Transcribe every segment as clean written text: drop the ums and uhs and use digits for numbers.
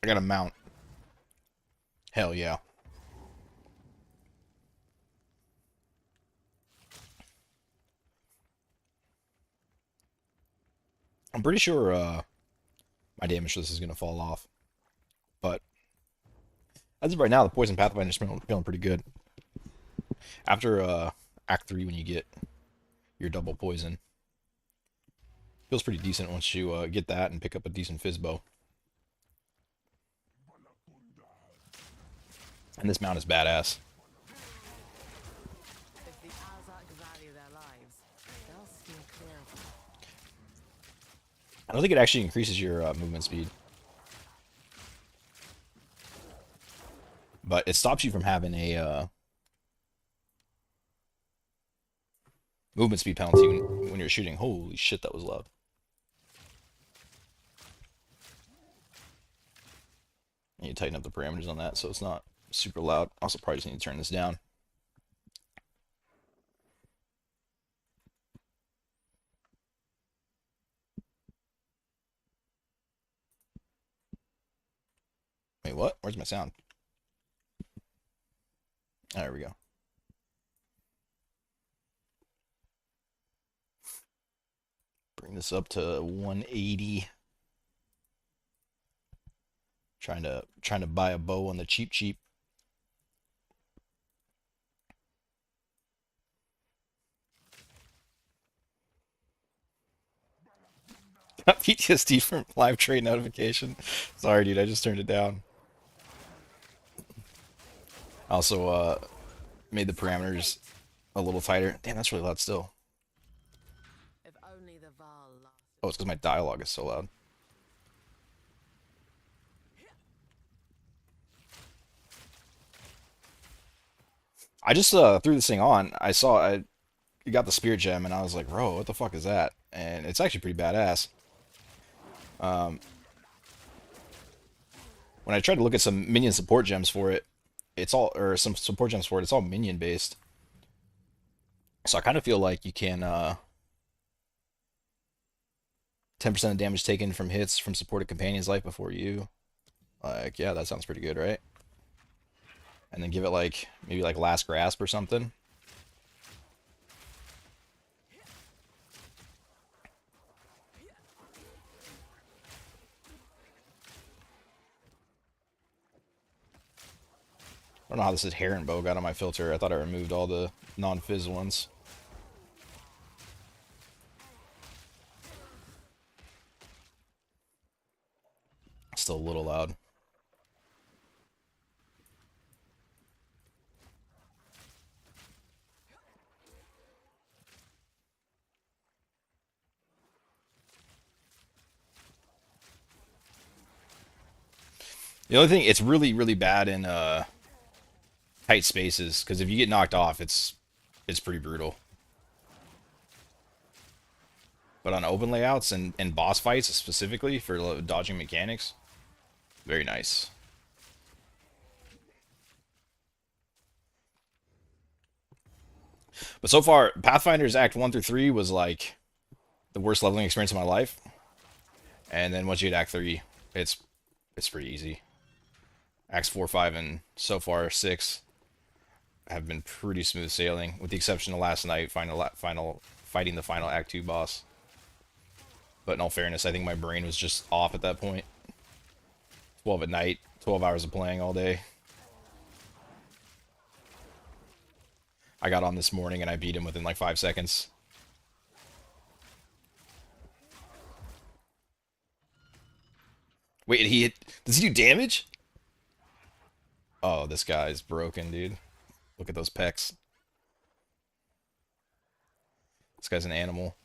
I got a mount. Hell yeah. I'm pretty sure my damage to this is gonna fall off. But as of right now, the poison Pathfinder is feeling pretty good. After Act 3, when you get your double poison, feels pretty decent once you get that and pick up a decent Fizzbow. And this mount is badass. If the Azak value their lives, they'll steer clear of them. I don't think it actually increases your movement speed. But it stops you from having a movement speed penalty when you're shooting. Holy shit, that was loud. And you tighten up the parameters on that so it's not super loud. Also, probably just need to turn this down. Wait, what? Where's my sound? There we go. Bring this up to 180. Trying to buy a bow on the cheap. PTSD from live trade notification. Sorry, dude. I just turned it down. Also, made the parameters a little tighter. Damn, that's really loud still. If only the Val lasted. Oh, it's because my dialogue is so loud. I just threw this thing on. I got the spirit gem, and I was like, bro, what the fuck is that? And it's actually pretty badass. Um, when I tried to look at some minion support gems for it, or some support gems for it, it's all minion based. So I kind of feel like you can 10% of damage taken from hits from supported companion's life before you. Like, yeah, that sounds pretty good, right? And then give it like maybe like last grasp or something. I don't know how this is Heron Bow got on my filter. I thought I removed all the non-fizz ones. Still a little loud. The only thing, it's really bad in tight spaces, because if you get knocked off, it's pretty brutal. But on open layouts and boss fights specifically for dodging mechanics, very nice. But so far, Pathfinder's Act 1 through 3 was like the worst leveling experience of my life. And then once you get Act 3, it's pretty easy. Acts 4, 5, and so far 6 have been pretty smooth sailing, with the exception of last night, fighting the final Act 2 boss. But in all fairness, I think my brain was just off at that point. 12 at night, 12 hours of playing all day. I got on this morning and I beat him within like 5 seconds. Wait, does he do damage? Oh, this guy's broken, dude. Look at those pecs. This guy's an animal.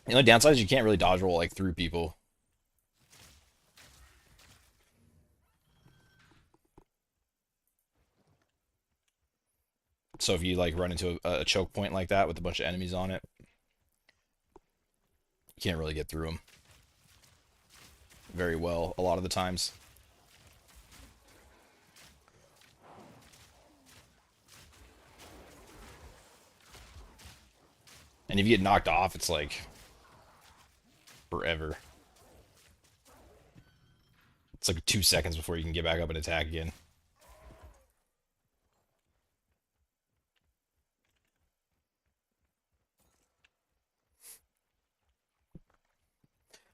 The only downside is you can't really dodge roll like through people. So if you like run into a choke point like that with a bunch of enemies on it, you can't really get through them very well a lot of the times. And And if you get knocked off, it's like forever. It's like 2 seconds before you can get back up and attack again.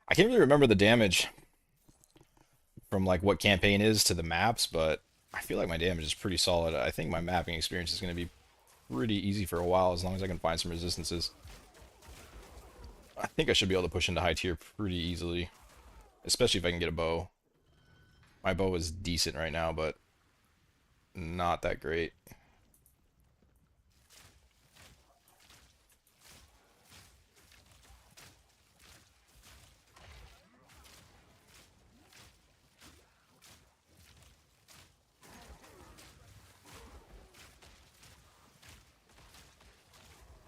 I can't really remember the damage from like what campaign is to the maps, but I feel like my damage is pretty solid. I think my mapping experience is going to be pretty easy for a while as long as I can find some resistances. I think I should be able to push into high tier pretty easily, especially if I can get a bow. My bow is decent right now, but not that great.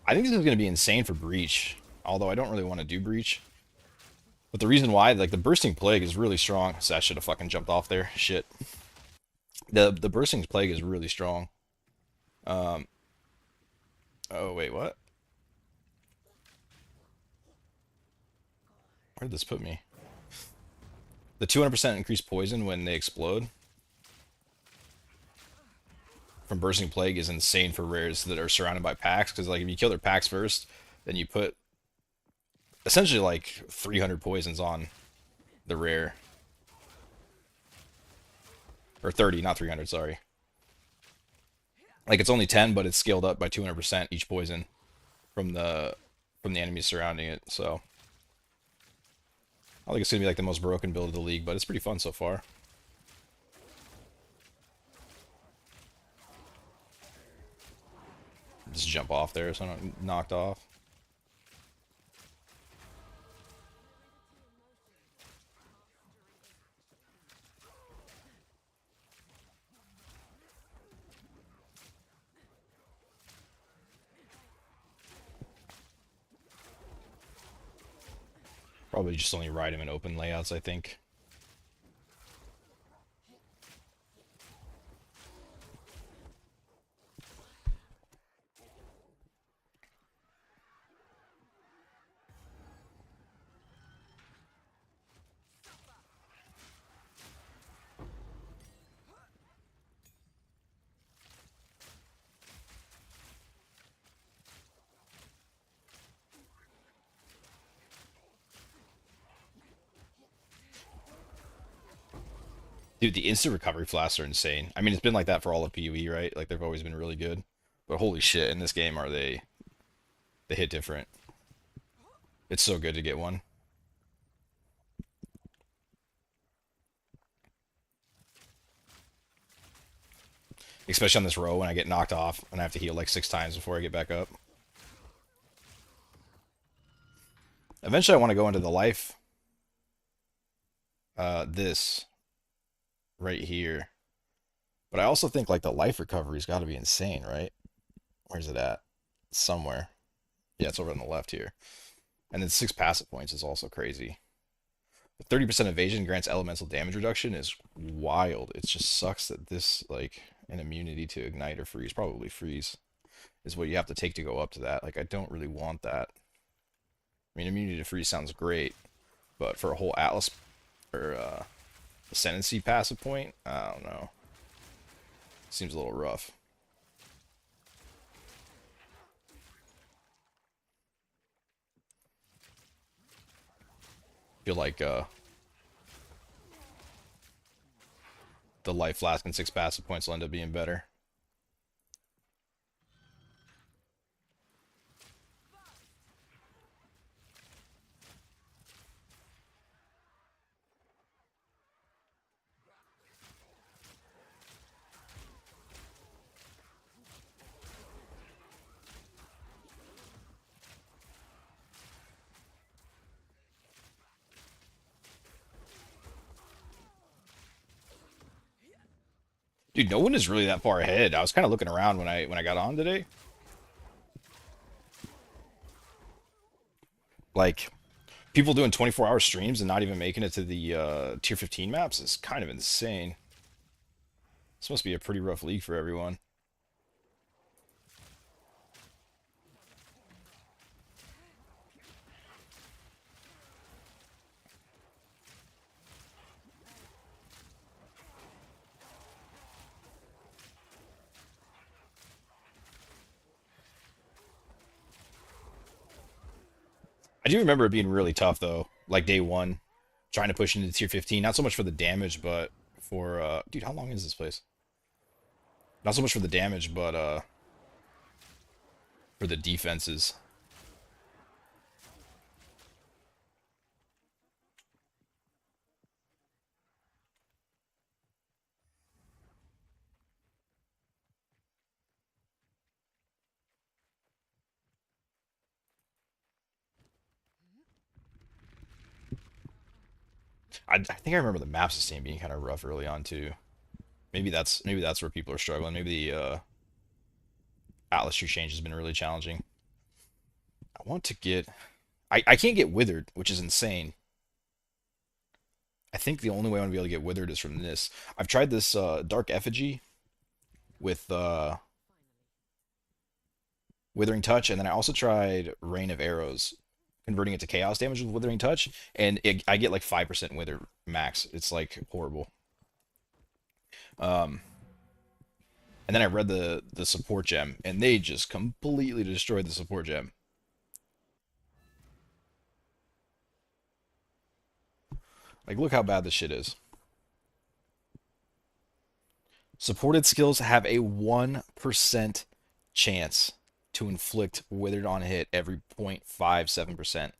I think this is going to be insane for Breach, although I don't really want to do Breach. But the reason why, like, the Bursting Plague is really strong. So I should have fucking jumped off there. Shit. The Bursting Plague is really strong. Um. Oh, wait, what? Where did this put me? The 200% increased poison when they explode from Bursting Plague is insane for rares that are surrounded by packs. Because, like, if you kill their packs first, then you put essentially like 300 poisons on the rare. Or 30, not 300, sorry. Like, it's only 10, but it's scaled up by 200% each poison from the enemies surrounding it. So I think it's gonna be like the most broken build of the league, but it's pretty fun so far. Just jump off there so I'm not knocked off. Probably just only ride him in open layouts, I think. Dude, the instant recovery flasks are insane. I mean, it's been like that for all of PoE, right? Like, they've always been really good. But holy shit, in this game are they hit different. It's so good to get one. Especially on this row when I get knocked off and I have to heal like 6 times before I get back up. Eventually I want to go into the life. This right here. But I also think like the life recovery's got to be insane, right? Where's it at? Somewhere. Yeah, it's over on the left here. And then 6 passive points is also crazy. 30% evasion grants elemental damage reduction is wild. It just sucks that this, like, an immunity to ignite or freeze, probably freeze, is what you have to take to go up to that. Like, I don't really want that. I mean, immunity to freeze sounds great, but for a whole Atlas or Ascendancy passive point, I don't know. Seems a little rough. Feel like the life flask and 6 passive points will end up being better. Dude, no one is really that far ahead. I was kind of looking around when I got on today. Like, people doing 24-hour streams and not even making it to the tier 15 maps is kind of insane. This must be a pretty rough league for everyone. I do remember it being really tough though, like day one, trying to push into tier 15. Not so much for the damage, but for dude, how long is this place? Not so much for the damage, but for the defenses. I think I remember the map system being kind of rough early on too. Maybe that's where people are struggling. Maybe the Atlas tree change has been really challenging. I want to get. I can't get withered, which is insane. I think the only way I want to be able to get withered is from this. I've tried this dark effigy with withering touch, and then I also tried rain of arrows, converting it to chaos damage with withering touch, and I get like 5% wither max. It's like horrible. Um, and then I read the support gem, and they just completely destroyed the support gem. Like, look how bad this shit is. Supported skills have a 1% chance to inflict withered on hit every 0.57%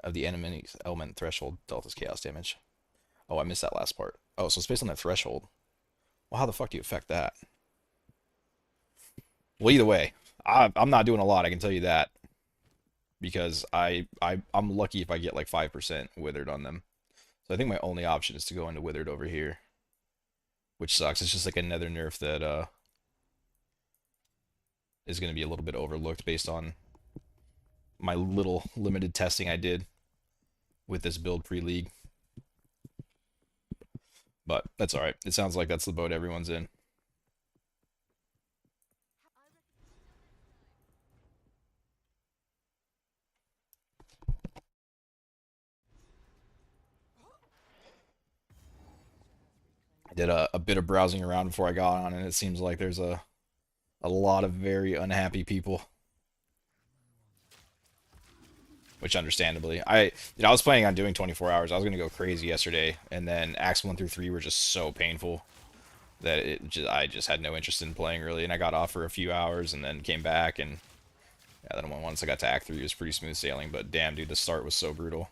of the enemy's element threshold dealt as chaos damage. Oh, I missed that last part. Oh, so it's based on that threshold. Well, how the fuck do you affect that? Well, either way, I'm not doing a lot. I can tell you that because I'm lucky if I get like 5% withered on them. So I think my only option is to go into withered over here, which sucks. It's just like another nerf that is going to be a little bit overlooked based on my little limited testing I did with this build pre-league. But that's all right. It sounds like that's the boat everyone's in. I did a bit of browsing around before I got on, and it seems like there's a lot of very unhappy people. Which understandably, I was planning on doing 24 hours. I was gonna go crazy yesterday, and then acts 1 through 3 were just so painful that I just had no interest in playing really, and I got off for a few hours and then came back, and yeah, then once I got to Act 3, it was pretty smooth sailing. But damn, dude, the start was so brutal.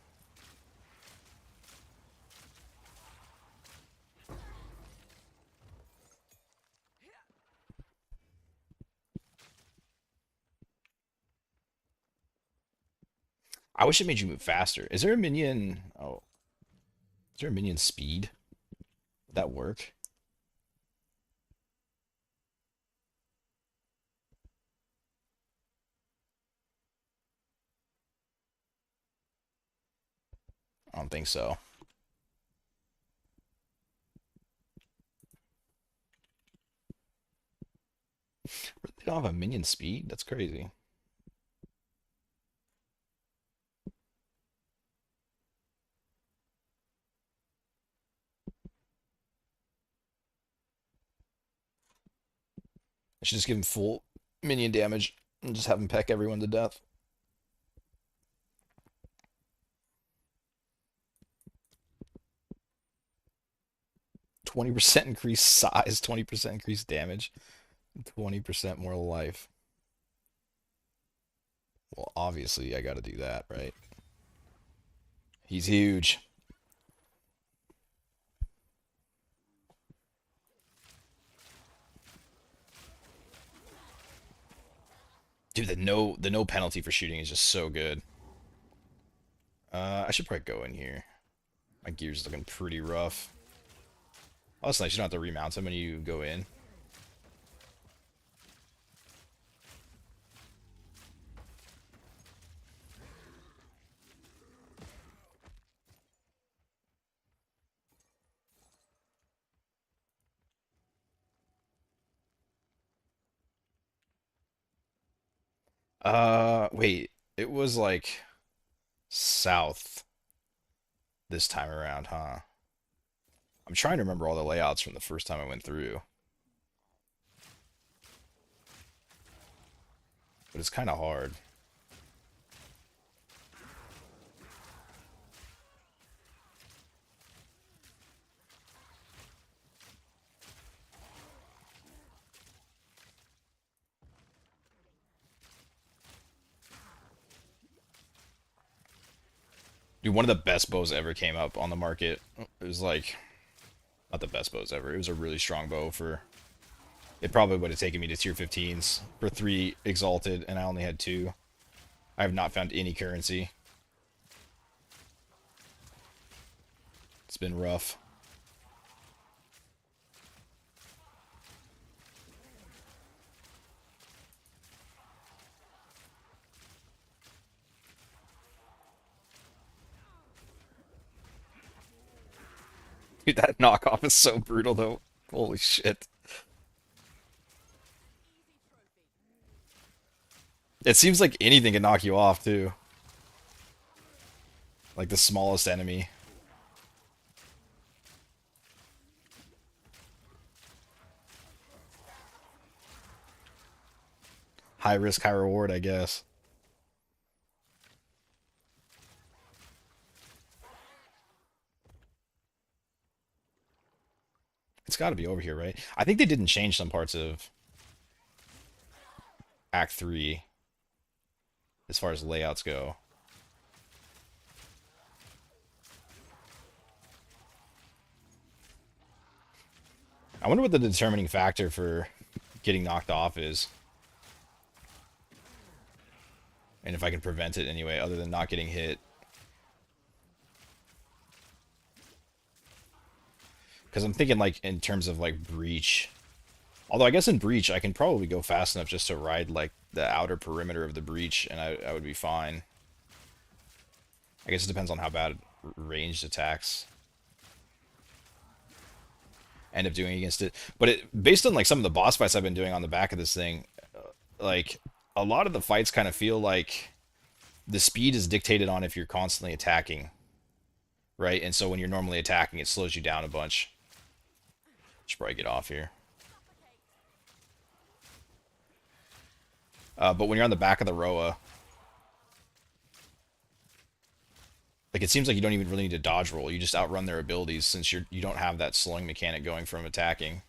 I wish it made you move faster. Is there a minion? Oh, is there a minion speed? Would that work? I don't think so. They don't have a minion speed? That's crazy. I should just give him full minion damage and just have him peck everyone to death. 20% increased size, 20% increased damage, 20% more life. Well, obviously, I gotta do that, right? He's huge. Dude, the no penalty for shooting is just so good. I should probably go in here. My gear's looking pretty rough. Oh, that's nice. You don't have to remount them when you go in. Wait. It was like south this time around, huh? I'm trying to remember all the layouts from the first time I went through, but it's kind of hard. Dude, one of the best bows ever came up on the market. It was like, not the best bows ever. It was a really strong bow for... It probably would have taken me to tier 15s for 3 exalted, and I only had 2. I have not found any currency. It's been rough. Dude, that knockoff is so brutal, though. Holy shit. It seems like anything can knock you off, too. Like the smallest enemy. High risk, high reward, I guess. It's got to be over here, right? I think they didn't change some parts of Act 3 as far as layouts go. I wonder what the determining factor for getting knocked off is. And if I can prevent it anyway, other than not getting hit. Because I'm thinking, like, in terms of, like, breach. Although I guess in breach, I can probably go fast enough just to ride, like, the outer perimeter of the breach, and I would be fine. I guess it depends on how bad ranged attacks end up doing against it. But based on, like, some of the boss fights I've been doing on the back of this thing, like, a lot of the fights kind of feel like the speed is dictated on if you're constantly attacking, right? And so when you're normally attacking, it slows you down a bunch. Should probably get off here. But when you're on the back of the Roa, like, it seems like you don't even really need to dodge roll. You just outrun their abilities since you don't have that slowing mechanic going from attacking.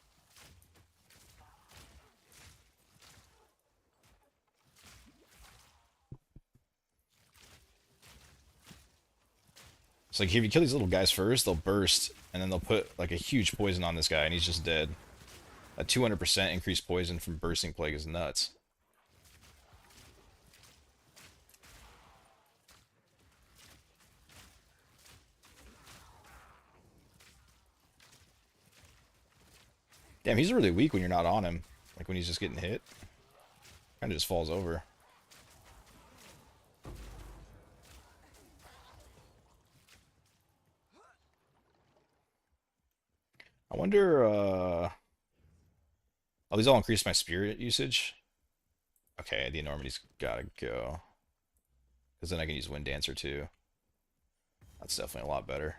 It's like if you kill these little guys first, they'll burst, and then they'll put like a huge poison on this guy, and he's just dead. A 200% increased poison from Bursting Plague is nuts. Damn, he's really weak when you're not on him. Like when he's just getting hit. Kind of just falls over. I wonder, oh, these all increase my spirit usage? Okay, the enormity's gotta go. Because then I can use Wind Dancer too. That's definitely a lot better.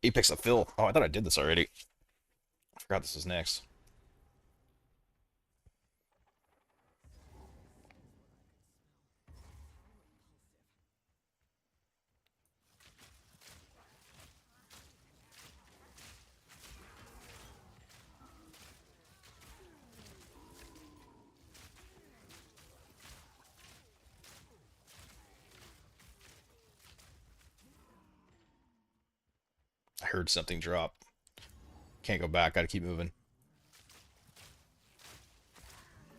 Apex of Phil. Oh, I thought I did this already. I forgot this was next. I heard something drop. Can't go back, gotta keep moving.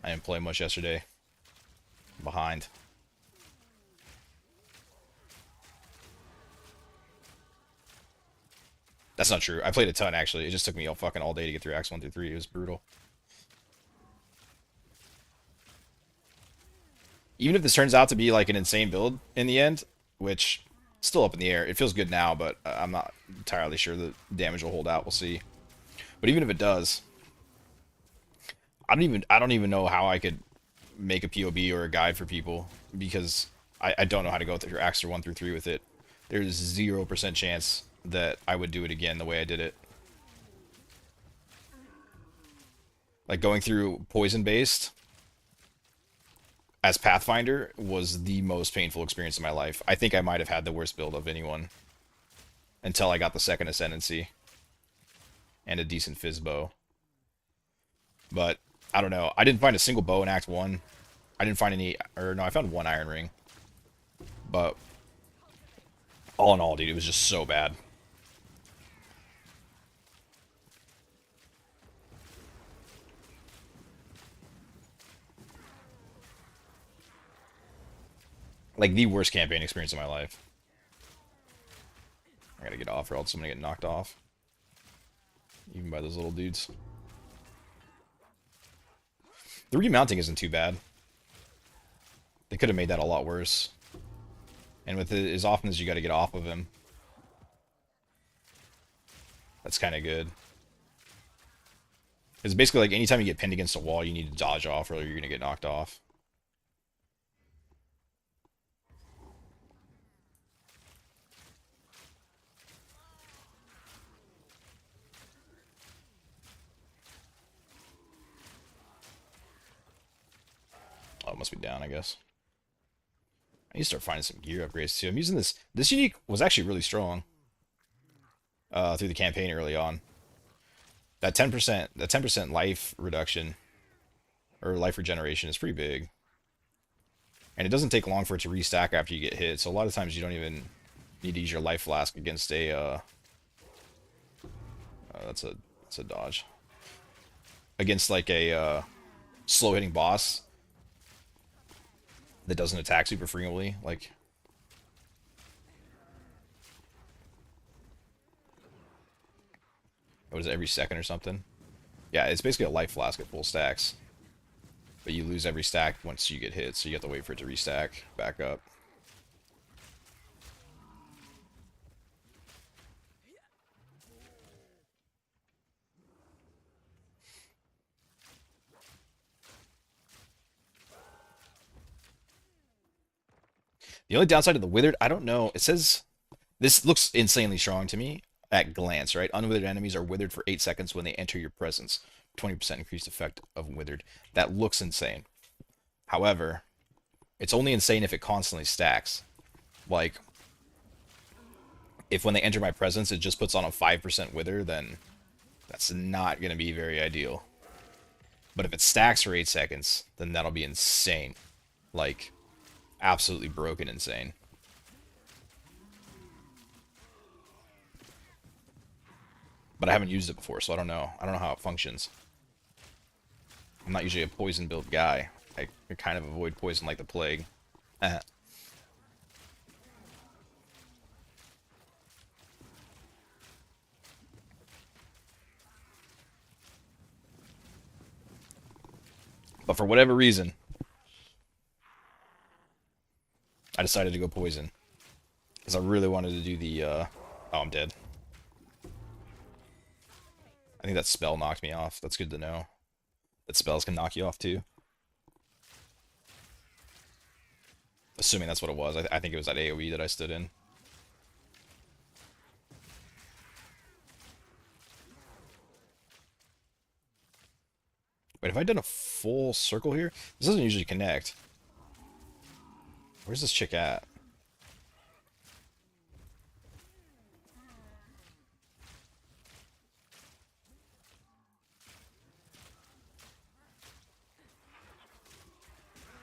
I didn't play much yesterday. I'm behind. That's not true. I played a ton, actually. It just took me all day to get through Acts 1 through 3. It was brutal. Even if this turns out to be like an insane build in the end, which still up in the air. It feels good now, but I'm not entirely sure the damage will hold out. We'll see. But even if it does, I don't even know how I could make a POB or a guide for people because I don't know how to go through Acts 1 through 3 with it. There's 0% chance that I would do it again the way I did it. Like going through poison based as Pathfinder was the most painful experience of my life. I think I might have had the worst build of anyone until I got the second Ascendancy and a decent fizz bow. But I don't know. I didn't find a single bow in Act 1 I didn't find any, or no, I found one iron ring. But all in all, dude, it was just so bad. Like, the worst campaign experience of my life. I gotta get off or else I'm gonna get knocked off. Even by those little dudes. The remounting isn't too bad. They could have made that a lot worse. And with it, as often as you gotta get off of him, that's kind of good. It's basically like anytime you get pinned against a wall, you need to dodge off or you're gonna get knocked off. Oh, it must be down, I guess. I need to start finding some gear upgrades too. I'm using this. This unique was actually really strong through the campaign early on. That 10% life reduction or life regeneration is pretty big, and it doesn't take long for it to restack after you get hit. So a lot of times you don't even need to use your life flask against a. That's a dodge. Against like a slow hitting boss that doesn't attack super frequently, like. What is it, every second or something? Yeah, it's basically a life flask at full stacks. But you lose every stack once you get hit, so you have to wait for it to restack back up. The only downside of the withered, I don't know. It says this looks insanely strong to me at glance, right? Unwithered enemies are withered for 8 seconds when they enter your presence. 20% increased effect of withered. That looks insane. However, it's only insane if it constantly stacks. Like, if when they enter my presence it just puts on a 5% wither, then that's not going to be very ideal. But if it stacks for 8 seconds, then that'll be insane. Like, absolutely broken insane. But I haven't used it before, so I don't know. I don't know how it functions. I'm not usually a poison build guy. I kind of avoid poison like the plague. But for whatever reason, I decided to go poison. Because I really wanted to do the, Oh, I'm dead. I think that spell knocked me off. That's good to know. That spells can knock you off too. Assuming that's what it was. I think it was that AoE that I stood in. Wait, have I done a full circle here? This doesn't usually connect. Where's this chick at?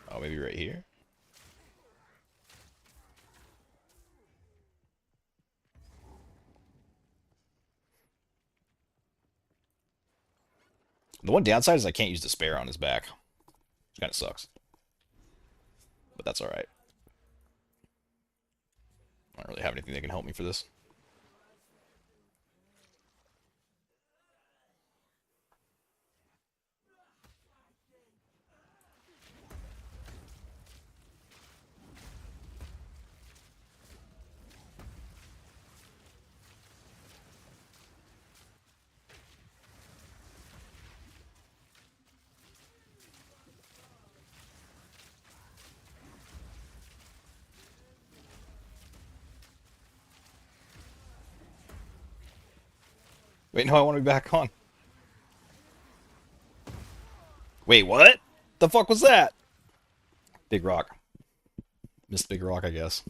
Oh, maybe right here? The one downside is I can't use despair on his back. Which kind of sucks. But that's alright. I don't really have anything that can help me for this. Wait, no, I want to be back on. Wait, what? The fuck was that? Big rock. Missed big rock, I guess.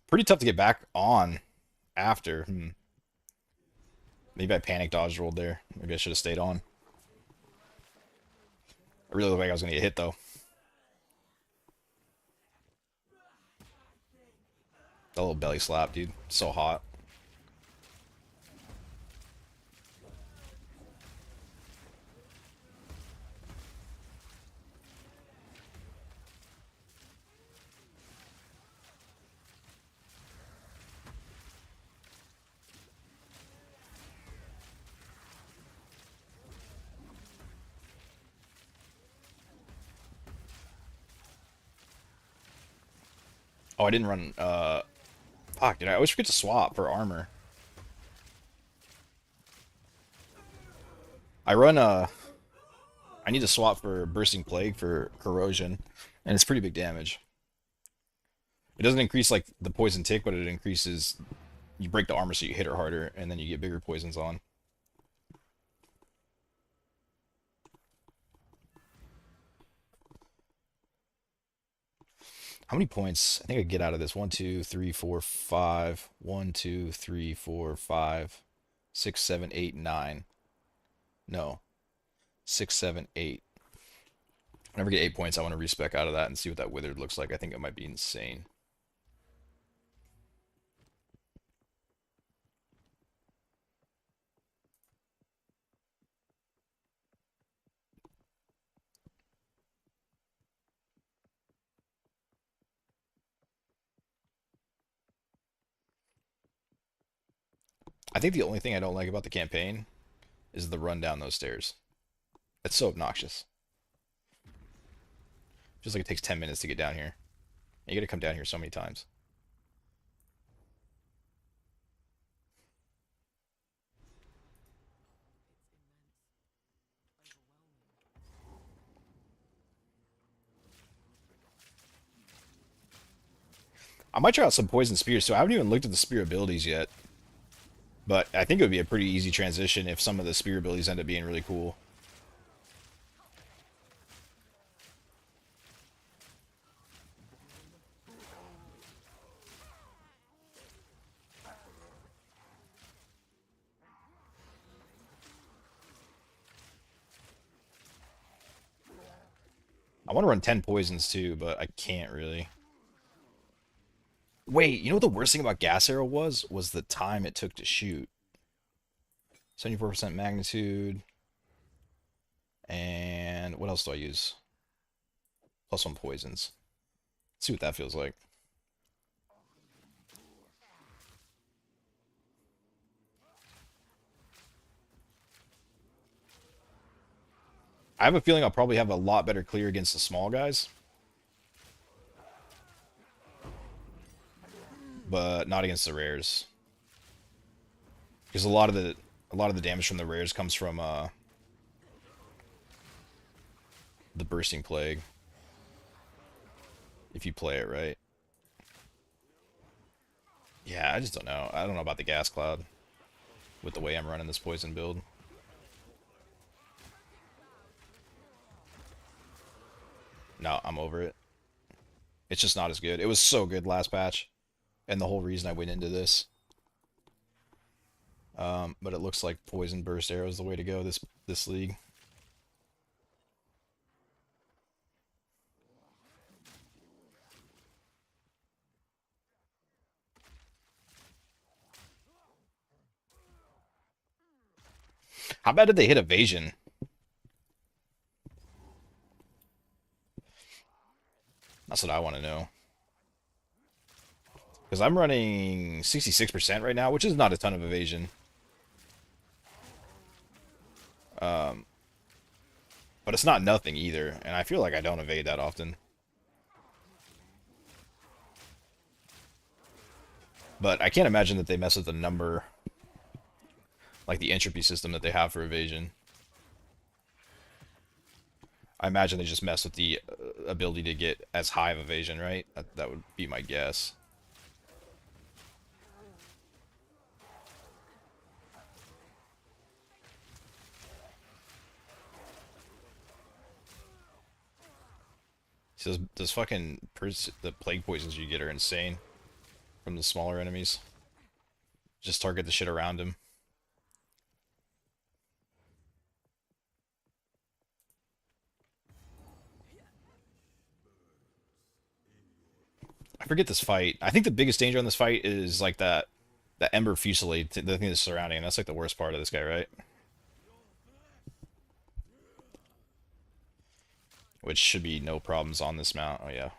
Pretty tough to get back on after. Maybe I panic dodge rolled there. Maybe I should have stayed on. I really looked like I was gonna get hit though. That little belly slap, dude. So hot. Oh, I didn't run. Fuck, dude. I always forget to swap for armor. I run. I need to swap for bursting plague for corrosion, and it's pretty big damage. It doesn't increase like the poison tick, but it increases. You break the armor so you hit her harder, and then you get bigger poisons on. How many points? I think I get out of this. 1, 2, 3, 4, 5. 1, 2, 3, 4, 5, 6, 7, 8, 9. No. 6, 7, 8. Whenever I get 8 points, I want to respec out of that and see what that withered looks like. I think it might be insane. I think the only thing I don't like about the campaign is the run down those stairs. It's so obnoxious. Just like it takes 10 minutes to get down here. And you gotta come down here so many times. I might try out some poison spears, so I haven't even looked at the spear abilities yet. But I think it would be a pretty easy transition if some of the spear abilities end up being really cool. I want to run 10 poisons too, but I can't really. Wait, you know what the worst thing about gas arrow was? Was the time it took to shoot. 74% magnitude. And what else do I use? +1 poisons. Let's see what that feels like. I have a feeling I'll probably have a lot better clear against the small guys. But not against the rares. Because a lot of the damage from the rares comes from the bursting plague. If you play it right. Yeah, I just don't know. I don't know about the gas cloud with the way I'm running this poison build. No, I'm over it. It's just not as good. It was so good last patch, and the whole reason I went into this. But it looks like poison burst arrow is the way to go this league. How bad did they hit evasion? That's what I want to know. Because I'm running 66% right now, which is not a ton of evasion. But it's not nothing either, and I feel like I don't evade that often. But I can't imagine that they mess with the number, like the entropy system that they have for evasion. I imagine they just mess with the ability to get as high of evasion, right? That would be my guess. So those fucking the plague poisons you get are insane from the smaller enemies. Just target the shit around him. I forget this fight. I think the biggest danger on this fight is like that Ember Fusillade, the thing that's surrounding him. That's like the worst part of this guy, right? Which should be no problems on this mount. Oh yeah.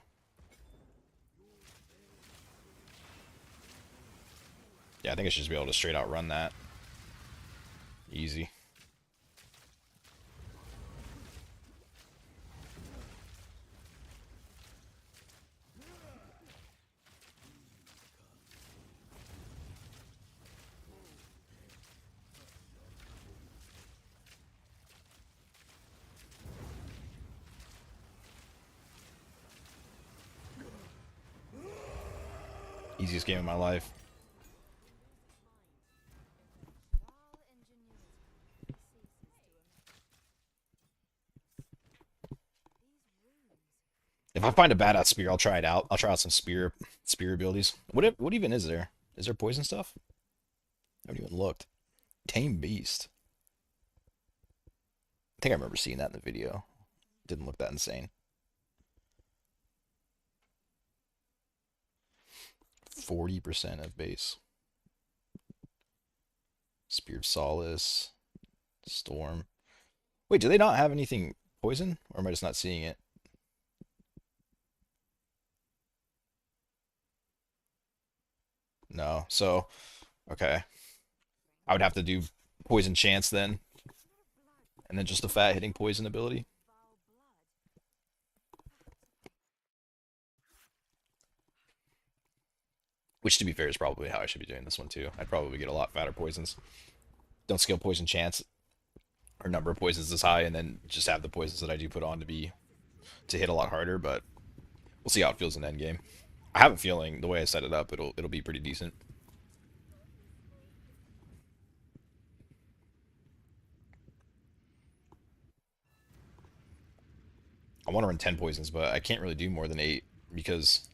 Yeah, I think I should just be able to straight out run that. Easy. Easiest game of my life. If I find a badass spear, I'll try it out. I'll try out some spear abilities. What even is there? Is there poison stuff? I haven't even looked. Tame Beast. I think I remember seeing that in the video. Didn't look that insane. 40% of base. Spear of Solace. Storm. Wait, do they not have anything poison? Or am I just not seeing it? No. So, okay. I would have to do poison chance then. And then just a fat hitting poison ability. Which, to be fair, is probably how I should be doing this one too. I'd probably get a lot fatter poisons. Don't scale poison chance or number of poisons this high, and then just have the poisons that I do put on to hit a lot harder. But we'll see how it feels in endgame. I have a feeling the way I set it up, it'll be pretty decent. I want to run 10 poisons, but I can't really do more than 8 because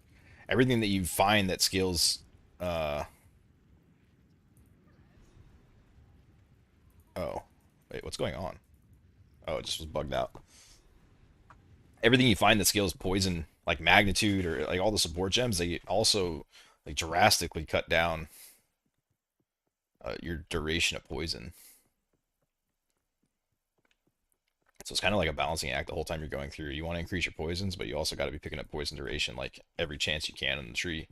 everything that you find that scales. Oh, wait, what's going on? Oh, it just was bugged out. Everything you find that scales poison, like magnitude or like all the support gems, they also like drastically cut down your duration of poison. So it's kind of like a balancing act the whole time you're going through. You want to increase your poisons, but you also got to be picking up poison duration like every chance you can in the tree.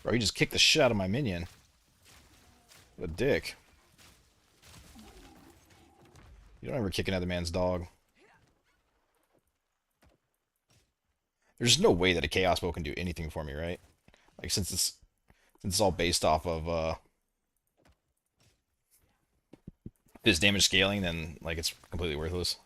Bro, he just kicked the shit out of my minion. What a dick. You don't ever kick another man's dog. There's no way that a chaos bow can do anything for me, right? Like since it's all based off of this damage scaling, then like it's completely worthless.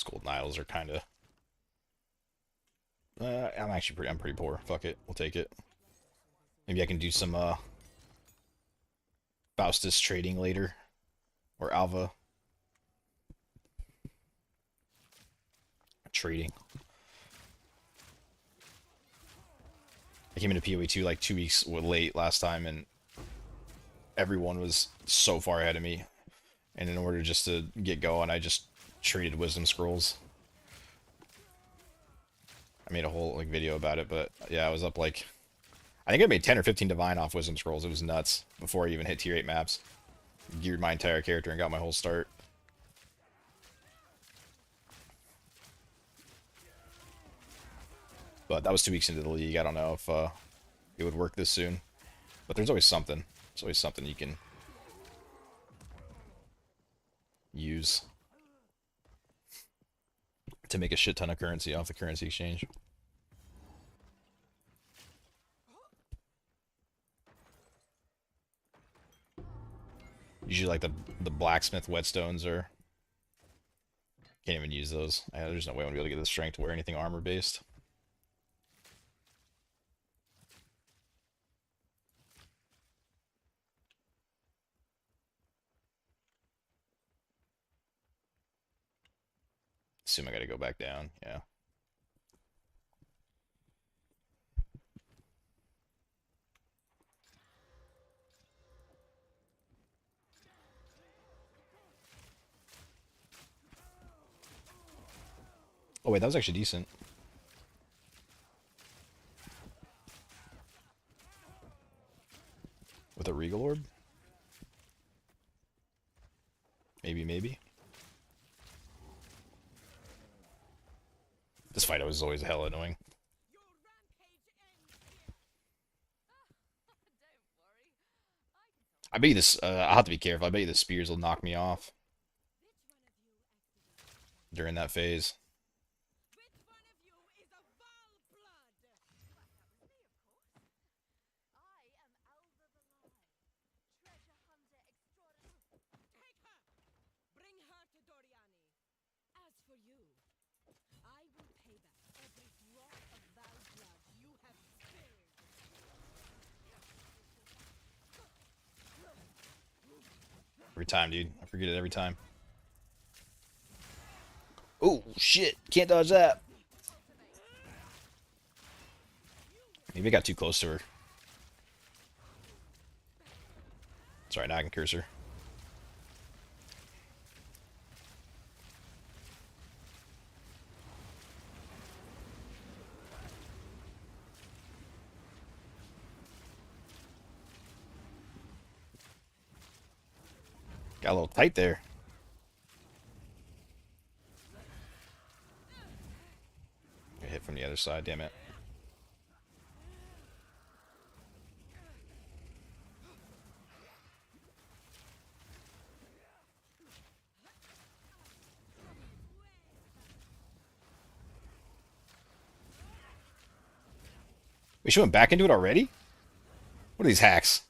Gold Niles are kind of. I'm pretty poor. Fuck it, we'll take it. Maybe I can do some Faustus trading later, or Alva trading. I came into PoE 2 like 2 weeks late last time, and everyone was so far ahead of me. And in order just to get going, I just traded wisdom scrolls. I made a whole like video about it, but yeah, I was up like I think I made 10 or 15 divine off wisdom scrolls. It was nuts before I even hit tier 8 maps. Geared my entire character and got my whole start. But that was 2 weeks into the league. I don't know if it would work this soon. But there's always something. There's always something you can use. to make a shit ton of currency off the currency exchange. Usually like the blacksmith whetstones are can't even use those. There's no way I'm gonna be able to get the strength to wear anything armor based. Assume I gotta go back down, yeah. Oh wait, that was actually decent. With a Regal Orb? Maybe, maybe. This fight was always hella annoying. I bet you this, I'll have to be careful. I bet you the spears will knock me off during that phase. Every time, dude. I forget it every time. Oh, shit. Can't dodge that. Maybe I got too close to her. Sorry, now I can curse her. Got a little tight there. Get hit from the other side, damn it. We should went back into it already? What are these hacks?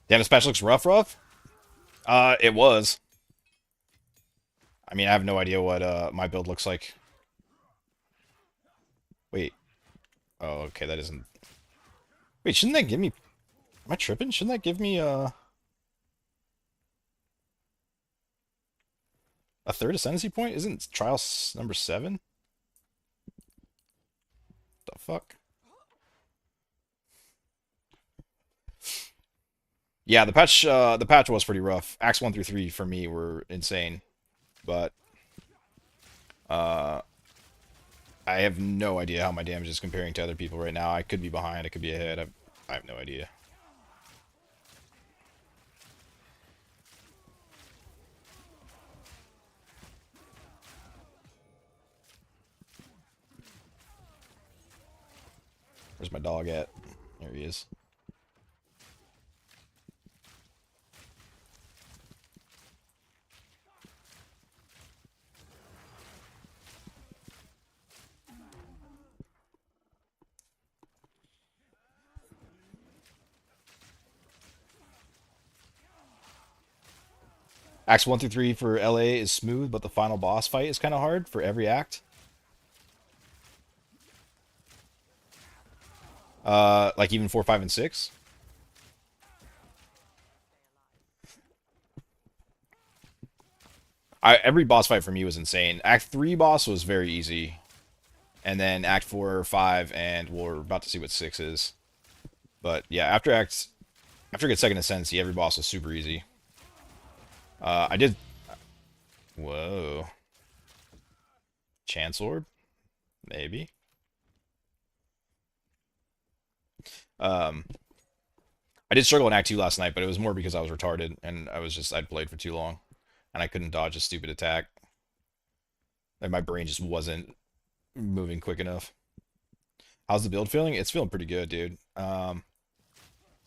Damn, this patch looks rough. It was. I mean, I have no idea what my build looks like. Wait. Oh, okay, that isn't... Wait, shouldn't that give me... Am I tripping? Shouldn't that give me a third ascendancy point? Isn't trial number 7? The fuck? Yeah, the patch was pretty rough. Acts 1 through 3 for me were insane, but I have no idea how my damage is comparing to other people right now. I could be behind, I could be ahead. I have no idea. Where's my dog at? There he is. Acts 1 through 3 for LA is smooth, but the final boss fight is kind of hard for every act. Like even 4, 5, and 6. Every boss fight for me was insane. Act 3 boss was very easy. And then Act 4, 5, and we're about to see what 6 is. But yeah, after I get second Ascendancy, every boss was super easy. I did... Whoa. Chance Orb? Maybe. Um, I did struggle in Act 2 last night, but it was more because I was retarded and I'd played for too long and I couldn't dodge a stupid attack. Like my brain just wasn't moving quick enough. How's the build feeling? It's feeling pretty good, dude.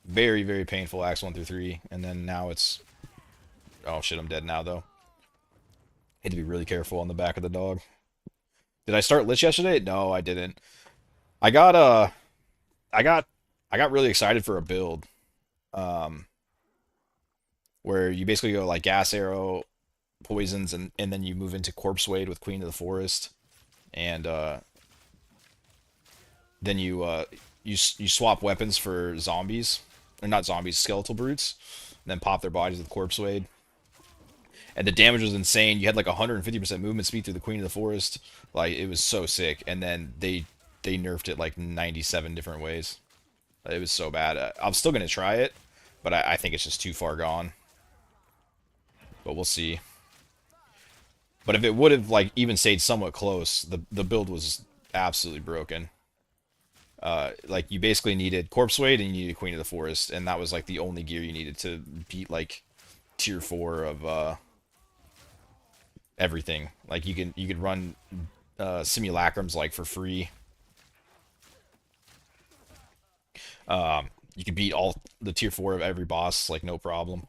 Very, very painful acts 1 through 3, and then now it's... Oh shit, I'm dead now, though. Had to be really careful on the back of the dog. Did I start Lich yesterday? No, I didn't. I got, I got, I got really excited for a build, um, where you basically go like Gas Arrow, Poisons, and then you move into Corpse Wade with Queen of the Forest, and, then you swap weapons for zombies, or not zombies, skeletal brutes, and then pop their bodies with Corpse Wade. And the damage was insane. You had like 150% movement speed through the Queen of the Forest. Like it was so sick. And then they nerfed it like 97 different ways. It was so bad. I'm still gonna try it, but I think it's just too far gone. But we'll see. But if it would have like even stayed somewhat close, the build was absolutely broken. Like you basically needed Corpse Wade and you needed Queen of the Forest, and that was like the only gear you needed to beat like tier 4 of everything. Like you could run simulacrums like for free. You could beat all the tier 4 of every boss like no problem.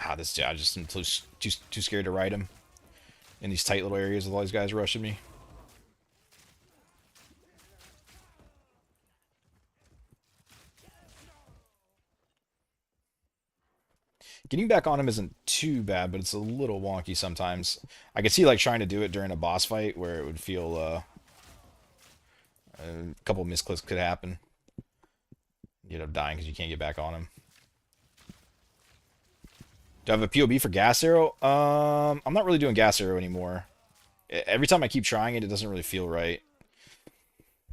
Ah, this I just am too scared to ride him in these tight little areas with all these guys rushing me. Getting back on him isn't too bad, but it's a little wonky sometimes. I could see like trying to do it during a boss fight where it would feel a couple of misclicks could happen. You end up dying because you can't get back on him. Do I have a POB for Gas Arrow? I'm not really doing Gas Arrow anymore. Every time I keep trying it, it doesn't really feel right.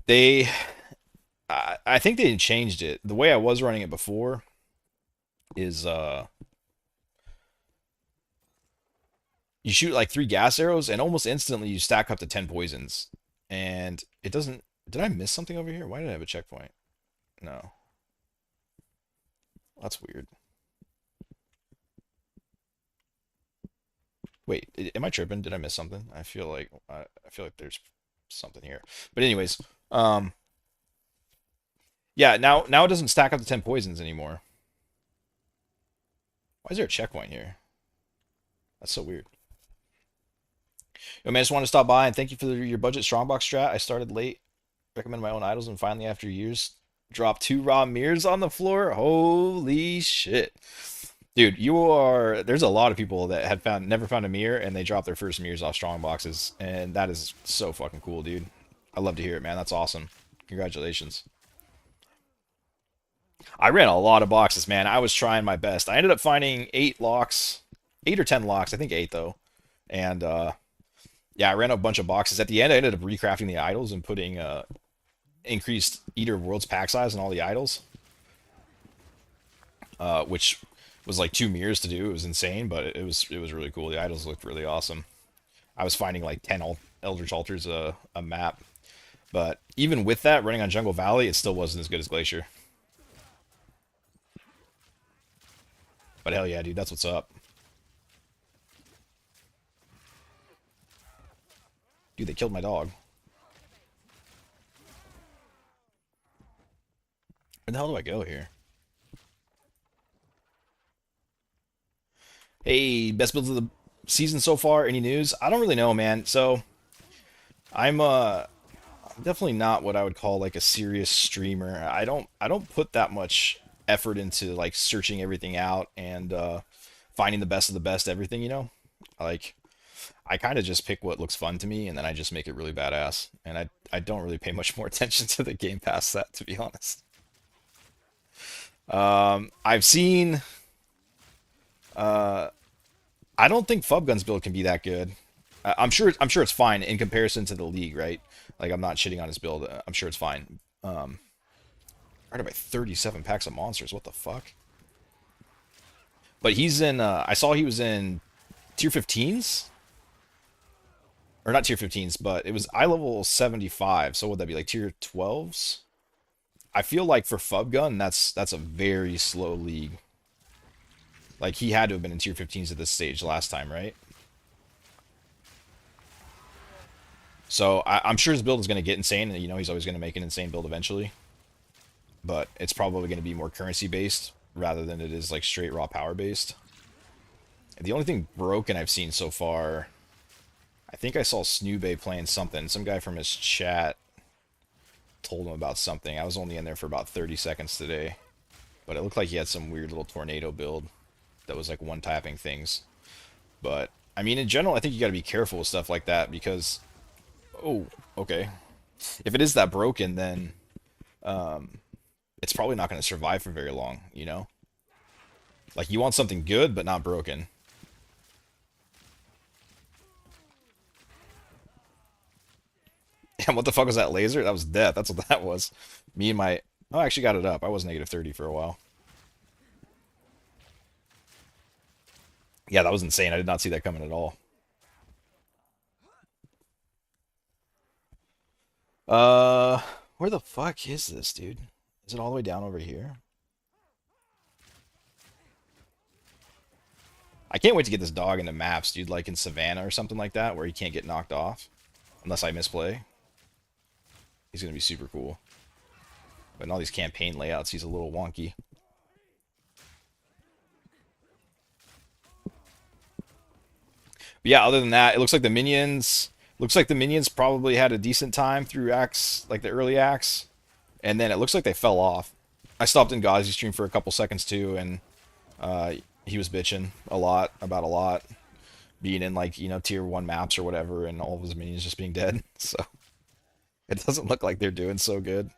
They, I think they changed it. The way I was running it before is you shoot like 3 gas arrows and almost instantly you stack up to 10 poisons. And it doesn't... Did I miss something over here? Why did I have a checkpoint? No. That's weird. Wait, am I tripping? Did I miss something? I feel like there's something here. But anyways, yeah, now it doesn't stack up to 10 poisons anymore. Why is there a checkpoint here? That's so weird. Yo, man, I just want to stop by and thank you for your budget Strongbox strat. I started late, recommend my own idols, and finally, after years, dropped 2 raw mirrors on the floor. Holy shit. Dude, there's a lot of people that had never found a mirror, and they dropped their first mirrors off Strongboxes, and that is so fucking cool, dude. I love to hear it, man. That's awesome. Congratulations. I ran a lot of boxes, man. I was trying my best. I ended up finding 8 locks, 8 or 10 locks. I think 8 though. And yeah, I ran a bunch of boxes. At the end, I ended up recrafting the idols and putting increased Eater of Worlds pack size on all the idols, which was like 2 mirrors to do. It was insane, but it was really cool. The idols looked really awesome. I was finding like 10 Eldritch Altars a map, but even with that, running on Jungle Valley, it still wasn't as good as Glacier. But hell yeah, dude, that's what's up. Dude, they killed my dog. Where the hell do I go here? Hey, best builds of the season so far. Any news? I don't really know, man. So I'm definitely not what I would call like a serious streamer. I don't put that much effort into like searching everything out and finding the best of the best everything, you know? Like I kind of just pick what looks fun to me and then I just make it really badass. And I don't really pay much more attention to the game past that, to be honest. I've seen I don't think Fubgun's build can be that good. I'm sure it's fine in comparison to the league, right? Like I'm not shitting on his build. I'm sure it's fine. Right by 37 packs of monsters. What the fuck? But he's in. I saw he was in tier 15s. or not tier 15s, but it was eye level 75. So what would that be, like tier 12s? I feel like for Fub Gun, that's a very slow league. Like he had to have been in tier 15s at this stage last time, right? So I'm sure his build is going to get insane, and you know he's always going to make an insane build eventually. But it's probably going to be more currency based rather than it is like straight raw power based. The only thing broken I've seen so far, I think I saw Snoobay playing something. Some guy from his chat told him about something. I was only in there for about 30 seconds today. But it looked like he had some weird little tornado build that was like one-tapping things. But, I mean, in general, I think you got to be careful with stuff like that because... Oh, okay. If it is that broken, then it's probably not going to survive for very long, you know? Like, you want something good, but not broken. And what the fuck was that laser? That was death. That's what that was. Me and my... Oh, I actually got it up. I was negative 30 for a while. Yeah, that was insane. I did not see that coming at all. Where the fuck is this, dude? Is it all the way down over here? I can't wait to get this dog into maps, dude, like in Savannah or something like that, where he can't get knocked off. Unless I misplay. He's gonna be super cool. But in all these campaign layouts, he's a little wonky. But yeah, other than that, it looks like the minions... Looks like the minions probably had a decent time through acts, like the early acts. And then it looks like they fell off. I stopped in Gauzy's stream for a couple seconds too, and he was bitching a lot about a lot. Being in like, you know, tier 1 maps or whatever, and all of his minions just being dead. So it doesn't look like they're doing so good.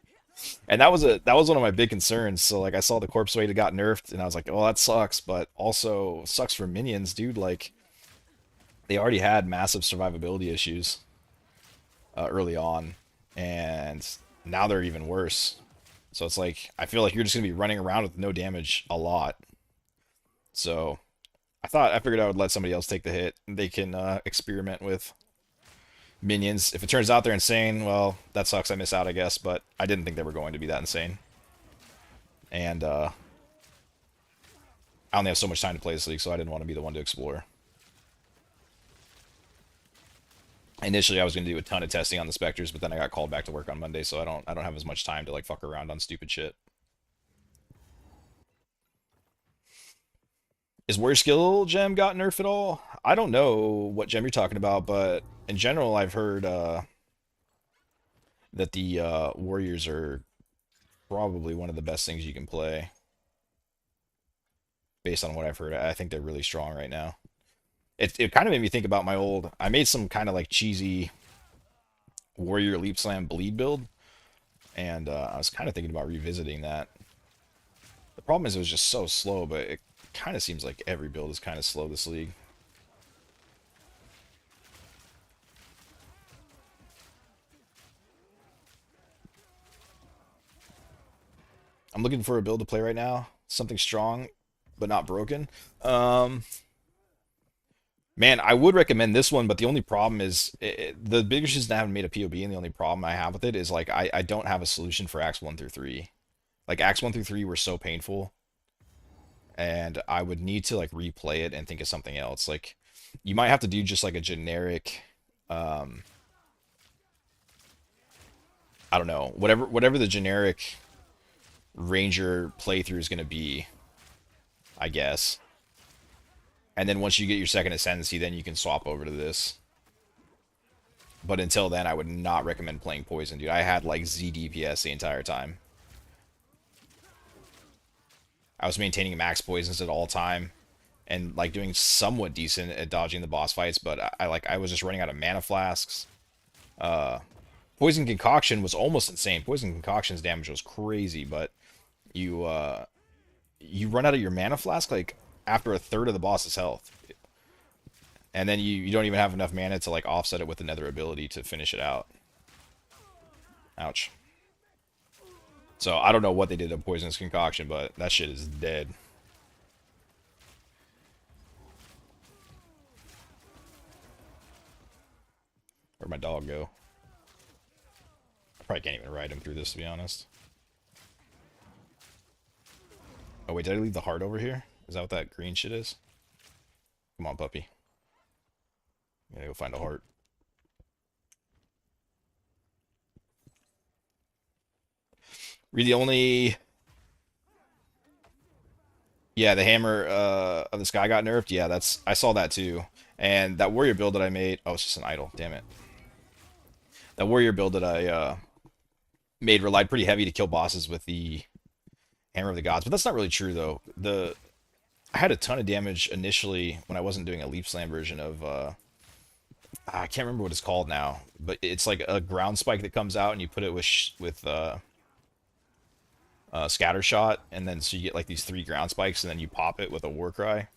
And that was one of my big concerns. So like I saw the corpse weight got nerfed, and I was like, oh, that sucks, but also sucks for minions, dude. Like they already had massive survivability issues early on, and now they're even worse. So it's like, I feel like you're just going to be running around with no damage a lot. So I figured I would let somebody else take the hit. They can experiment with minions. If it turns out they're insane, well, that sucks. I miss out, I guess. But I didn't think they were going to be that insane. And I only have so much time to play this league, so I didn't want to be the one to explore. Initially, I was going to do a ton of testing on the Spectres, but then I got called back to work on Monday, so I don't have as much time to like fuck around on stupid shit. Is Warrior Skill gem got nerfed at all? I don't know what gem you're talking about, but in general, I've heard that the Warriors are probably one of the best things you can play. Based on what I've heard, I think they're really strong right now. It kind of made me think about my old... I made some kind of like cheesy Warrior Leap Slam bleed build, and I was kind of thinking about revisiting that. The problem is it was just so slow, but it kind of seems like every build is kind of slow this league. I'm looking for a build to play right now. Something strong, but not broken. Man, I would recommend this one, but the only problem is the biggest reason I haven't made a POB, and the only problem I have with it is like I don't have a solution for Acts 1 through 3. Like Acts 1 through 3 were so painful, and I would need to like replay it and think of something else. Like you might have to do just like a generic, I don't know, whatever the generic Ranger playthrough is going to be, I guess. And then once you get your second Ascendancy, then you can swap over to this. But until then, I would not recommend playing Poison, dude. I had like Z DPS the entire time. I was maintaining max poisons at all time, and like doing somewhat decent at dodging the boss fights, but I was just running out of mana flasks. Poison Concoction was almost insane. Poison Concoction's damage was crazy, but you run out of your mana flask like after a third of the boss's health. And then you don't even have enough mana to like offset it with another ability to finish it out. Ouch. So I don't know what they did to Poison's Concoction, but that shit is dead. Where'd my dog go? I probably can't even ride him through this, to be honest. Oh, wait, did I leave the heart over here? Is that what that green shit is? Come on, puppy. I'm gonna go find a heart. Really only... Yeah, the hammer of the sky got nerfed. Yeah, that's... I saw that too. And that warrior build that I made... Oh, it's just an idol. Damn it. That warrior build that I made relied pretty heavy to kill bosses with the hammer of the gods. But that's not really true, though. I had a ton of damage initially when I wasn't doing a leap slam version of... I can't remember what it's called now. But it's like a ground spike that comes out and you put it with Scattershot, and then so you get like these 3 ground spikes, and then you pop it with a war cry,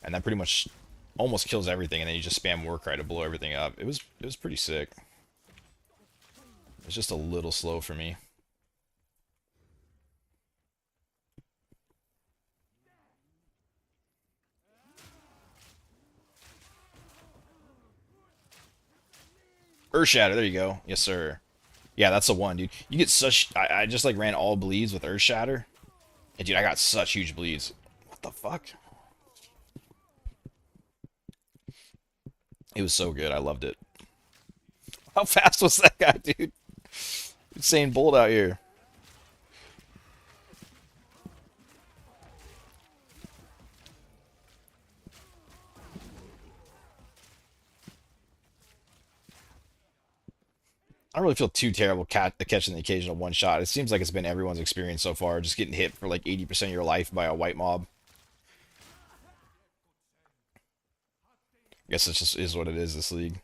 and that pretty much almost kills everything, and then you just spam war cry to blow everything up. It was pretty sick. It's just a little slow for me. Earthshatter, there you go. Yes, sir. Yeah, that's the one, dude. You get such... I just, like, ran all bleeds with Earthshatter. And, dude, I got such huge bleeds. What the fuck? It was so good. I loved it. How fast was that guy, dude? Insane bolt out here. I don't really feel too terrible catching the occasional one shot. It seems like it's been everyone's experience so far, just getting hit for like 80% of your life by a white mob. I guess it just is what it is, this league.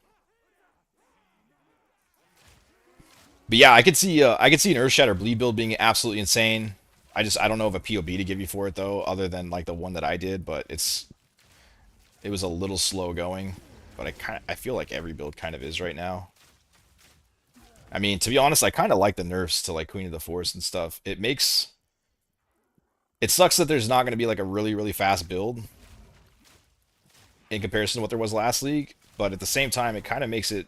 But yeah, I could see an Earthshatter bleed build being absolutely insane. I don't know of a POB to give you for it though, other than like the one that I did, but it was a little slow going. But I feel like every build kind of is right now. I mean, to be honest, I kind of like the nerfs to like Queen of the Forest and stuff. It sucks that there's not going to be like a really, really fast build in comparison to what there was last league, but at the same time, it kind of makes it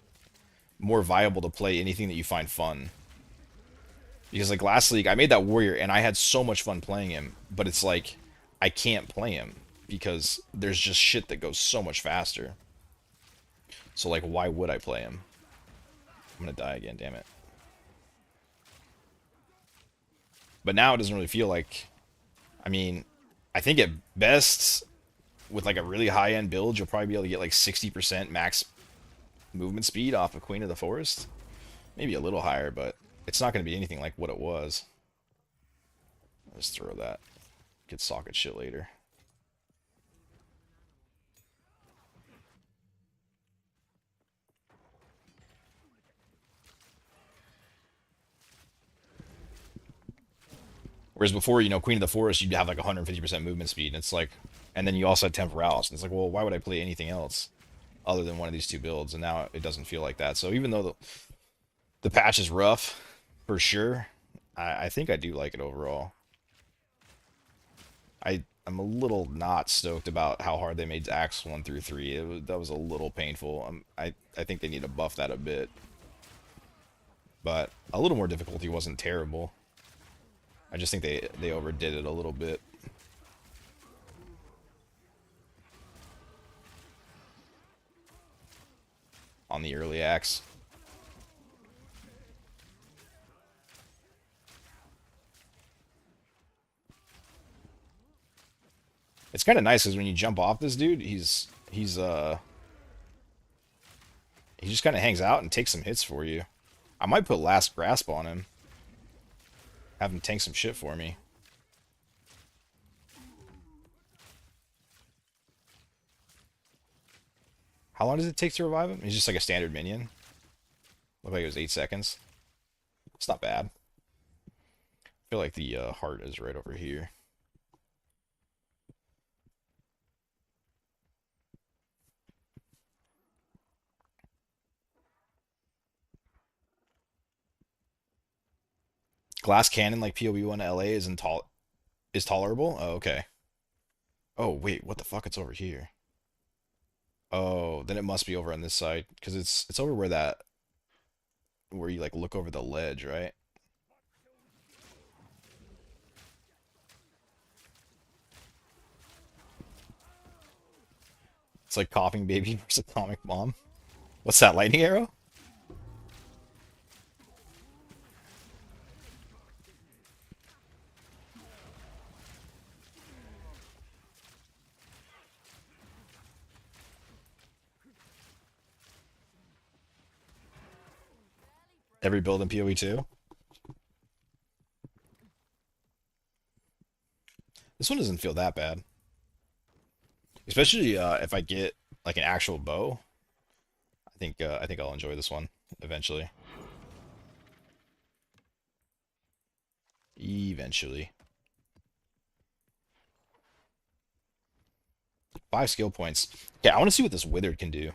more viable to play anything that you find fun. Because like last league, I made that warrior and I had so much fun playing him, but it's like I can't play him because there's just shit that goes so much faster. So like, why would I play him? I'm gonna die again, damn it. But now it doesn't really feel like... I mean, I think at best, with like a really high-end build, you'll probably be able to get like 60% max movement speed off of Queen of the Forest. Maybe a little higher, but it's not going to be anything like what it was. Let's throw that. Get socket shit later. Whereas before, you know, Queen of the Forest, you'd have like 150% movement speed, and it's like... And then you also had Temporals, and it's like, well, why would I play anything else other than one of these two builds? And now it doesn't feel like that. So even though the patch is rough, for sure, I think I do like it overall. I'm a little not stoked about how hard they made Axe 1 through 3. That was a little painful. I think they need to buff that a bit. But a little more difficulty wasn't terrible. I just think they overdid it a little bit. On the early axe. It's kind of nice because when you jump off this dude, he just kind of hangs out and takes some hits for you. I might put Last Grasp on him. Have him tank some shit for me. How long does it take to revive him? He's just like a standard minion. Looked like it was 8 seconds. It's not bad. I feel like the heart is right over here. Glass cannon like PoE1 LA is tolerable? Oh, okay. Oh, wait, what the fuck? It's over here. Oh, then it must be over on this side because it's over where you like look over the ledge, right? It's like coughing baby versus atomic bomb. What's that, lightning arrow? Every build in PoE 2. This one doesn't feel that bad, especially if I get like an actual bow. I think I'll enjoy this one eventually. Eventually. 5 skill points. Yeah, I want to see what this withered can do.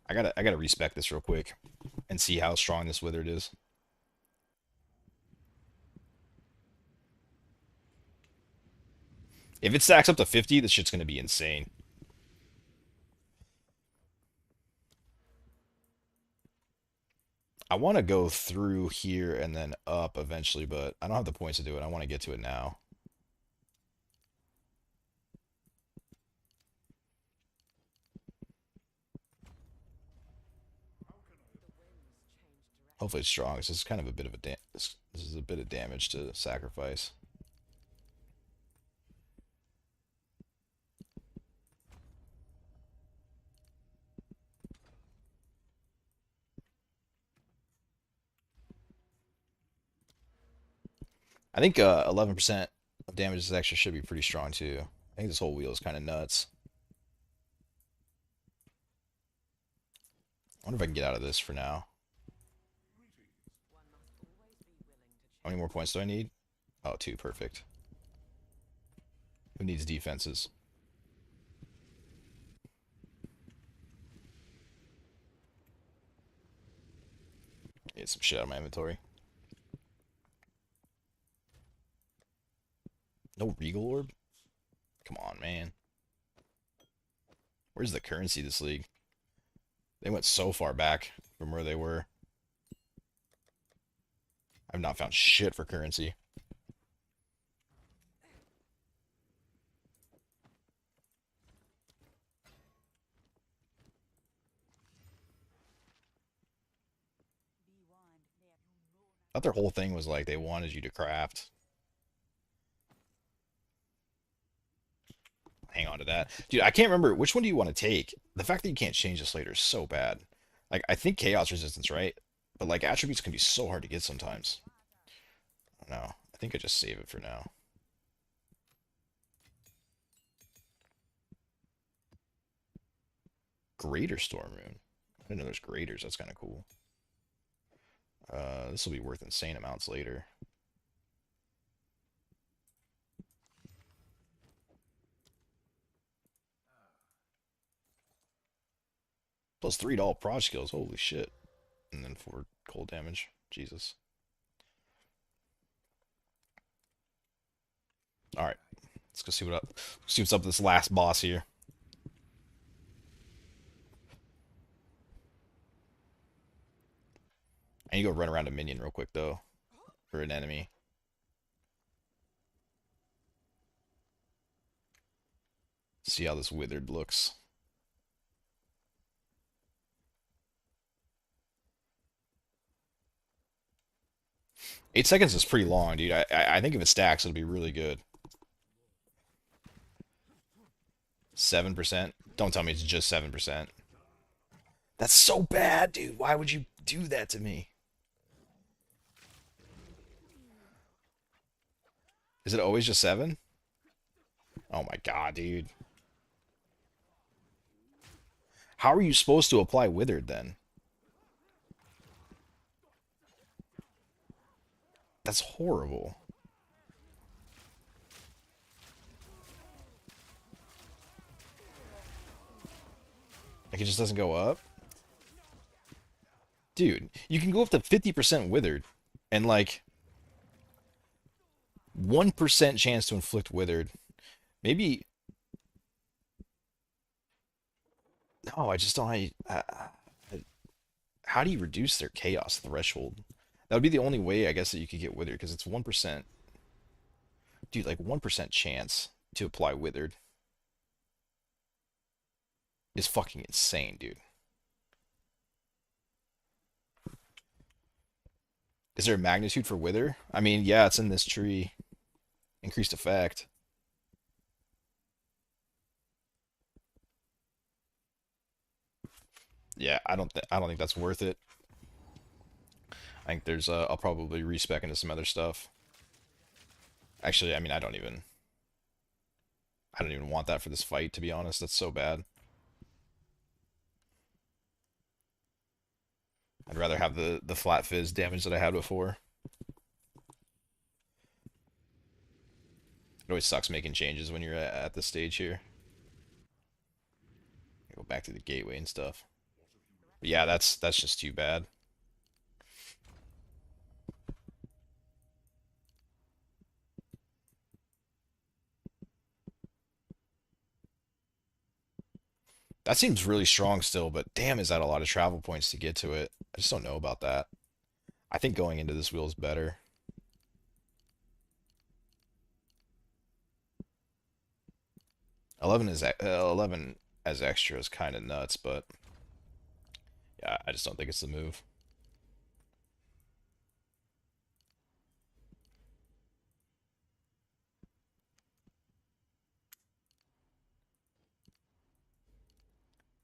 I gotta respec this real quick and see how strong this withered is. If it stacks up to 50, this shit's gonna be insane. I want to go through here and then up eventually, but I don't have the points to do it. I want to get to it now. Hopefully it's strong. This is kind of a bit of this is a bit of damage to sacrifice. I think 11% of damage is extra should be pretty strong too. I think this whole wheel is kind of nuts. I wonder if I can get out of this for now. How many more points do I need? Oh, 2. Perfect. Who needs defenses? Get some shit out of my inventory. No Regal Orb? Come on, man. Where's the currency this league? They went so far back from where they were. I've not found shit for currency. I thought their whole thing was like they wanted you to craft. Hang on to that. Dude, I can't remember. Which one do you want to take? The fact that you can't change this later is so bad. Like, I think chaos resistance, right? But, like, attributes can be so hard to get sometimes. I don't know. I think I just save it for now. Greater Storm Rune. I didn't know there's graders. That's kind of cool. This will be worth insane amounts later. +3 to all proj skills. Holy shit. And then 4 cold damage. Jesus. Alright. Let's go see see what's up with this last boss here. I need to go run around a minion real quick though. For an enemy. See how this withered looks. 8 seconds is pretty long, dude. I think if it stacks, it'll be really good. 7%? Don't tell me it's just 7%. That's so bad, dude. Why would you do that to me? Is it always just 7? Oh my god, dude. How are you supposed to apply withered then? That's horrible. Like it just doesn't go up? Dude, you can go up to 50% withered and like 1% chance to inflict withered. Maybe No, I just don't. How do you reduce their chaos threshold? That would be the only way, I guess, that you could get withered because it's 1%. Dude, like 1% chance to apply withered is fucking insane, dude. Is there a magnitude for wither? I mean, yeah, it's in this tree. Increased effect. Yeah, I don't think that's worth it. I think there's I'll probably respec into some other stuff. Actually, I mean, I don't even want that for this fight, to be honest. That's so bad. I'd rather have the flat fizz damage that I had before. It always sucks making changes when you're at this stage here. Go back to the gateway and stuff. But yeah, that's just too bad. That seems really strong still, but damn, is that a lot of travel points to get to it? I just don't know about that. I think going into this wheel is better. 11 as extra is kind of nuts, but yeah, I just don't think it's the move.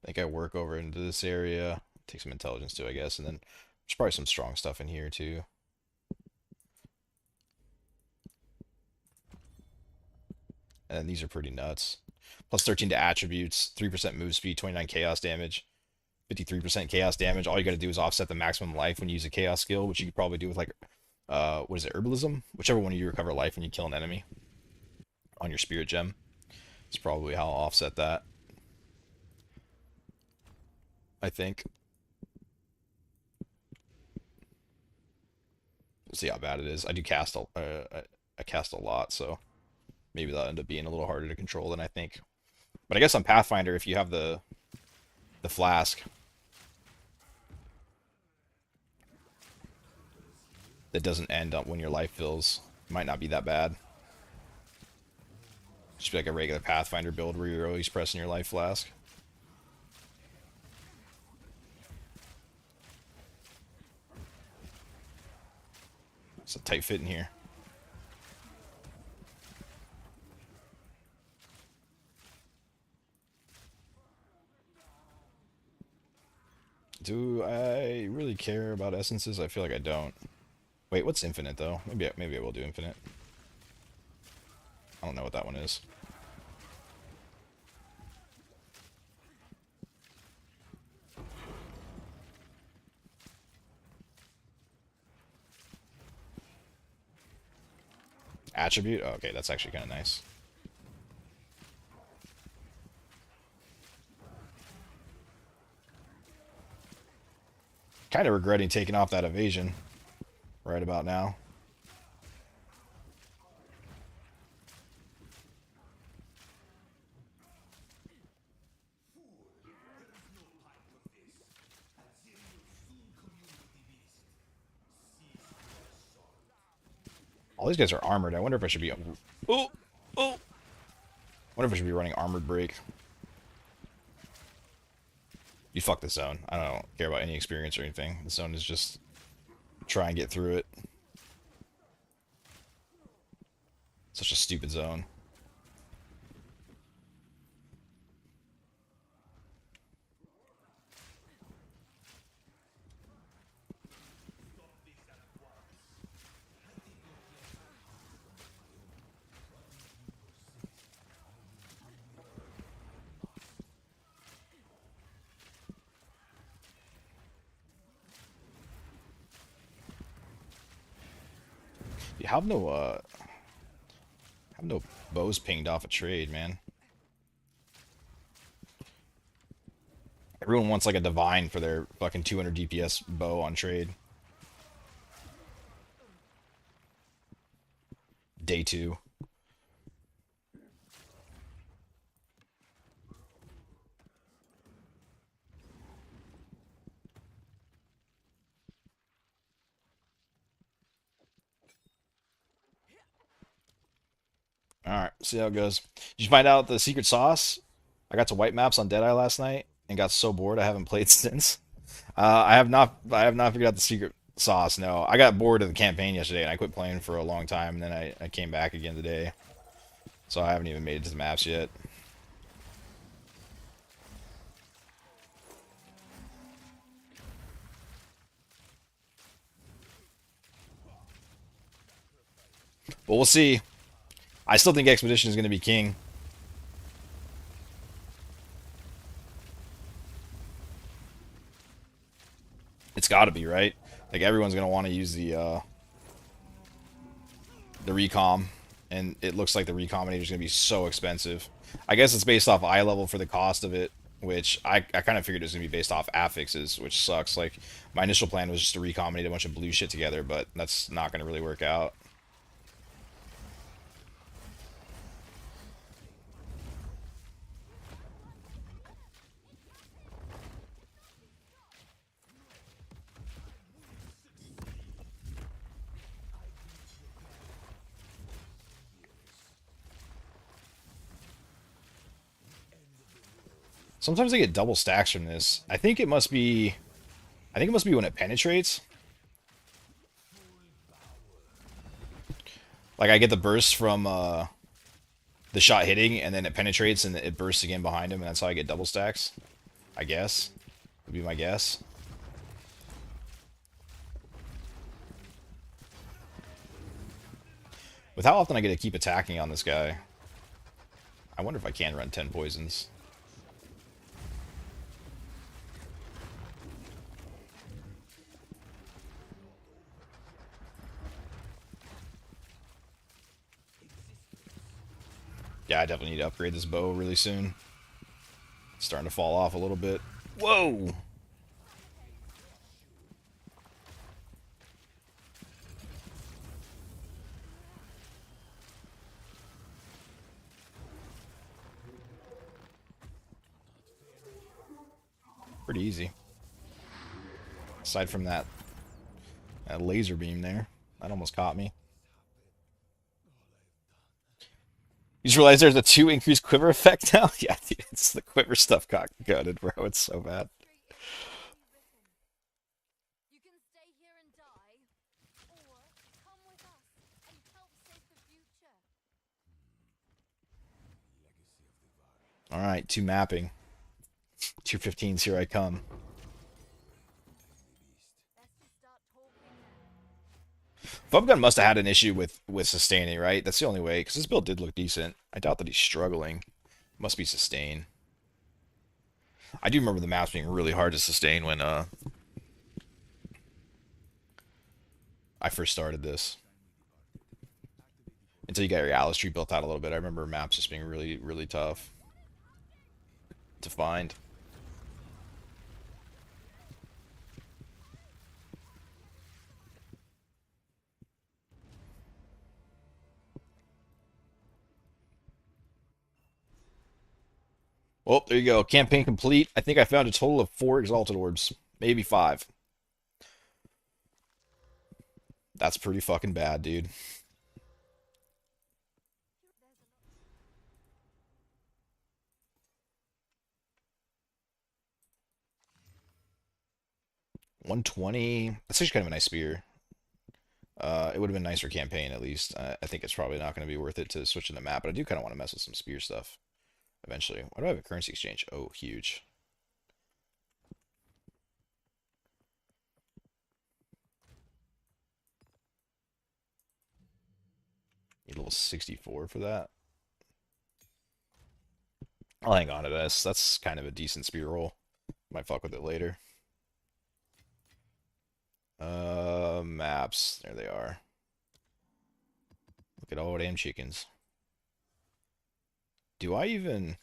I think I work over into this area, take some intelligence too, I guess, and then there's probably some strong stuff in here too. And these are pretty nuts. Plus 13 to attributes, 3% move speed, 29 chaos damage, 53% chaos damage. All you got to do is offset the maximum life when you use a chaos skill, which you could probably do with like, what is it, herbalism? Whichever one of you recover life when you kill an enemy on your spirit gem. It's probably how I'll offset that, I think. We'll see how bad it is. I do cast I cast a lot, so maybe that'll end up being a little harder to control than I think. But I guess on Pathfinder, if you have the flask that doesn't end up when your life fills, it might not be that bad. Just be like a regular Pathfinder build where you're always pressing your life flask. It's a tight fit in here. Do I really care about essences? I feel like I don't. Wait, what's infinite though? Maybe I will do infinite. I don't know what that one is. Attribute? Oh, okay, that's actually kind of nice. Kind of regretting taking off that evasion right about now. All these guys are armored. I wonder if I should be... Oh! Oh! I wonder if I should be running armored break. You fuck the zone. I don't care about any experience or anything. The zone is just try and get through it. Such a stupid zone. You have no bows pinged off a trade, man. Everyone wants like a divine for their fucking 200 DPS bow on trade. Day 2. Alright, see how it goes. Did you find out the secret sauce? I got to white maps on Deadeye last night and got so bored I haven't played since. I have not. I have not figured out the secret sauce. No, I got bored of the campaign yesterday and I quit playing for a long time. And then I came back again today, so I haven't even made it to the maps yet. But we'll see. I still think Expedition is going to be king. It's got to be, right? Like everyone's going to want to use the recom, and it looks like the Recombinator is going to be so expensive. I guess it's based off eye level for the cost of it, which I kind of figured it was going to be based off affixes, which sucks. Like my initial plan was just to recombinate a bunch of blue shit together, but that's not going to really work out. Sometimes I get double stacks from this. I think it must be. I think it must be when it penetrates. Like I get the burst from the shot hitting, and then it penetrates, and it bursts again behind him, and that's how I get double stacks. I guess would be my guess. With how often I get to keep attacking on this guy, I wonder if I can run 10 poisons. Yeah, I definitely need to upgrade this bow really soon. It's starting to fall off a little bit. Whoa! Pretty easy. Aside from that laser beam there. That almost caught me. You just realize there's a 2 increased quiver effect now? Yeah, dude, it's the quiver stuff got gutted, bro. It's so bad. You can stay here and die, or come with us and help save the future. Alright, 2 mapping. 215s, here I come. Let's just start talking now. Bubgun must have had an issue with sustaining, right? That's the only way, because this build did look decent. I doubt that he's struggling. Must be sustain. I do remember the maps being really hard to sustain when I first started this. Until you got your Alice tree built out a little bit, I remember maps just being really, really tough to find. Well, there you go. Campaign complete. I think I found a total of 4 Exalted Orbs. Maybe 5. That's pretty fucking bad, dude. $120. That's actually kind of a nice spear. It would have been nice for campaign at least. I think it's probably not going to be worth it to switch in the map, but I do kind of want to mess with some spear stuff eventually. Why do I have a currency exchange? Oh, huge. Need level 64 for that. I'll hang on to this. That's kind of a decent spear roll. Might fuck with it later. Maps. There they are. Look at all damn chickens. Do I even...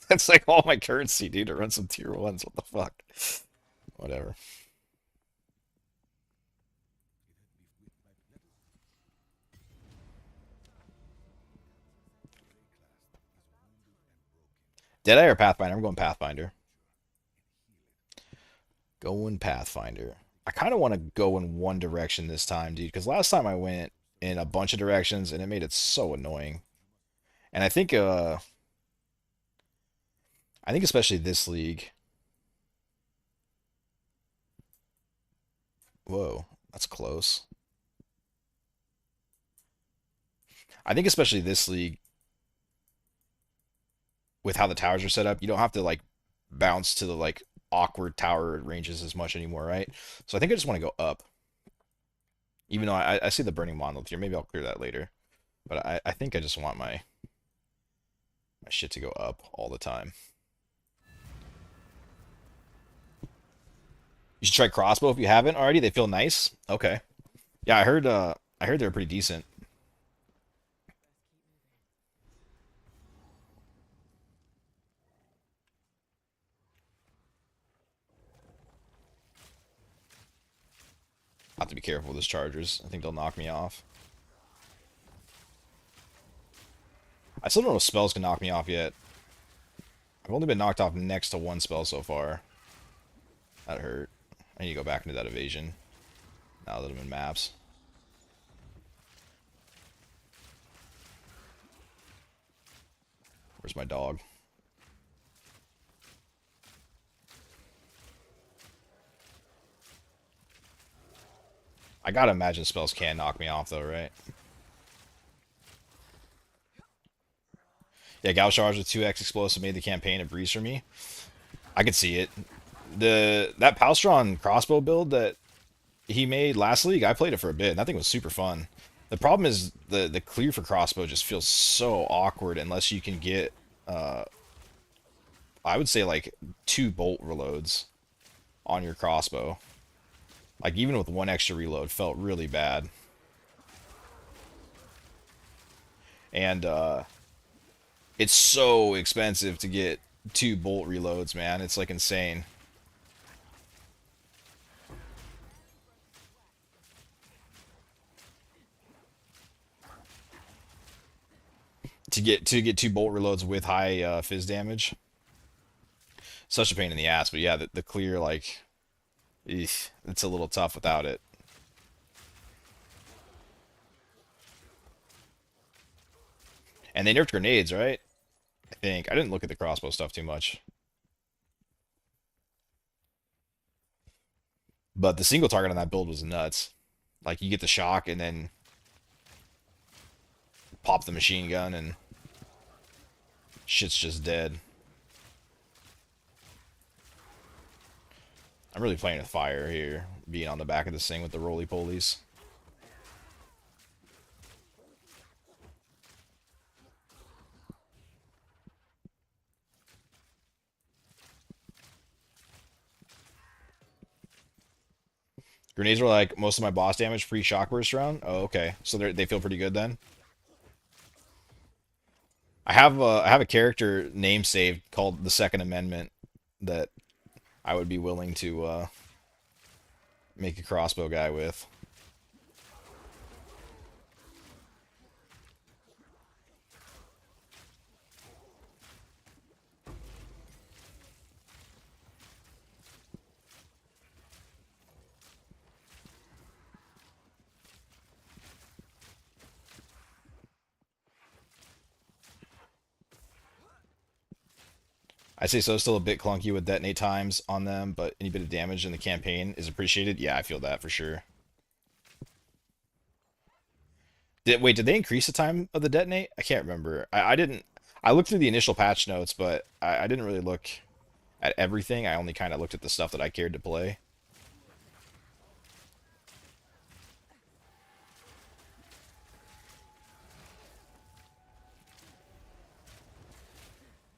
That's like all my currency, dude, to run some tier 1s. What the fuck? Whatever. Deadeye or Pathfinder? I'm going Pathfinder. Going Pathfinder. I kind of want to go in one direction this time, dude, because last time I went in a bunch of directions and it made it so annoying. And I think especially this league. Whoa, that's close. I think especially this league with how the towers are set up, you don't have to like bounce to the like awkward tower ranges as much anymore, right? So I think I just want to go up. Even though I see the burning monolith here, maybe I'll clear that later. But I think I just want my shit to go up all the time. You should try Crossbow if you haven't already. They feel nice. Okay. Yeah, I heard they're pretty decent. I have to be careful with those chargers. I think they'll knock me off. I still don't know if spells can knock me off yet. I've only been knocked off next to one spell so far. That hurt. I need to go back into that evasion. Now that I'm in maps. Where's my dog? I gotta imagine spells can knock me off though, right? Yeah, Gauss Charge with 2x explosive made the campaign a breeze for me. I could see it. That Palstron crossbow build that he made last league, I played it for a bit, and that thing was super fun. The problem is the clear for crossbow just feels so awkward unless you can get I would say like 2 bolt reloads on your crossbow. Like even with 1 extra reload felt really bad. And it's so expensive to get 2 bolt reloads, man. It's like insane. To get 2 bolt reloads with high fizz damage. Such a pain in the ass, but yeah, the clear like it's a little tough without it. And they nerfed grenades, right? I think. I didn't look at the crossbow stuff too much. But the single target on that build was nuts. Like you get the shock and then pop the machine gun and shit's just dead. I'm really playing with fire here, being on the back of this thing with the roly-polies. Grenades were like most of my boss damage pre-shock burst round. Oh, okay. So they feel pretty good then. I have a character name saved called the Second Amendment that I would be willing to make a crossbow guy with. I say so, still a bit clunky with detonate times on them, but any bit of damage in the campaign is appreciated. Yeah, I feel that for sure. Wait, did they increase the time of the detonate? I can't remember. I didn't. I looked through the initial patch notes, but I didn't really look at everything. I only kind of looked at the stuff that I cared to play.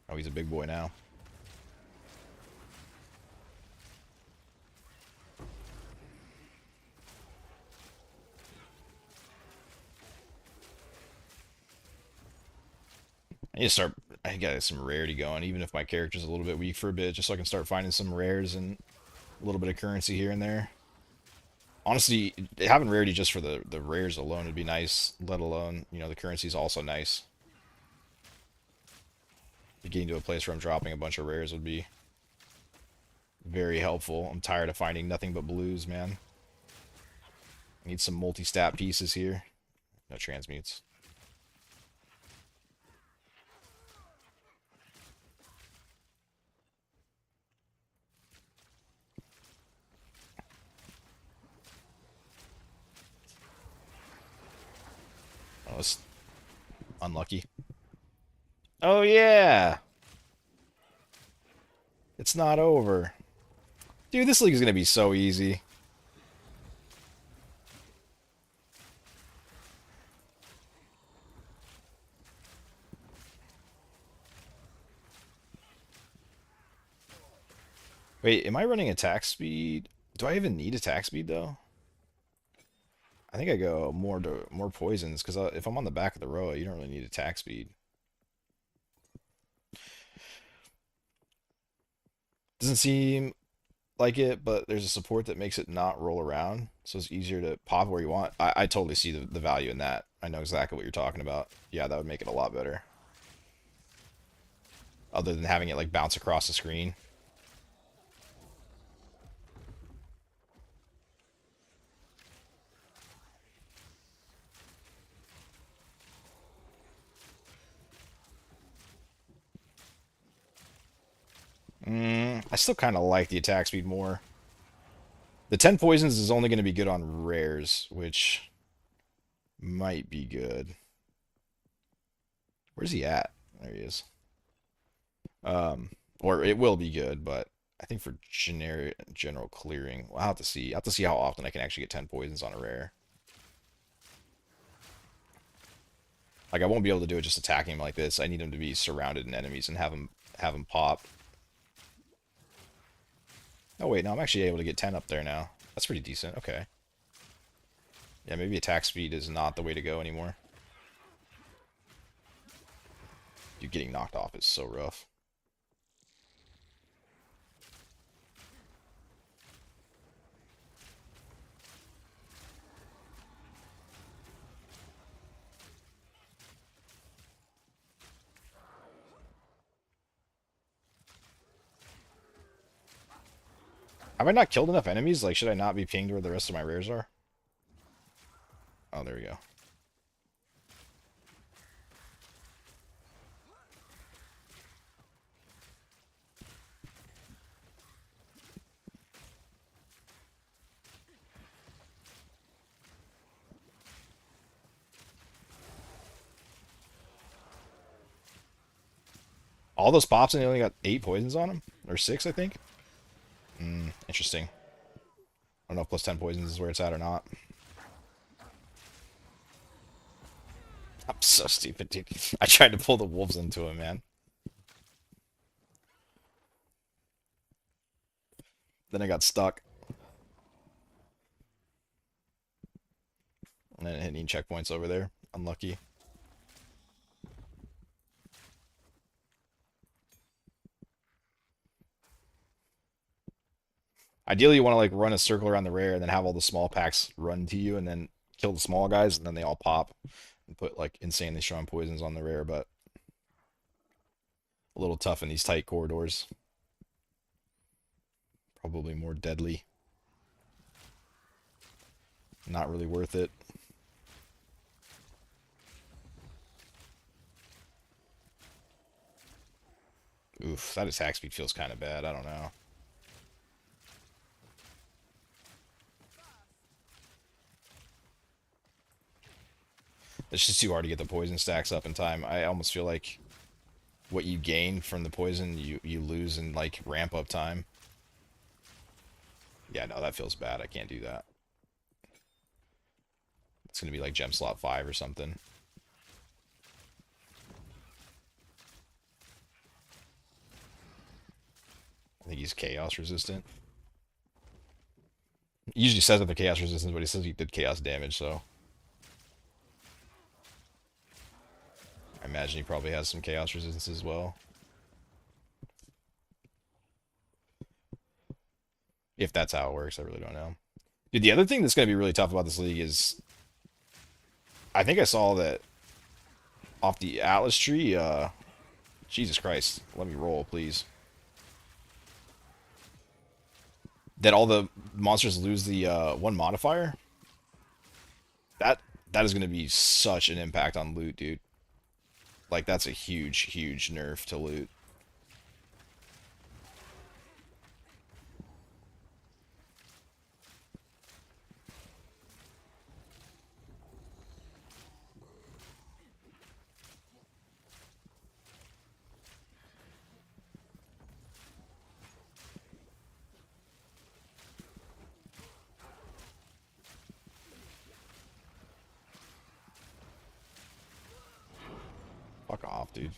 Oh, he's a big boy now. I need to start. I got some rarity going, even if my character's a little bit weak for a bit, just so I can start finding some rares and a little bit of currency here and there. Honestly, having rarity just for the rares alone would be nice, let alone, you know, the currency is also nice. Getting to a place where I'm dropping a bunch of rares would be very helpful. I'm tired of finding nothing but blues, man. I need some multi-stat pieces here. No transmutes. Oh, it's unlucky. Oh, yeah! It's not over. Dude, this league is going to be so easy. Wait, am I running attack speed? Do I even need attack speed, though? I think I go more poisons, because if I'm on the back of the row, you don't really need attack speed. Doesn't seem like it, but there's a support that makes it not roll around, so it's easier to pop where you want. I totally see the value in that. I know exactly what you're talking about. Yeah, that would make it a lot better. Other than having it like bounce across the screen. I still kind of like the attack speed more. The 10 poisons is only going to be good on rares, which might be good. Where's he at? There he is. Or it will be good, but I think for general clearing, I'll have to see. I'll have to see how often I can actually get 10 poisons on a rare. Like I won't be able to do it just attacking him like this. I need him to be surrounded in enemies and have him pop. Oh wait, no, I'm actually able to get 10 up there now. That's pretty decent. Okay. Yeah, maybe attack speed is not the way to go anymore. Dude, getting knocked off is so rough. Have I not killed enough enemies? Like, should I not be pinged where the rest of my rares are? Oh, there we go. All those pops and he only got 8 poisons on him? Or 6, I think? Interesting. I don't know if plus 10 poisons is where it's at or not. I'm so stupid, dude. I tried to pull the wolves into him, man. Then I got stuck. And then hitting checkpoints over there. Unlucky. Ideally, you want to like run a circle around the rare and then have all the small packs run to you and then kill the small guys and then they all pop and put like insanely strong poisons on the rare, but a little tough in these tight corridors. Probably more deadly. Not really worth it. Oof, that attack speed feels kind of bad. I don't know. It's just too hard to get the poison stacks up in time. I almost feel like what you gain from the poison, you lose in like ramp up time. Yeah, no, that feels bad. I can't do that. It's gonna be like gem slot 5 or something. I think he's chaos resistant. He usually says that they're chaos resistant, but he says he did chaos damage, so I imagine he probably has some chaos resistance as well. If that's how it works, I really don't know. Dude, the other thing that's going to be really tough about this league is I think I saw that off the Atlas tree, Jesus Christ, let me roll, please. that all the monsters lose the one modifier. That that is going to be such an impact on loot, dude. Like that's a huge, huge nerf to loot. Fuck off, dude.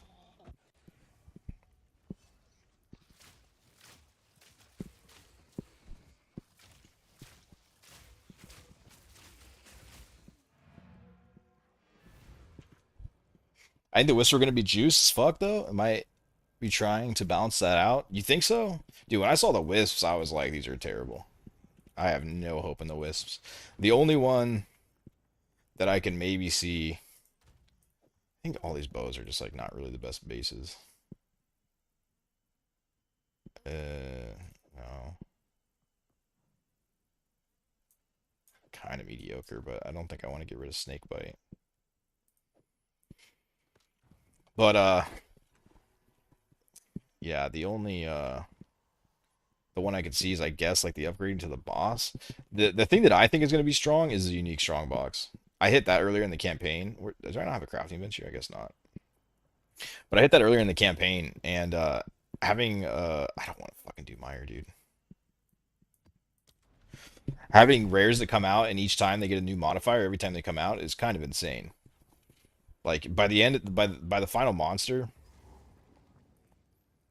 I think the Wisps are going to be juiced as fuck, though. It might be trying to balance that out. You think so? Dude, when I saw the Wisps, I was like, these are terrible. I have no hope in the Wisps. The only one that I can maybe see... I think all these bows are just, like, not really the best bases. No. Kind of mediocre, but I don't think I want to get rid of Snakebite. But, yeah, the only, the one I could see is, I guess, like, the upgrading to the boss. The thing that I think is going to be strong is the unique Strongbox. I hit that earlier in the campaign. Do I not have a crafting bench here? I guess not. But I hit that earlier in the campaign, and, having, I don't want to fucking do Meyer, dude. Having rares that come out, and each time they get a new modifier, every time they come out, is kind of insane. Like, by the end, by the final monster,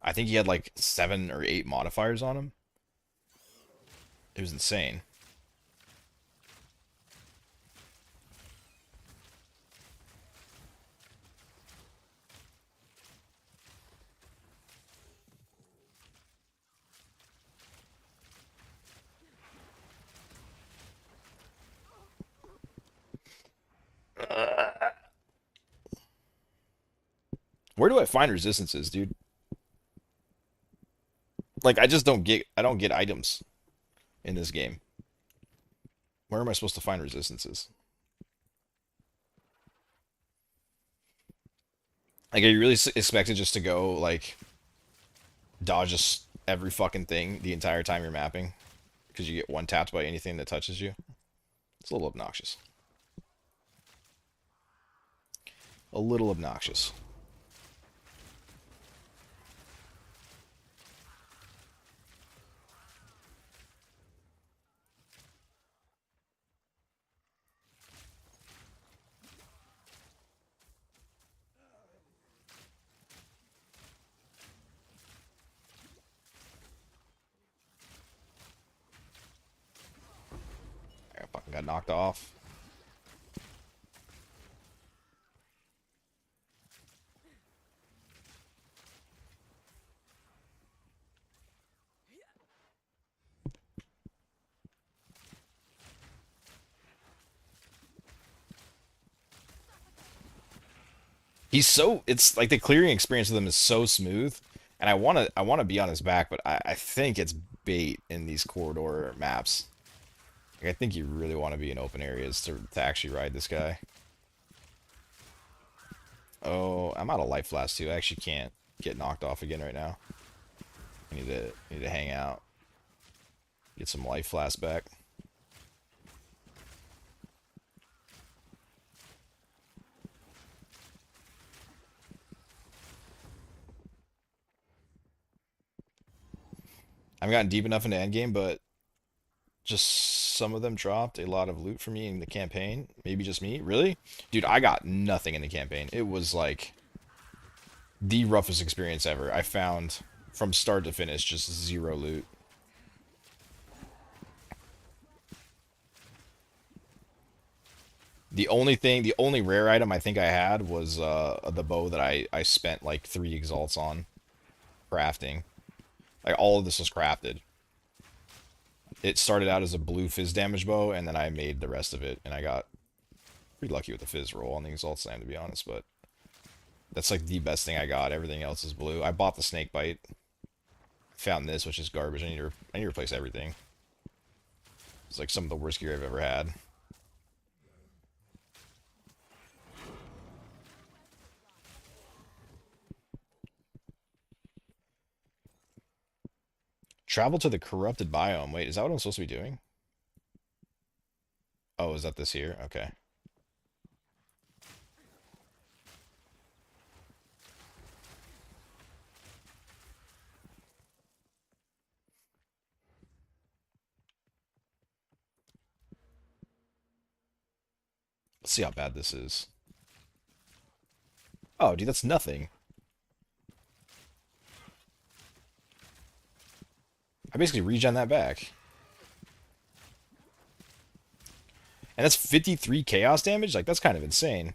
I think he had like 7 or 8 modifiers on him. It was insane. Where do I find resistances, dude? Like, I don't get items in this game. Where am I supposed to find resistances? Like, are you really expected just to go, like, dodge just every fucking thing the entire time you're mapping? Because you get one tapped by anything that touches you? It's a little obnoxious. A little obnoxious. I fucking got knocked off. It's like the clearing experience with him is so smooth, and I wanna be on his back, but I think it's bait in these corridor maps. Like, I think you really want to be in open areas to actually ride this guy. Oh, I'm out of life flask too. I actually can't get knocked off again right now. I need to hang out. Get some life flask back. I haven't gotten deep enough into Endgame, but just some of them dropped a lot of loot for me in the campaign. Maybe just me. Really? Dude, I got nothing in the campaign. It was like the roughest experience ever. I found from start to finish just zero loot. The only rare item I think I had was the bow that I spent like 3 exalts on crafting. Like, all of this was crafted. It started out as a blue fizz damage bow, and then I made the rest of it, and I got pretty lucky with the fizz roll on the exalt slam, to be honest, but that's like the best thing I got. Everything else is blue. I bought the snake bite. Found this, which is garbage. I need to replace everything. It's like some of the worst gear I've ever had. Travel to the corrupted biome. Wait, is that what I'm supposed to be doing? Oh, is that this here? Okay. Let's see how bad this is. Oh, dude, that's nothing. I basically regen that back. And that's 53 chaos damage? Like, that's kind of insane.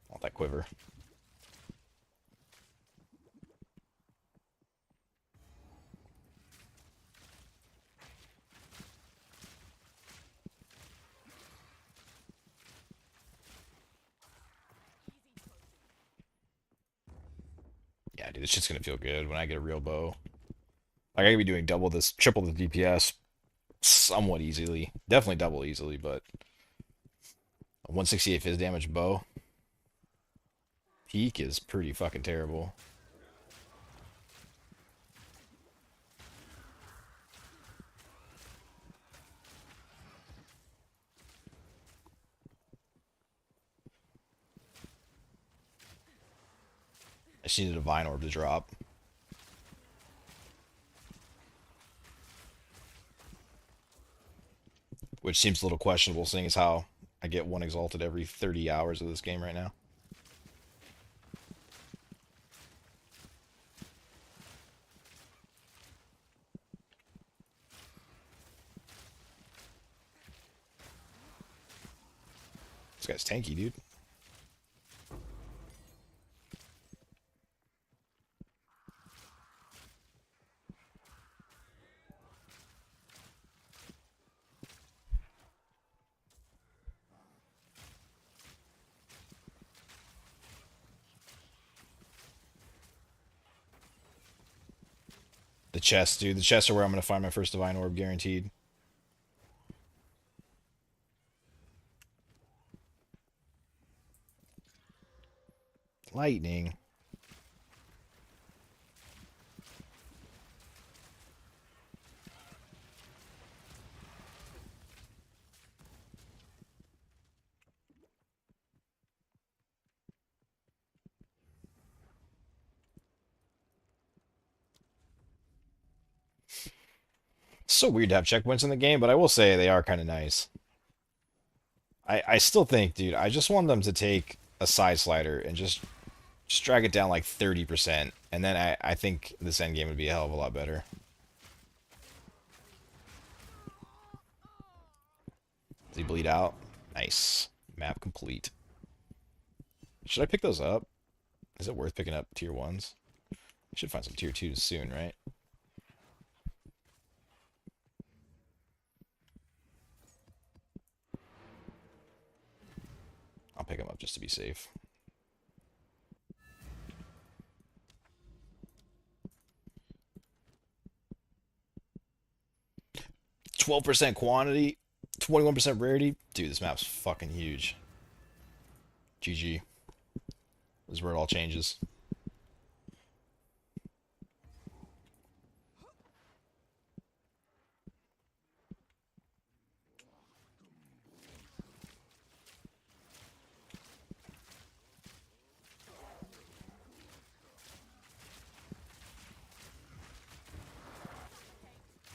I want that quiver. Yeah, dude, this shit's gonna feel good when I get a real bow. Like, I could be doing double this, triple the DPS somewhat easily. Definitely double easily, but a 168 fizz damage bow peak is pretty fucking terrible. I just need a divine orb to drop. Which seems a little questionable, seeing as how I get one exalted every 30 hours of this game right now. This guy's tanky, dude. The chests, dude. The chests are where I'm going to find my first divine orb, guaranteed. Lightning. It's so weird to have checkpoints in the game, but I will say they are kind of nice. I still think, dude, I just want them to take a side slider and just drag it down like 30%, and then I think this endgame would be a hell of a lot better. Does he bleed out? Nice. Map complete. Should I pick those up? Is it worth picking up tier 1s? I should find some tier 2s soon, right? I'll pick them up just to be safe. 12% quantity, 21% rarity. Dude, this map's fucking huge. GG. This is where it all changes.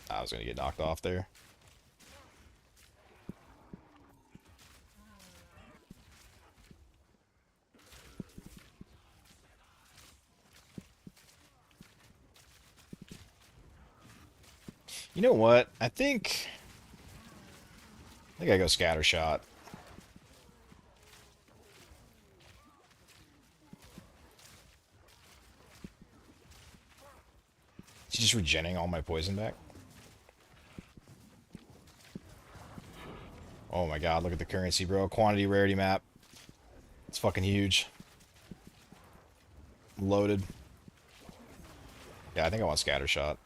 I was gonna get knocked off there. You know what? I think I go Scattershot. Is he just regenerating all my poison back? Oh my god, look at the currency, bro. Quantity rarity map. It's fucking huge. Loaded. Yeah, I think I want Scattershot.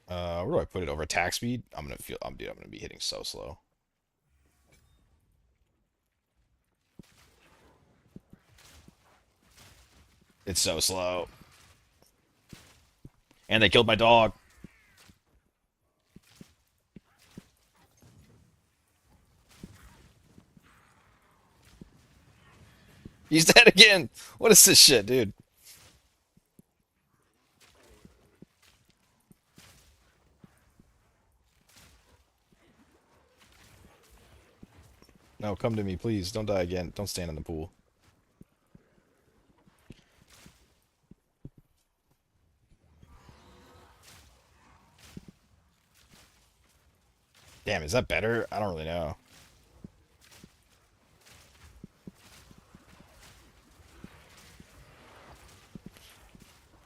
Where do I put it? Over attack speed? Dude, I'm gonna be hitting so slow. It's so slow. And they killed my dog. He's dead again. What is this shit, dude? No, come to me, please. Don't die again. Don't stand in the pool. Damn, is that better? I don't really know.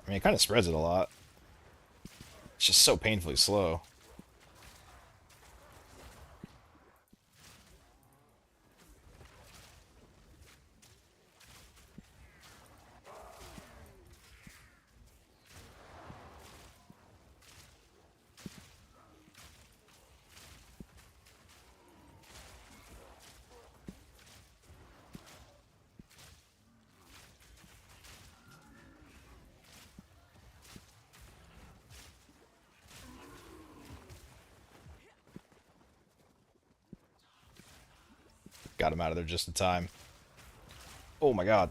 I mean, it kind of spreads it a lot. It's just so painfully slow. Got him out of there just in time. Oh my god.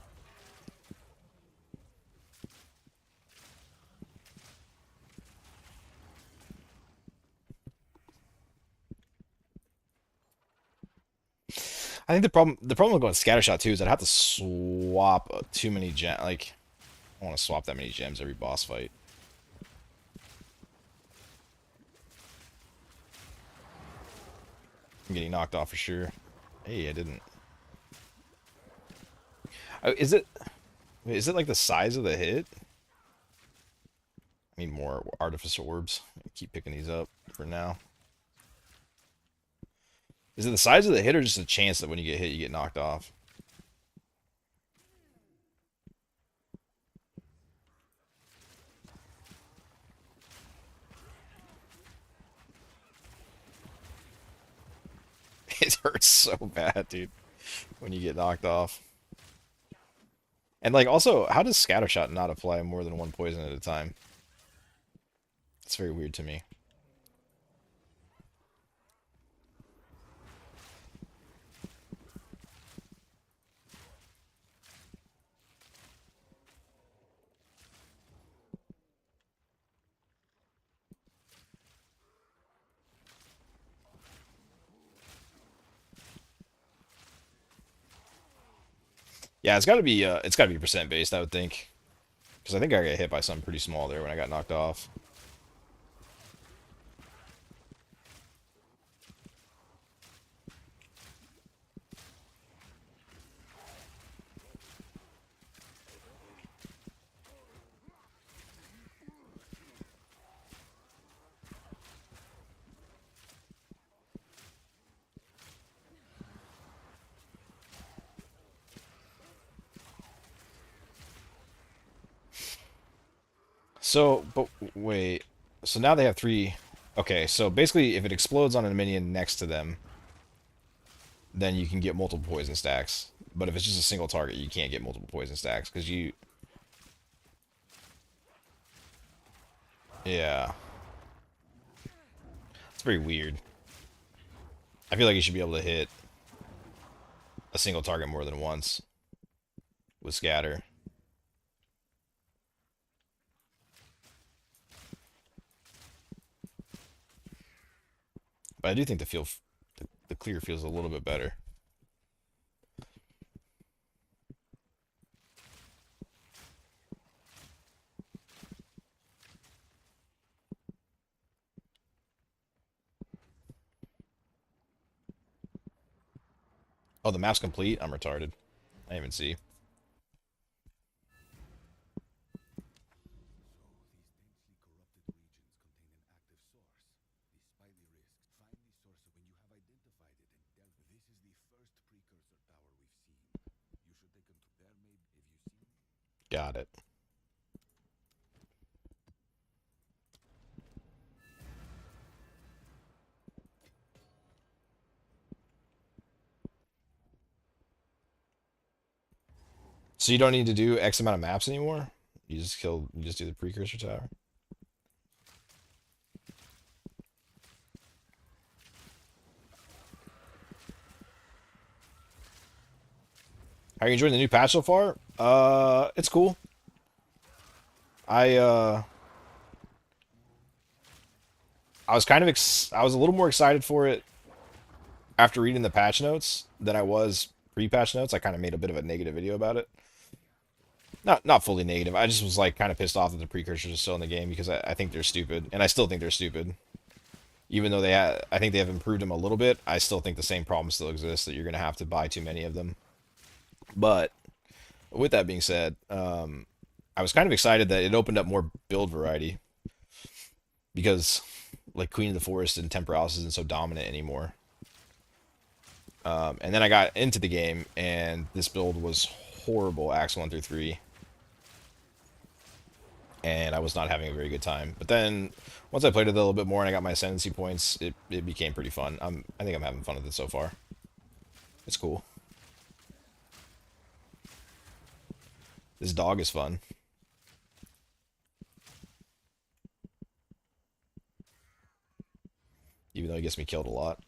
I think the problem with going scattershot too is I'd have to swap too many gems. Like, I don't want to swap that many gems every boss fight. I'm getting knocked off for sure. Hey, I didn't. Oh, is it like the size of the hit? I need more artificer orbs. Keep picking these up for now. Is it the size of the hit or just a chance that when you get hit, you get knocked off? It hurts so bad, dude, when you get knocked off. And, like, also, how does Scattershot not apply more than one poison at a time? It's very weird to me. Yeah, it's gotta be percent based, I would think. Because I think I got hit by something pretty small there when I got knocked off. So, but wait. So now they have three. Okay, so basically, if it explodes on a minion next to them, then you can get multiple poison stacks. But if it's just a single target, you can't get multiple poison stacks because you. Yeah, it's very weird. I feel like you should be able to hit a single target more than once with scatter. But I do think the clear feels a little bit better. Oh, the map's complete? I'm retarded. I didn't even see. Got it. So you don't need to do X amount of maps anymore? You just do the precursor tower? Are you enjoying the new patch so far? It's cool. I uh I was I was a little more excited for it after reading the patch notes than I was pre-patch notes. I kind of made a bit of a negative video about it. Not fully negative. I just was like kind of pissed off that the precursors are still in the game because I think they're stupid, and I still think they're stupid. Even though I think they have improved them a little bit, I still think the same problem still exists that you're gonna have to buy too many of them. But with that being said, I was kind of excited that it opened up more build variety because like Queen of the Forest and Temporalis isn't so dominant anymore. And then I got into the game, and this build was horrible, Acts 1 through 3. And I was not having a very good time. But then, once I played it a little bit more and I got my Ascendancy points, it became pretty fun. I think I'm having fun with it so far. It's cool. This dog is fun. Even though he gets me killed a lot.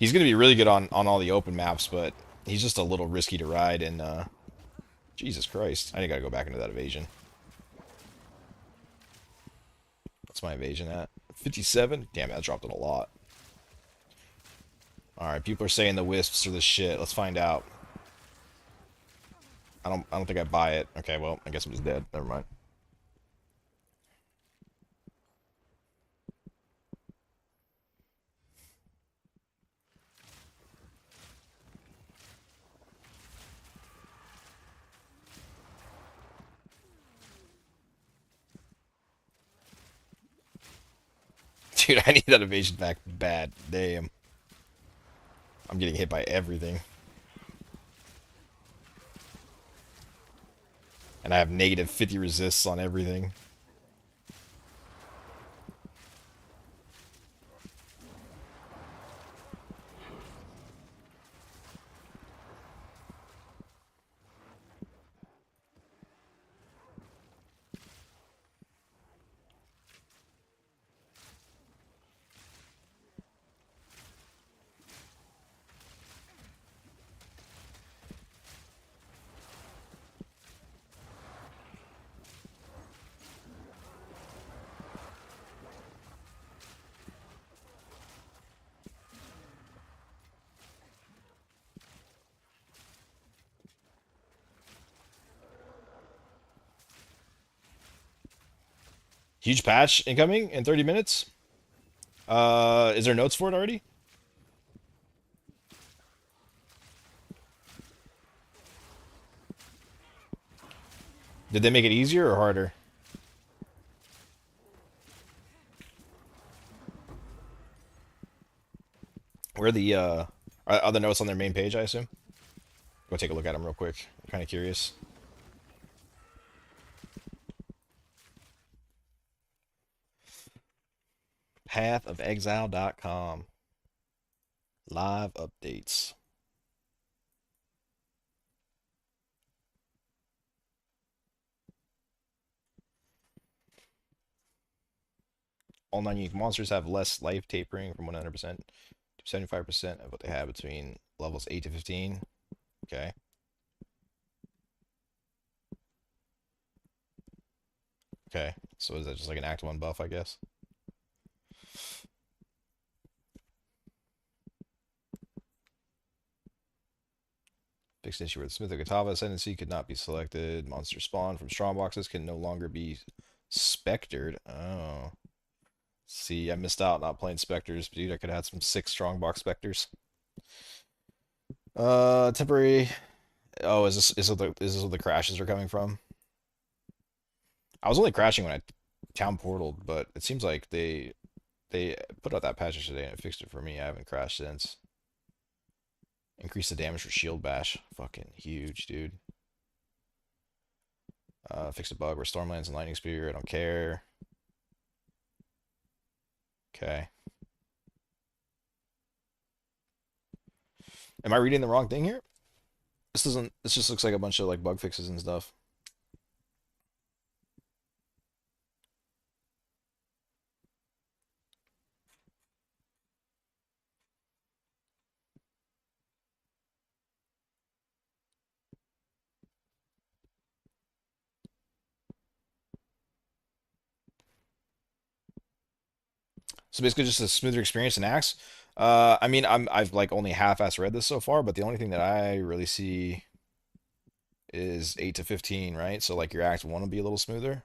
He's going to be really good on all the open maps, but he's just a little risky to ride, and Jesus Christ. I gotta go back into that evasion. What's my evasion at? 57? Damn, that dropped it a lot. Alright, people are saying the wisps are the shit. Let's find out. I don't think I buy it. Okay, well, I guess I'm just dead. Never mind. Dude, I need that evasion back bad. Damn. I'm getting hit by everything. And I have negative 50 resists on everything. Huge patch incoming in 30 minutes. Is there notes for it already? Did they make it easier or harder? Where are the are the notes on their main page, I assume? Go take a look at them real quick. I'm kind of curious. Pathofexile.com. Live updates. All non-unique monsters have less life tapering from 100% to 75% of what they have between levels 8 to 15. Okay. Okay. So is that just like an Act 1 buff, I guess? Fixed issue where the Smith of Katava Ascendancy could not be selected. Monster spawn from Strongboxes can no longer be spectered. Oh. See, I missed out not playing Spectres. Dude, I could have had some 6 Strongbox Spectres. Temporary Oh, is this what the crashes are coming from? I was only crashing when I town portaled, but it seems like they put out that patch yesterday and it fixed it for me. I haven't crashed since. Increase the damage for shield bash. Fucking huge, dude. Fix a bug where Stormlands and Lightning Spear. I don't care. Okay. Am I reading the wrong thing here? This doesn't. This just looks like a bunch of like bug fixes and stuff. So basically, just a smoother experience in Axe. I mean, I've like only half-ass read this so far, but the only thing that I really see is 8 to 15, right? So like your Act 1 will be a little smoother.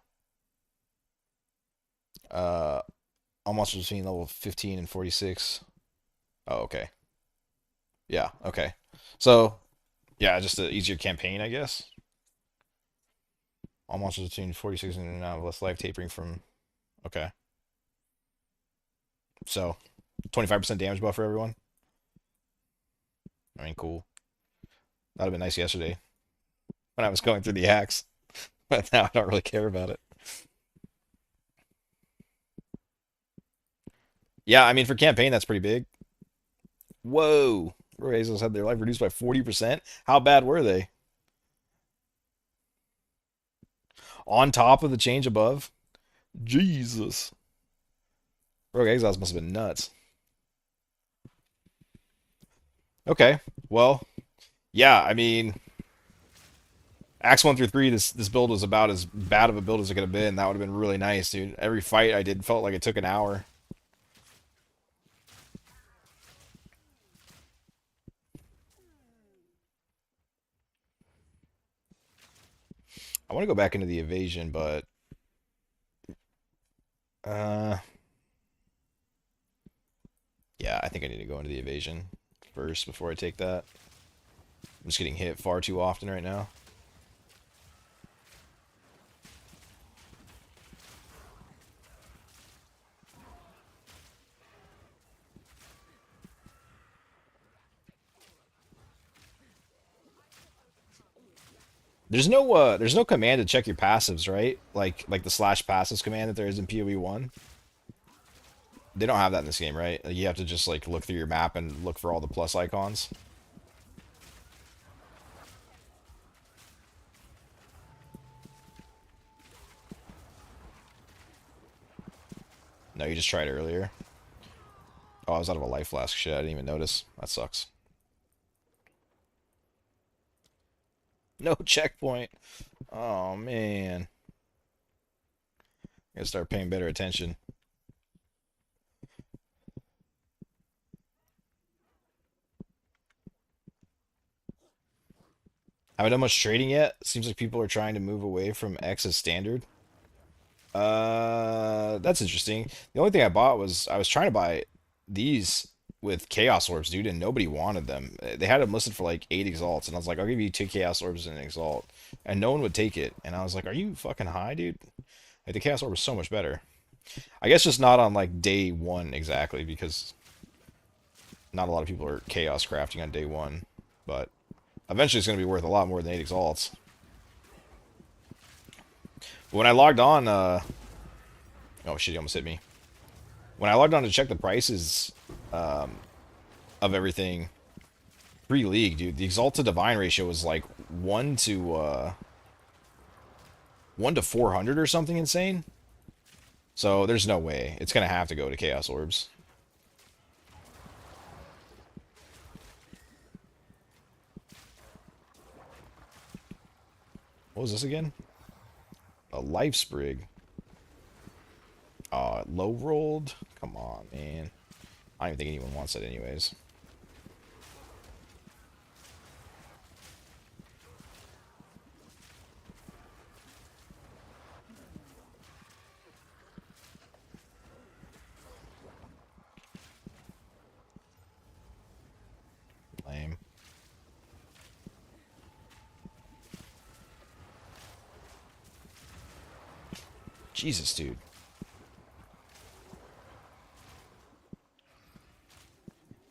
Uh, almost between level 15 and 46. Oh, okay. Yeah, okay. So yeah, just an easier campaign, I guess. Almost between 46 and less life tapering from. Okay. So 25% damage buff for everyone. I mean, cool. That'd have been nice yesterday when I was going through the hacks, but now I don't really care about it. Yeah, I mean, for campaign, that's pretty big. Whoa. Razors had their life reduced by 40%. How bad were they? On top of the change above? Jesus. Rogue Exiles must have been nuts. Okay. Well, yeah, I mean, Axe 1 through 3, this build was about as bad of a build as it could have been. That would have been really nice, dude. Every fight I did felt like it took an hour. I want to go back into the evasion, but uh yeah, I think I need to go into the evasion first before I take that. I'm just getting hit far too often right now. There's no command to check your passives, right? Like the slash passives command that there is in PoE 1. They don't have that in this game, right? You have to just like look through your map and look for all the plus icons. No, you just tried earlier. Oh, I was out of a life flask. Shit, I didn't even notice. That sucks. No checkpoint. Oh man. I gotta start paying better attention. Haven't done much trading yet. Seems like people are trying to move away from X as standard. That's interesting. The only thing I bought was I was trying to buy these with Chaos Orbs, dude, and nobody wanted them. They had them listed for like 8 exalts, and I was like, I'll give you 2 Chaos Orbs and an exalt, and no one would take it. And I was like, Are you fucking high, dude? Like the Chaos Orb is so much better. I guess just not on like day one exactly because not a lot of people are Chaos crafting on day one, but eventually it's gonna be worth a lot more than 8 exalts. But when I logged on, oh shit, he almost hit me. When I logged on to check the prices of everything pre-league, dude, the Exalt to Divine ratio was like 1 to 400 or something insane. So there's no way. It's gonna have to go to Chaos Orbs. What was this again? A life sprig. Low rolled? Come on, man. I don't even think anyone wants that anyways. Lame. Jesus, dude.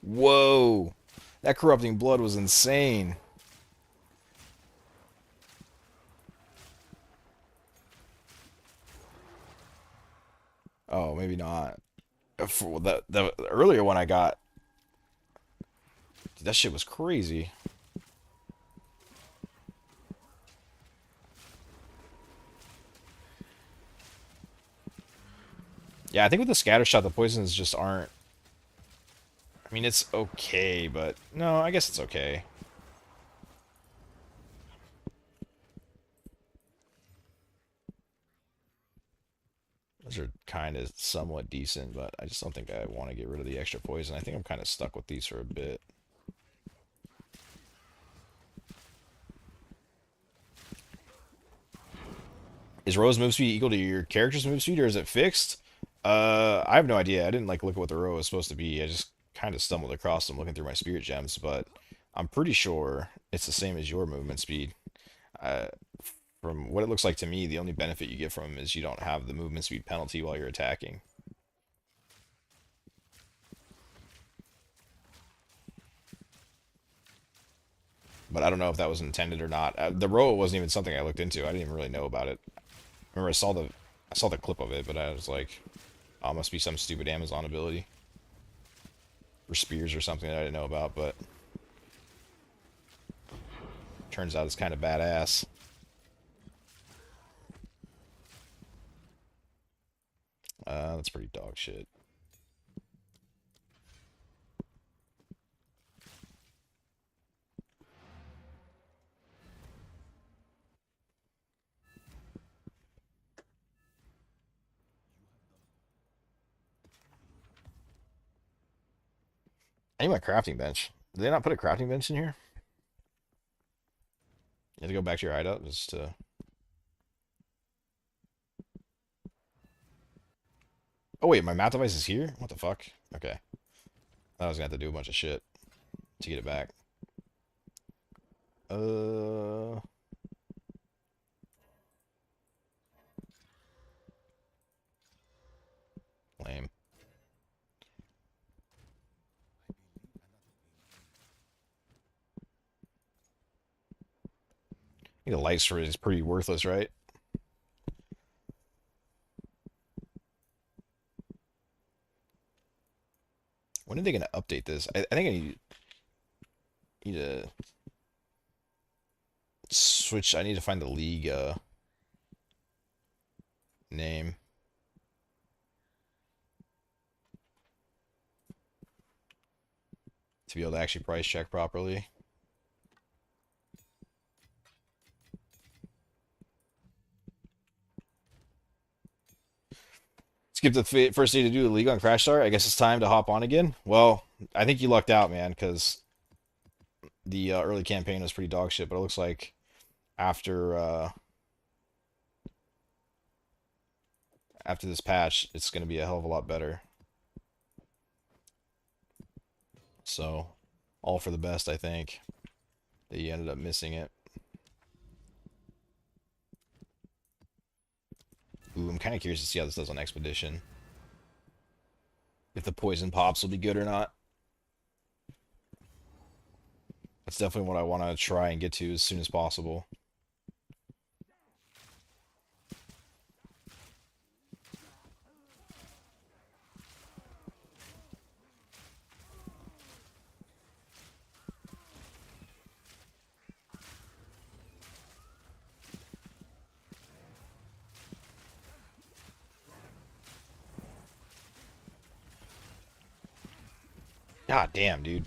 Whoa. That corrupting blood was insane. Oh, maybe not. For the earlier one I got, dude, that shit was crazy. Yeah, I think with the Scattershot, the poisons just aren't. I mean, it's okay, but no, I guess it's okay. Those are kind of somewhat decent, but I just don't think I want to get rid of the extra poison. I think I'm kind of stuck with these for a bit. Is Rose move speed equal to your character's move speed, or is it fixed? I have no idea. I didn't like look at what the row was supposed to be. I just kind of stumbled across them looking through my spirit gems, but I'm pretty sure it's the same as your movement speed. Uh, from what it looks like to me, the only benefit you get from them is you don't have the movement speed penalty while you're attacking. But I don't know if that was intended or not. The row wasn't even something I looked into. I didn't even really know about it. Remember, I saw the clip of it, but I was like, oh, it must be some stupid Amazon ability or spears or something that I didn't know about. But turns out it's kind of badass. That's pretty dog shit. I need my crafting bench. Did they not put a crafting bench in here? You have to go back to your hideout just to... Oh wait, my map device is here? What the fuck? Okay. I was gonna have to do a bunch of shit to get it back. Uh... Lame. I think the light sword is pretty worthless, right? When are they gonna update this? I think I need to switch. I need to find the league name to be able to actually price check properly. Skip the first day to do the league on Crash Start. I guess it's time to hop on again. Well, I think you lucked out, man, because the early campaign was pretty dog shit. But it looks like after after this patch, it's going to be a hell of a lot better. So, all for the best, I think. That you ended up missing it. Ooh, I'm kind of curious to see how this does on Expedition. If the poison pops will be good or not. That's definitely what I want to try and get to as soon as possible. God damn, dude.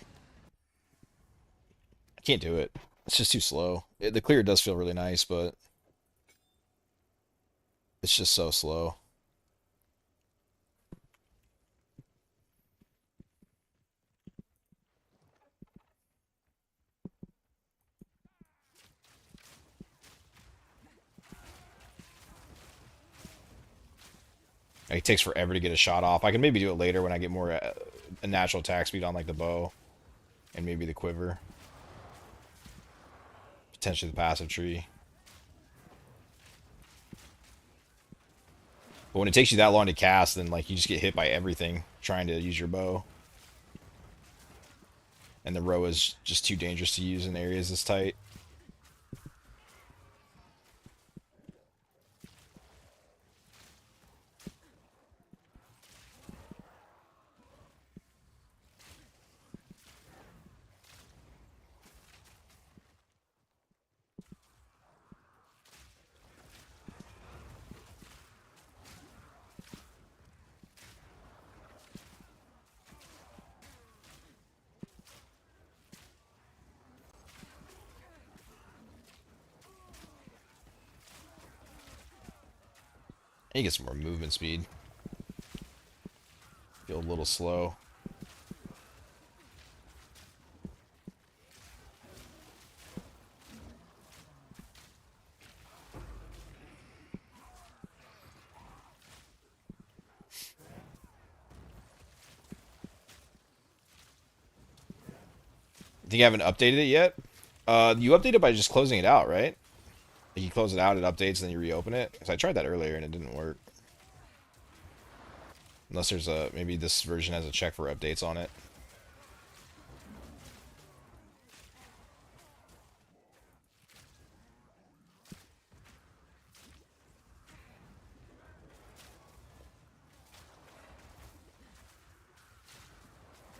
I can't do it. It's just too slow. The clear does feel really nice, but it's just so slow. It takes forever to get a shot off. I can maybe do it later when I get more a natural attack speed on like the bow and maybe the quiver. Potentially the passive tree. But when it takes you that long to cast, then like you just get hit by everything trying to use your bow. And the row is just too dangerous to use in areas this tight. I need to get some more movement speed. Feel a little slow. Think you haven't updated it yet? You update it by just closing it out, right? Like you close it out, it updates, then you reopen it. Because I tried that earlier and it didn't work. Unless there's a... Maybe this version has a check for updates on it.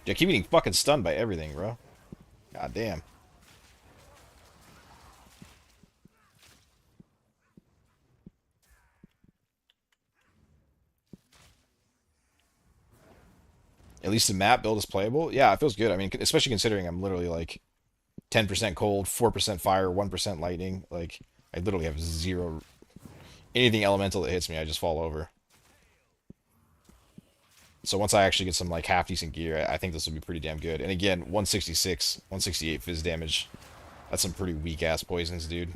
Dude, I keep getting fucking stunned by everything, bro. God damn. At least the map build is playable. Yeah, it feels good. I mean, especially considering I'm literally like 10% cold, 4% fire, 1% lightning. Like, I literally have zero... Anything elemental that hits me, I just fall over. So once I actually get some like half decent gear, I think this will be pretty damn good. And again, 166, 168 fizz damage. That's some pretty weak ass poisons, dude.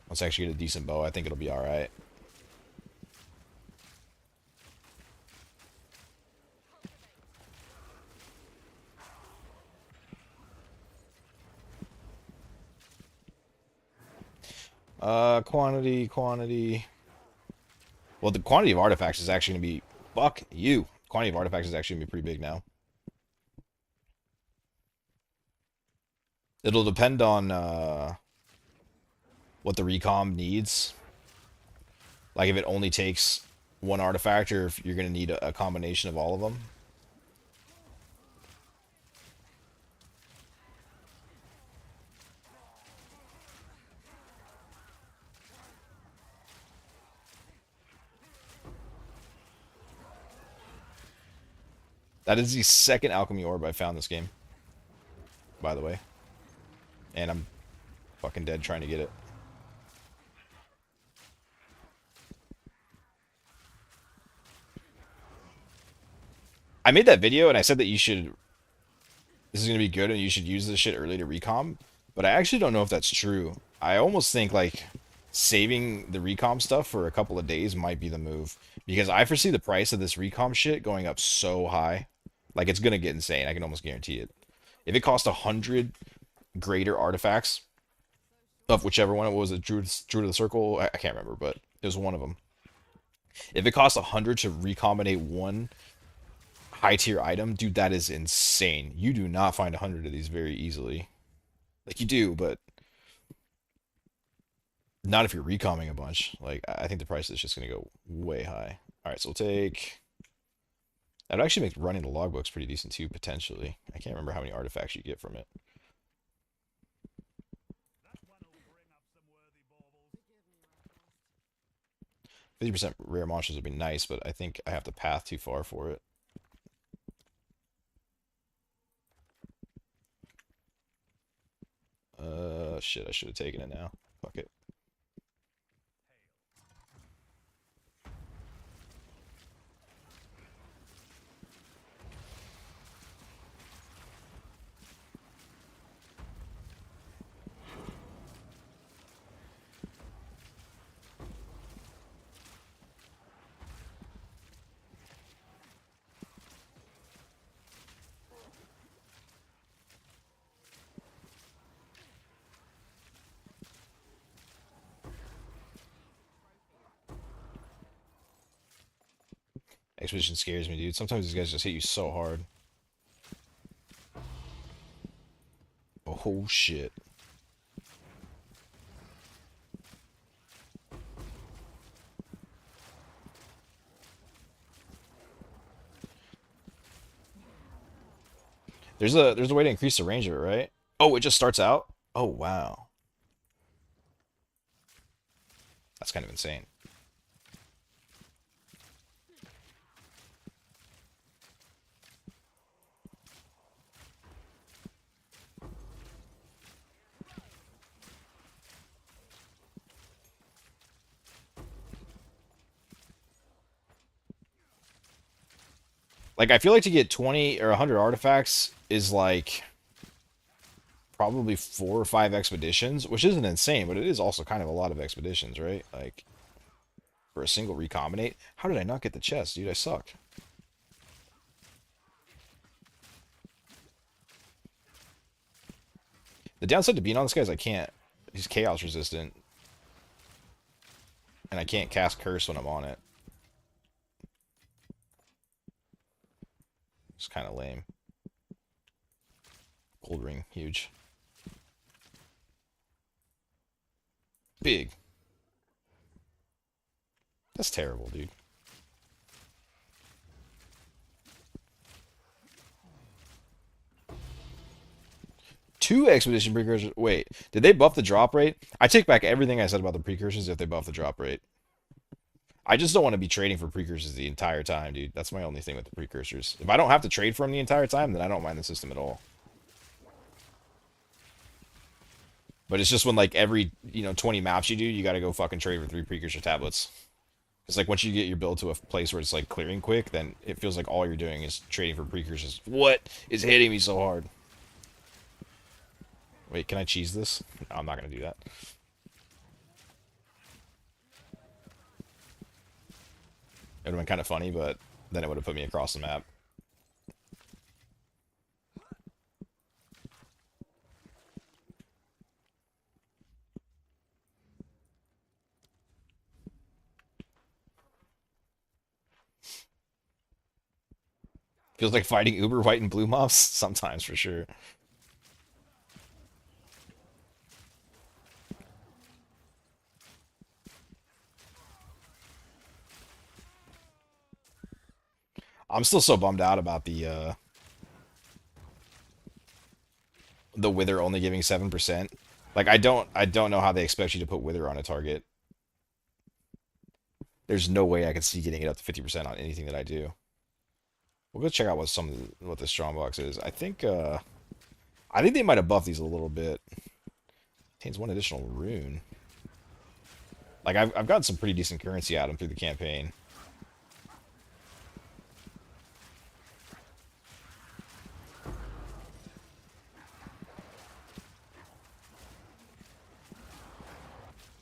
Once I actually get a decent bow, I think it'll be alright. Quantity. Well, the quantity of artifacts is actually going to be... Fuck you. Quantity of artifacts is actually going to be pretty big now. It'll depend on what the recom needs. Like if it only takes one artifact or if you're going to need a combination of all of them. That is the second alchemy orb I found this game, by the way. And I'm fucking dead trying to get it. I made that video and I said that you should... This is going to be good and you should use this shit early to recom. But I actually don't know if that's true. I almost think, like, saving the recom stuff for a couple of days might be the move. Because I foresee the price of this recom shit going up so high. Like, it's going to get insane. I can almost guarantee it. If it costs 100 greater artifacts, of whichever one it was, Drew to the Circle, I can't remember, but it was one of them. If it costs 100 to recombinate one high tier item, dude, that is insane. You do not find 100 of these very easily. Like, you do, but not if you're recomming a bunch. Like, I think the price is just going to go way high. Alright, so we'll take... That would actually make running the logbooks pretty decent too, potentially. I can't remember how many artifacts you get from it. 50% rare monsters would be nice, but I think I have to path too far for it. Shit, I should have taken it now. Fuck it. Expedition scares me, dude. Sometimes these guys just hit you so hard. Oh shit. There's a way to increase the range of it, right? Oh, it just starts out? Oh wow. That's kind of insane. Like I feel like to get 20 or 100 artifacts is like probably 4 or 5 expeditions, which isn't insane, but it is also kind of a lot of expeditions, right? Like for a single recombinate. How did I not get the chest, dude? I suck. The downside to being on this guy is I can't. He's chaos resistant, and I can't cast curse when I'm on it. It's kind of lame. Gold ring, huge. Big. That's terrible, dude. Two expedition precursors. Wait, did they buff the drop rate? I take back everything I said about the precursors if they buff the drop rate. I just don't want to be trading for precursors the entire time, dude. That's my only thing with the precursors. If I don't have to trade for them the entire time, then I don't mind the system at all. But it's just when like every 20 maps you do, you got to go fucking trade for 3 precursor tablets. It's like once you get your build to a place where it's like clearing quick, then it feels like all you're doing is trading for precursors. What is hitting me so hard? Wait, can I cheese this? No, I'm not gonna do that. It would have been kind of funny, but then it would have put me across the map. Feels like fighting Uber white and blue mobs sometimes for sure. I'm still so bummed out about the wither only giving 7%. Like I don't know how they expect you to put wither on a target. There's no way I could see getting it up to 50% on anything that I do. We'll go check out what the strongbox is. I think they might have buffed these a little bit. Contains 1 additional rune. Like I've gotten some pretty decent currency out of them through the campaign.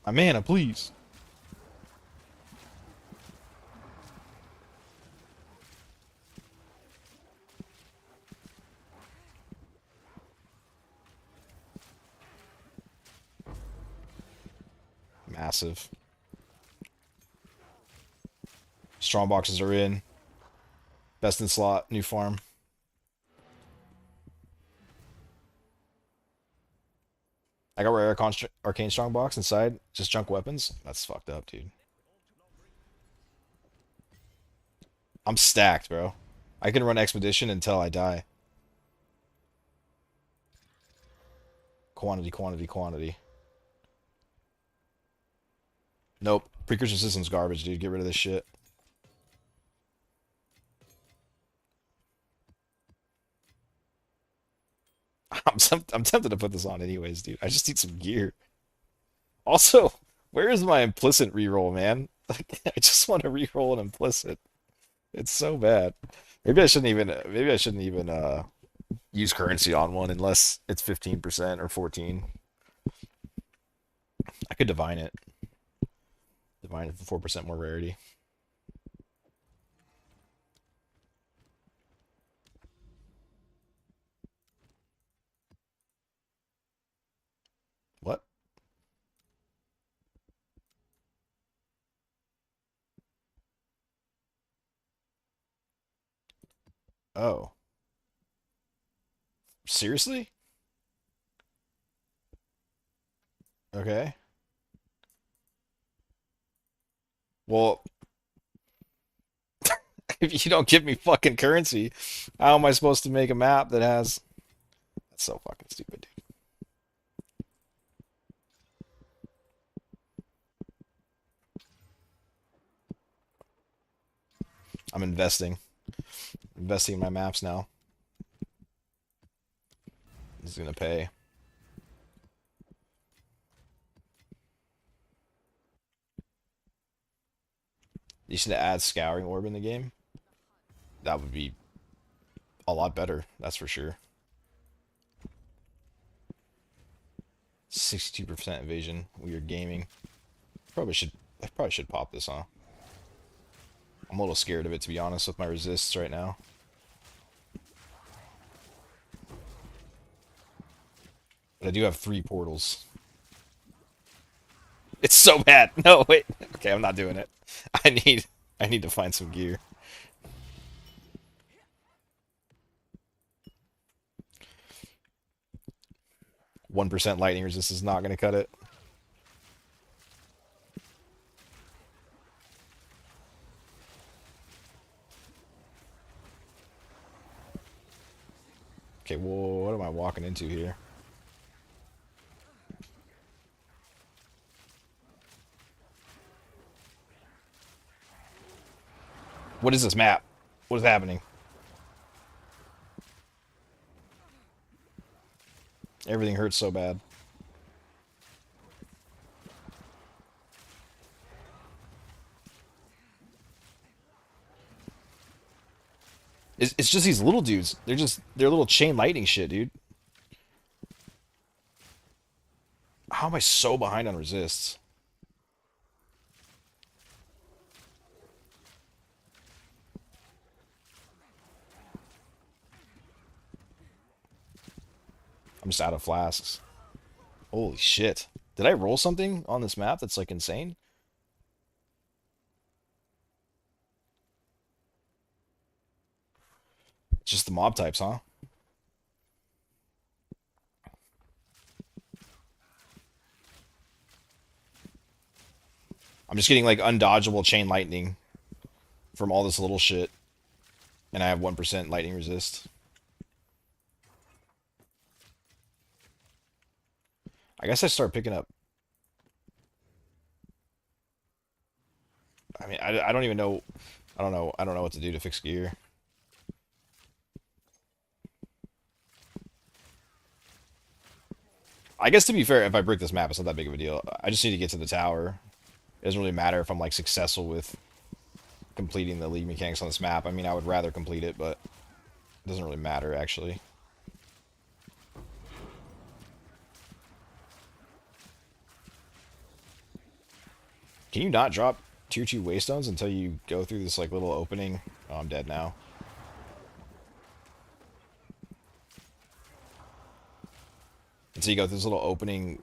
My mana, please. Massive. Strong boxes are in. Best in slot, new farm. I got rare arcane strong box inside. Just junk weapons. That's fucked up, dude. I'm stacked, bro. I can run expedition until I die. Quantity, quantity, quantity. Nope. Precursor system's garbage, dude. Get rid of this shit. I'm tempted to put this on anyways, dude. I just need some gear. Also, where is my implicit reroll, man? Like, I just want to reroll an implicit. It's so bad. Maybe I shouldn't even use currency on one unless it's 15% or 14. I could divine it. Divine it for 4% more rarity. What? Oh. Seriously? Okay. Well, if you don't give me fucking currency, how am I supposed to make a map that has... That's so fucking stupid, dude. I'm investing. Investing in my maps now. This is gonna pay. You should add Scouring Orb in the game. That would be a lot better, that's for sure. 62% evasion. Weird gaming. I probably should pop this, huh? I'm a little scared of it, to be honest, with my resists right now. But I do have 3 portals. It's so bad. No, wait. Okay, I'm not doing it. I need to find some gear. %1 lightning resist is not gonna cut it. Okay, well, what am I walking into here? What is this map? What is happening? Everything hurts so bad. It's just these little dudes. They're little chain lightning shit, dude. How am I so behind on resists? I'm just out of flasks. Holy shit. Did I roll something on this map that's like insane? It's just the mob types, huh? I'm just getting like undodgeable chain lightning from all this little shit. And I have 1% lightning resist. I guess I start picking up. I mean, I don't even know. I don't know what to do to fix gear. I guess to be fair, if I break this map, it's not that big of a deal. I just need to get to the tower. It doesn't really matter if I'm like successful with completing the league mechanics on this map. I mean, I would rather complete it, but it doesn't really matter actually. Can you not drop tier 2 waystones until you go through this like little opening? Oh, I'm dead now. Until you go through this little opening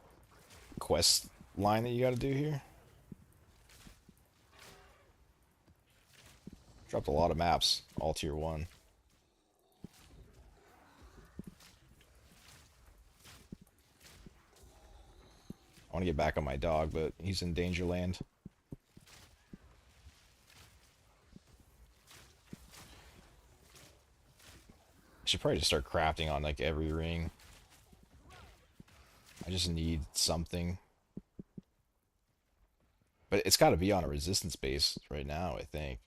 quest line that you gotta do here. Dropped a lot of maps, all tier 1. I want to get back on my dog, but he's in danger land. I should probably just start crafting on like every ring. I just need something. But it's got to be on a resistance base right now, I think.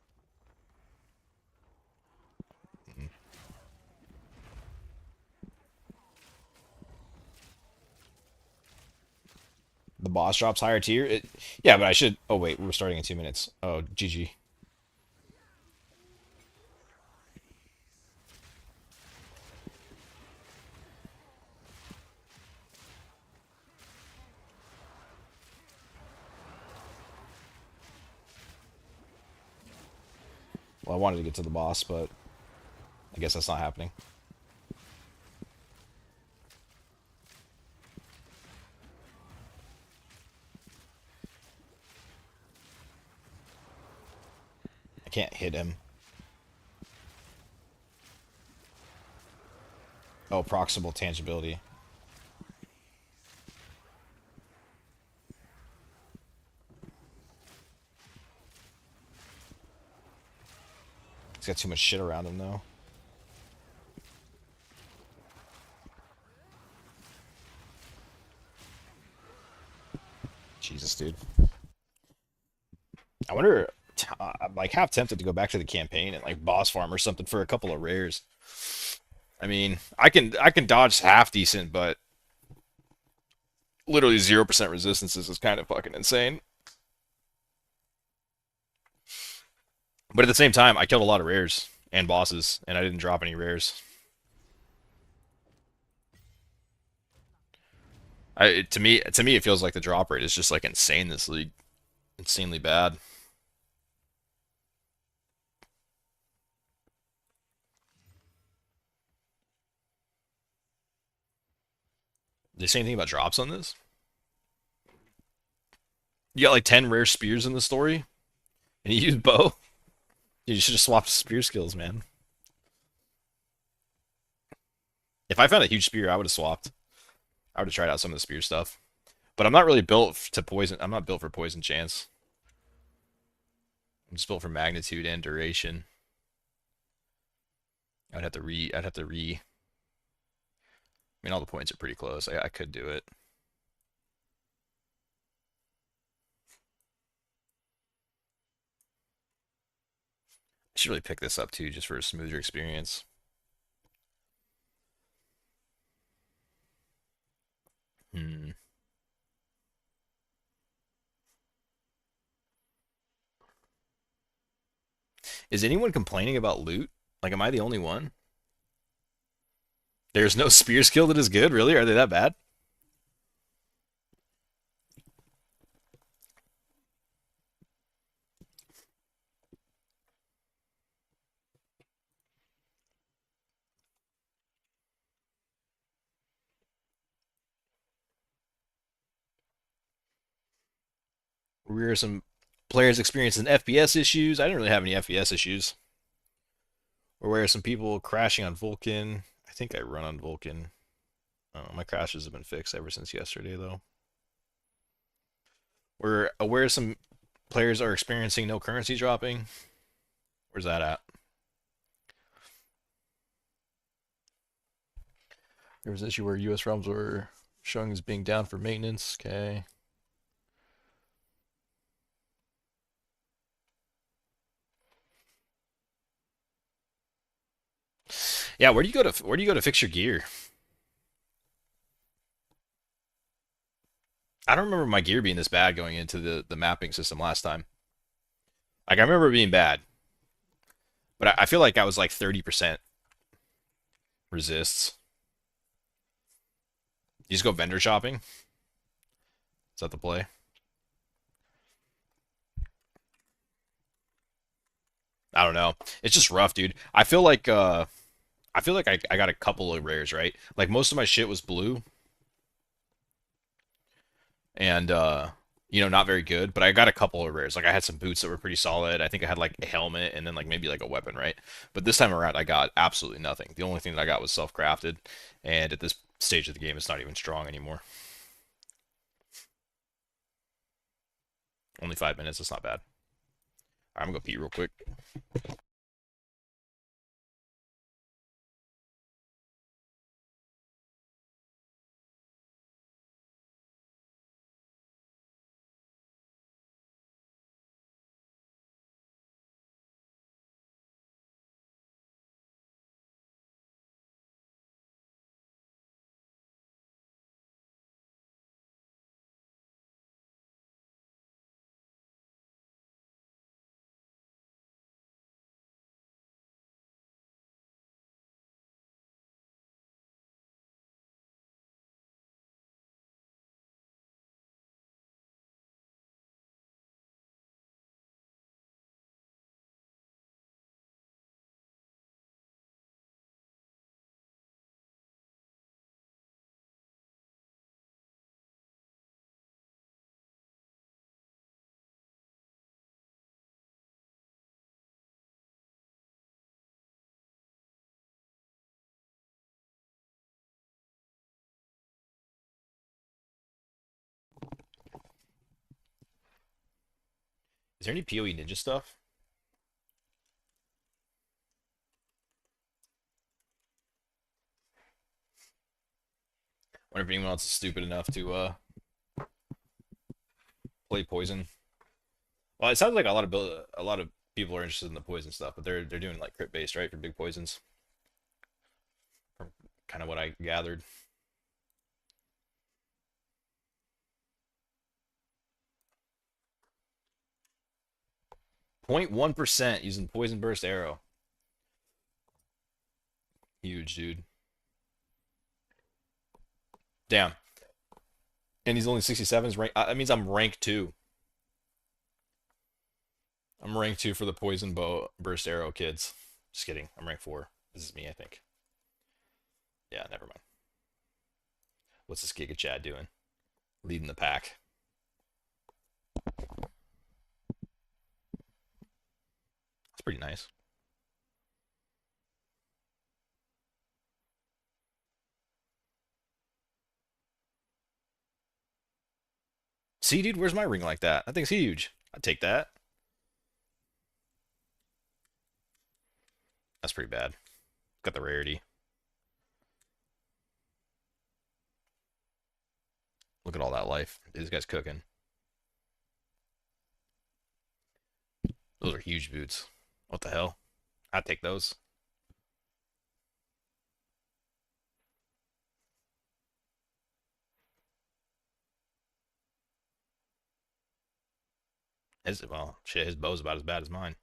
The boss drops higher tier? Yeah, but I should... Oh, wait, we're starting in 2 minutes. Oh, GG. Well, I wanted to get to the boss, but I guess that's not happening. I can't hit him. Oh, proximal tangibility. He's got too much shit around him, though. Jesus, dude. I wonder. I'm like half tempted to go back to the campaign and like boss farm or something for a couple of rares. I mean, I can dodge half decent, but literally 0% resistances is kind of fucking insane. But at the same time, I killed a lot of rares and bosses, and I didn't drop any rares. To me, it feels like the drop rate is just like insane this league, insanely bad. Did they say anything about drops on this? You got like 10 rare spears in the story, and you use bow. You should have swapped spear skills, man. If I found a huge spear, I would have swapped. I would have tried out some of the spear stuff. But I'm not really built to poison. I'm not built for poison chance. I'm just built for magnitude and duration. I'd have to re. I mean, all the points are pretty close. I could do it. I should really pick this up too, just for a smoother experience. Hmm. Is anyone complaining about loot? Like, am I the only one? There's no spear skill that is good, really? Are they that bad? Where are some players experiencing FPS issues? I didn't really have any FPS issues. Or where are some people crashing on Vulcan? I think I run on Vulcan. My crashes have been fixed ever since yesterday, though. Where some players are experiencing no currency dropping. Where's that at? There was an issue where U.S. realms were showing as being down for maintenance. Okay. Yeah, where do you go to fix your gear? I don't remember my gear being this bad going into the mapping system last time. Like I remember it being bad, but I feel like I was like 30% resists. You just go vendor shopping. Is that the play? I don't know. It's just rough, dude. I feel like I got a couple of rares, right? Like most of my shit was blue and not very good, but I got a couple of rares. Like I had some boots that were pretty solid. I think I had like a helmet and then like maybe like a weapon, right? But this time around I got absolutely nothing. The only thing that I got was self-crafted, and at this stage of the game it's not even strong anymore. Only 5 minutes, it's not bad. I'm gonna go pee real quick. Is there any PoE ninja stuff? Wonder if anyone else is stupid enough to play poison. Well, it sounds like a lot of people are interested in the poison stuff, but they're doing like crit based, right, for big poisons. From kind of what I gathered. 0.1% using poison burst arrow. Huge, dude. Damn. And he's only 67. That means I'm rank 2. I'm rank 2 for the poison bow burst arrow kids. Just kidding. I'm rank 4. This is me, I think. Yeah, never mind. What's this Giga Chad doing? Leading the pack. That's pretty nice. See, dude, where's my ring like that? That thing's huge. I'd take that. That's pretty bad. Got the rarity. Look at all that life. This guy's cooking. Those are huge boots. What the hell? I'd take those. Well, shit, his bow's about as bad as mine.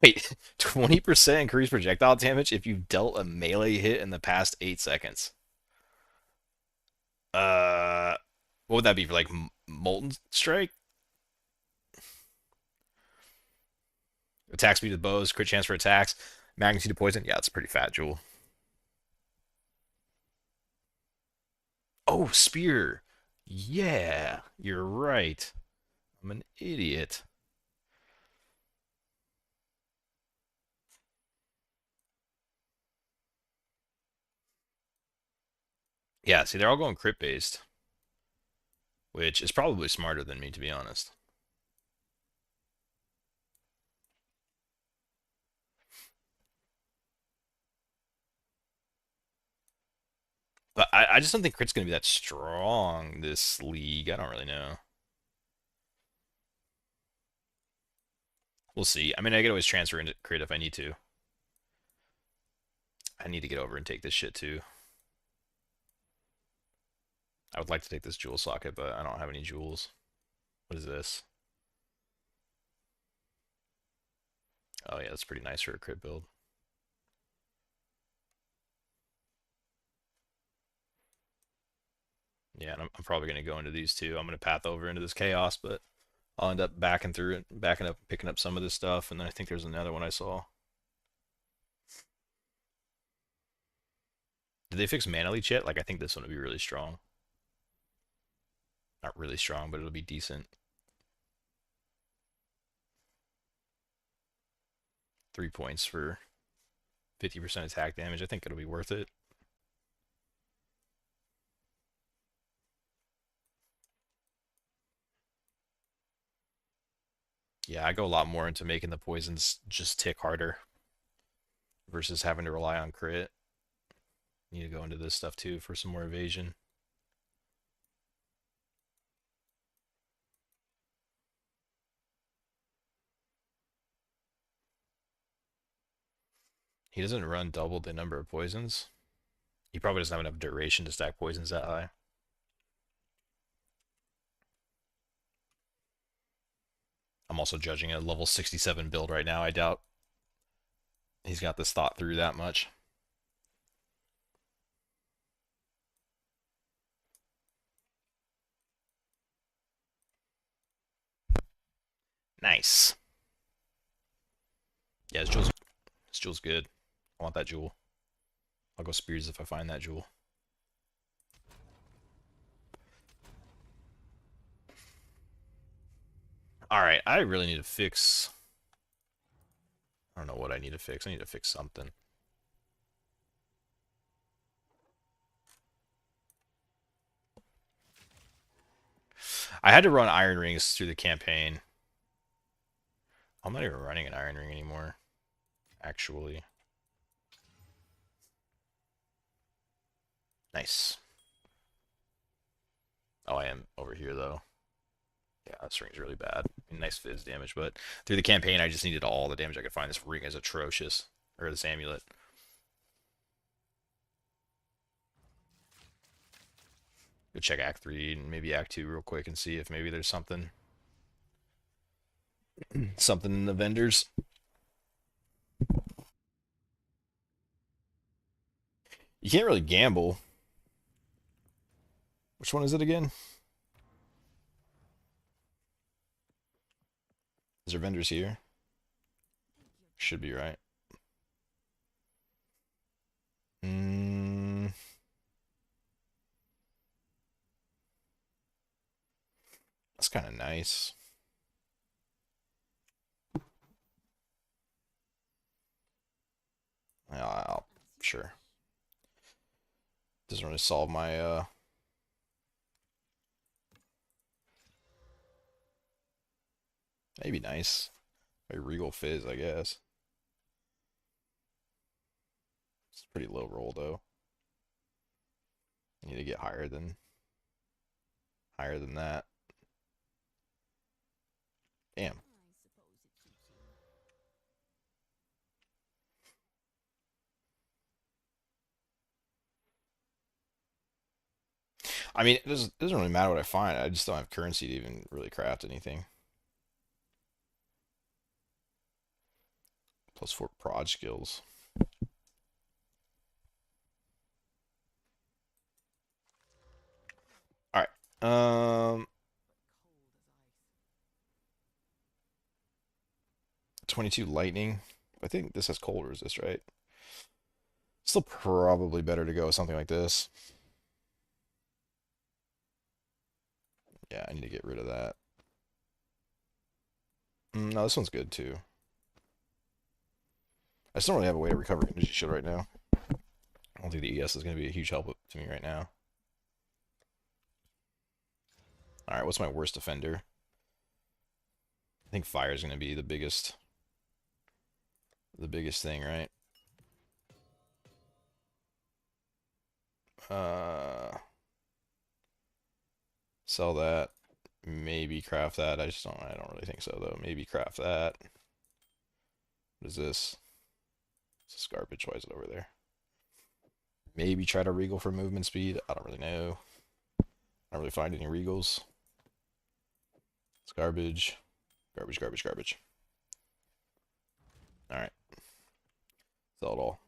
Wait, 20% increased projectile damage if you've dealt a melee hit in the past 8 seconds. Uh, what would that be for like Molten Strike? Attack speed of bows, crit chance for attacks, magnitude of poison. Yeah, it's a pretty fat jewel. Oh, spear. Yeah, you're right. I'm an idiot. Yeah, see, they're all going crit based, which is probably smarter than me, to be honest. But I just don't think crit's going to be that strong this league. I don't really know. We'll see. I mean, I could always transfer into crit if I need to. I need to get over and take this shit too. I would like to take this jewel socket, but I don't have any jewels. What is this? Oh yeah, that's pretty nice for a crit build. Yeah, and I'm probably going to go into these two. I'm going to path over into this chaos, but I'll end up backing through it, backing up, picking up some of this stuff, and then I think there's another one I saw. Did they fix mana leech yet? Like, I think this one would be really strong. Not really strong, but it'll be decent. 3 points for 50% attack damage. I think it'll be worth it. Yeah, I go a lot more into making the poisons just tick harder versus having to rely on crit. Need to go into this stuff too for some more evasion. He doesn't run double the number of poisons. He probably doesn't have enough duration to stack poisons that high. I'm also judging a level 67 build right now. I doubt he's got this thought through that much. Nice. Yeah, this jewel's good. I want that jewel. I'll go spears if I find that jewel. Alright, I really need to fix... I don't know what I need to fix. I need to fix something. I had to run iron rings through the campaign. I'm not even running an iron ring anymore, actually. Nice. Oh, I am over here though. Yeah, this ring's really bad. Nice fizz damage, but through the campaign, I just needed all the damage I could find. This ring is atrocious. Or this amulet. Go check Act 3 and maybe Act 2 real quick and see if maybe there's something. Something in the vendors. You can't really gamble. Which one is it again? Is there vendors here? Should be right. Mm, that's kind of nice. Sure. Doesn't really solve my maybe nice. A regal fizz, I guess. It's a pretty low roll though. You need to get higher than that. Damn. I mean, it doesn't really matter what I find. I just don't have currency to even really craft anything. +4 prod skills. All right. 22 lightning. I think this has cold resist, right? Still probably better to go with something like this. Yeah, I need to get rid of that. No, this one's good too. I still don't really have a way to recover energy shield right now. I don't think the ES is going to be a huge help to me right now. Alright, what's my worst offender? I think fire is going to be the biggest thing, right? Sell that. Maybe craft that. I don't really think so though. Maybe craft that. What is this? This is garbage. Why is it over there? Maybe try to regal for movement speed. I don't really know. I don't really find any regals. It's garbage. Garbage, garbage, garbage. Alright. Sell it all.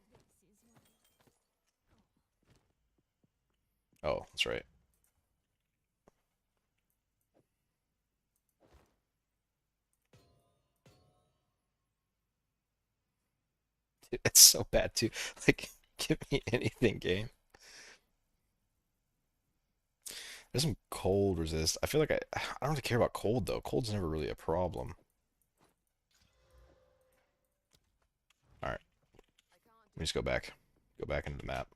Oh, that's right. Dude, it's so bad too. Like, give me anything, game. There's some cold resist. I feel like I don't really care about cold though. Cold's never really a problem. Alright. Let me just go back. Go back into the map.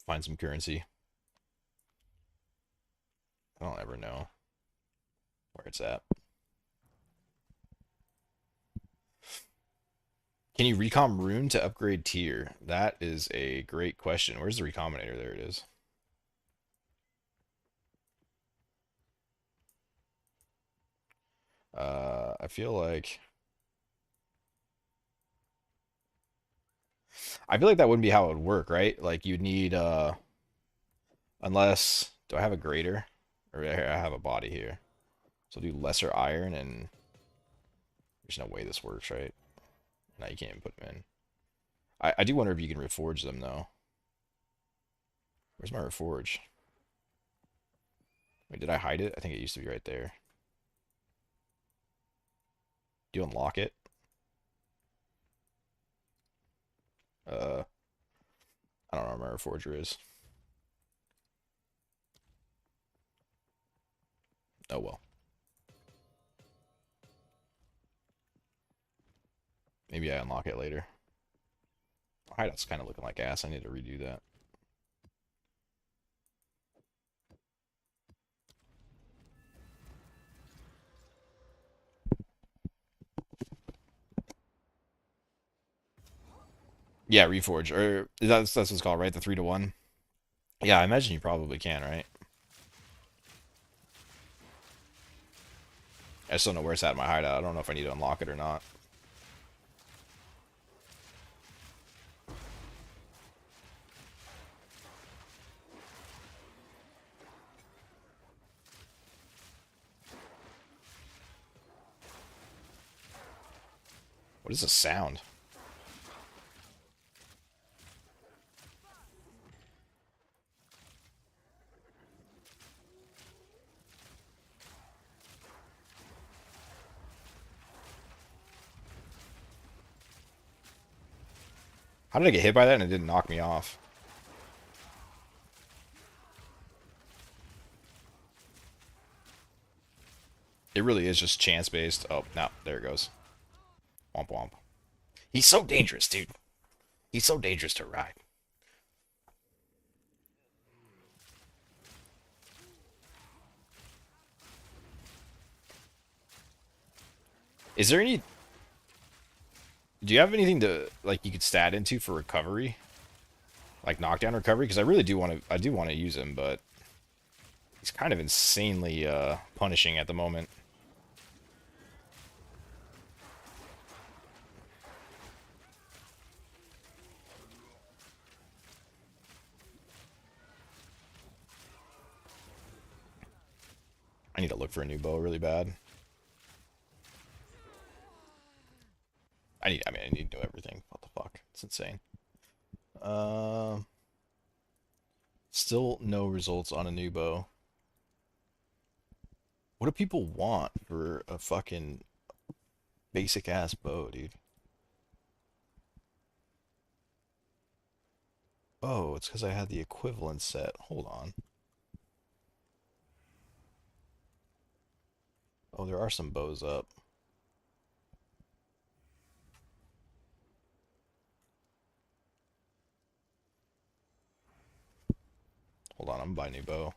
Find some currency. I don't ever know where it's at. Can you recom rune to upgrade tier? That is a great question. Where's the Recombinator? There it is. I feel like that wouldn't be how it would work, right? Like you'd need unless do I have a grater? Or I have a body here. So I'll do lesser iron and there's no way this works, right? No, you can't even put them in. I do wonder if you can reforge them though. Where's my reforge? Wait, did I hide it? I think it used to be right there. Do you unlock it? I don't know where my reforger is. Oh well. Maybe I unlock it later. Hideout's kind of looking like ass. I need to redo that. Yeah, Reforge, or that's what it's called, right? The 3-to-1. Yeah, I imagine you probably can, right? I just don't know where it's at in my hideout. I don't know if I need to unlock it or not. What is the sound? How did I get hit by that and it didn't knock me off? It really is just chance based. Oh, no, there it goes. Womp womp. He's so dangerous, dude. He's so dangerous to ride. Is there any... Do you have anything to, like, you could stat into for recovery? Like knockdown recovery? Because I really do want to... I do want to use him, but... He's kind of insanely punishing at the moment. I need to look for a new bow really bad. I mean, I need to know everything. What the fuck? It's insane. Uh, Still no results on a new bow. What do people want for a fucking basic ass bow, dude? Oh, it's because I had the equivalent set. Hold on. Oh, there are some bows up. Hold on, I'm gonna buy a new bow.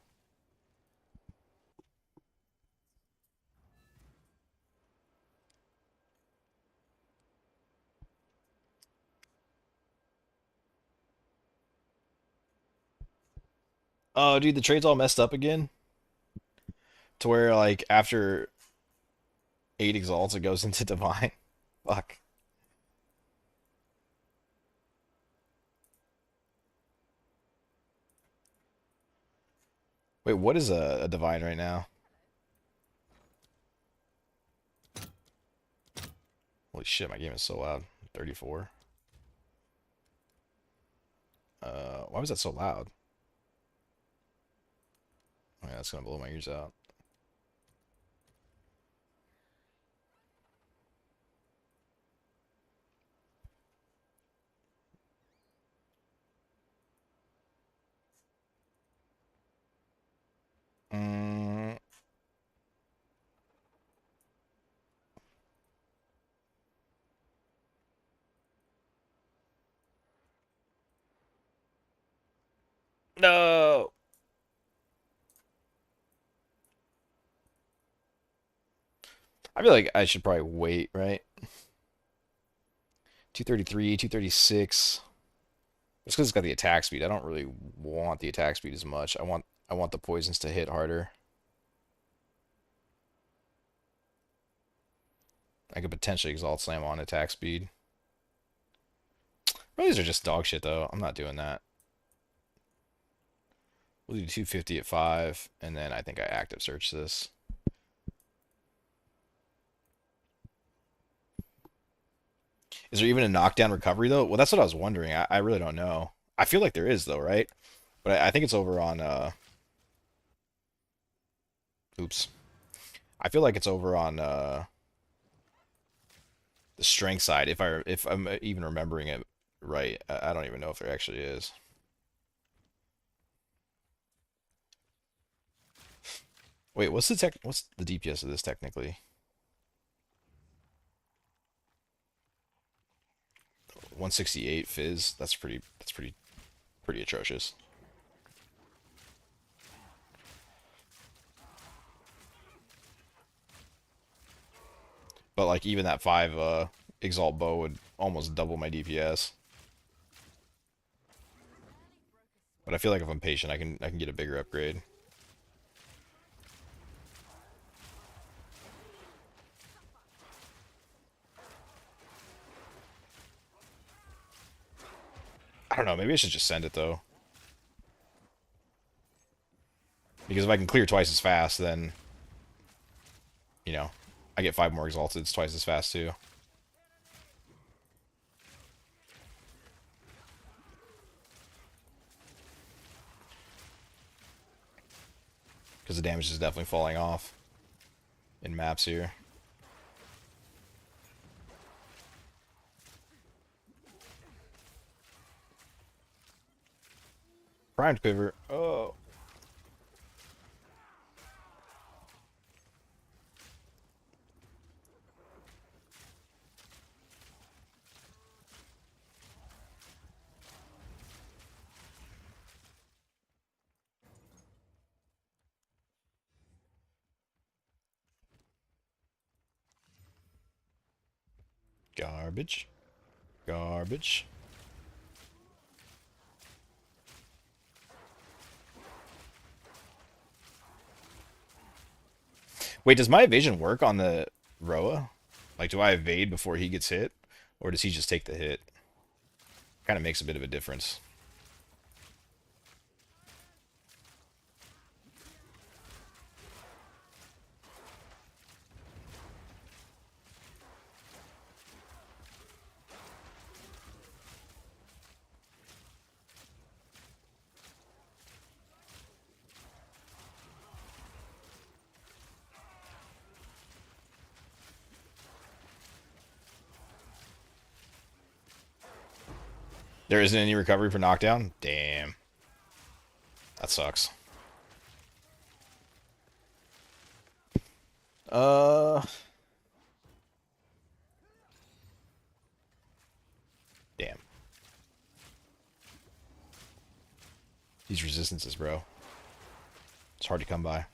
Oh, dude, the trade's all messed up again. To where, like, after 8 exalts, it goes into divine. Fuck. Wait, what is a divine right now? Holy shit, my game is so loud. 34. Why was that so loud? Oh, yeah, that's gonna blow my ears out. Mm, no. I feel like I should probably wait, right? 233, 236. It's because it's got the attack speed. I don't really want the attack speed as much. I want the poisons to hit harder. I could potentially exalt slam on attack speed. Well, these are just dog shit though. I'm not doing that. We'll do 250 at 5, and then I think I active search this. Is there even a knockdown recovery though? Well, that's what I was wondering. I really don't know. I feel like there is though, right? But I think it's over on oops. I feel like it's over on the strength side if I'm even remembering it right. I don't even know if there actually is. Wait, what's the DPS of this technically? 168 fizz. That's pretty atrocious. But like even that 5 exalt bow would almost double my DPS. But I feel like if I'm patient, I can get a bigger upgrade. I don't know. Maybe I should just send it though. Because if I can clear twice as fast, then you know, I get 5 more exalted. It's twice as fast too. Because the damage is definitely falling off in maps here. Primed quiver. Oh. Garbage. Garbage. Wait, does my evasion work on the Roa? Like, do I evade before he gets hit? Or does he just take the hit? Kind of makes a bit of a difference. There isn't any recovery for knockdown? Damn. That sucks. Uh... Damn. These resistances, bro. It's hard to come by.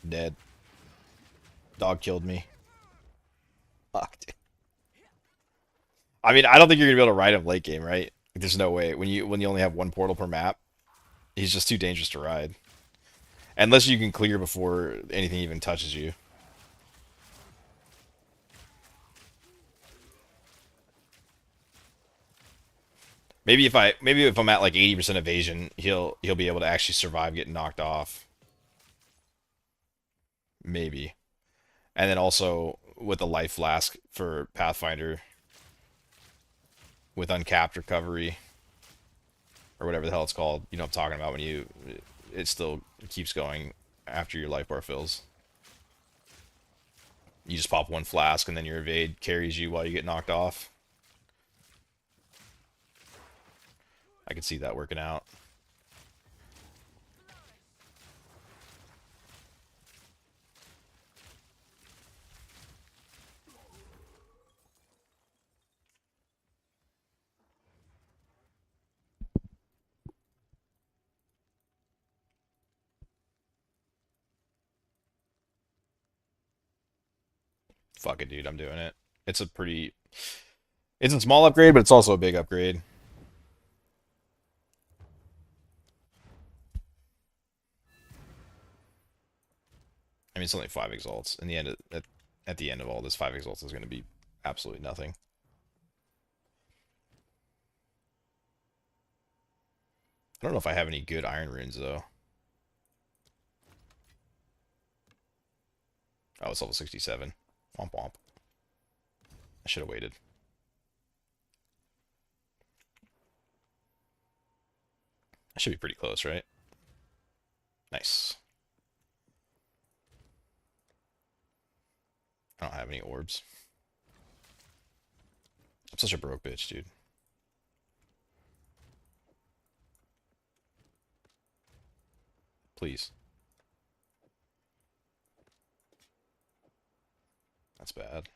Dead. Dog killed me. Fuck, dude. I mean, I don't think you're gonna be able to ride him late game, right? There's no way. When you only have 1 portal per map, he's just too dangerous to ride. Unless you can clear before anything even touches you. Maybe if I'm at like 80% evasion, he'll be able to actually survive getting knocked off. Maybe. And then also with the life flask for Pathfinder with uncapped recovery or whatever the hell it's called. You know what I'm talking about when it still keeps going after your life bar fills. You just pop 1 flask and then your evade carries you while you get knocked off. I could see that working out. Fuck it, dude. I'm doing it. It's a pretty... It's a small upgrade, but it's also a big upgrade. I mean, it's only 5 exalts. In the end, at the end of all this, 5 exalts is going to be absolutely nothing. I don't know if I have any good iron runes, though. Oh, it's level 67. Womp womp. I should have waited. I should be pretty close, right? Nice. I don't have any orbs. I'm such a broke bitch, dude. Please. That's bad.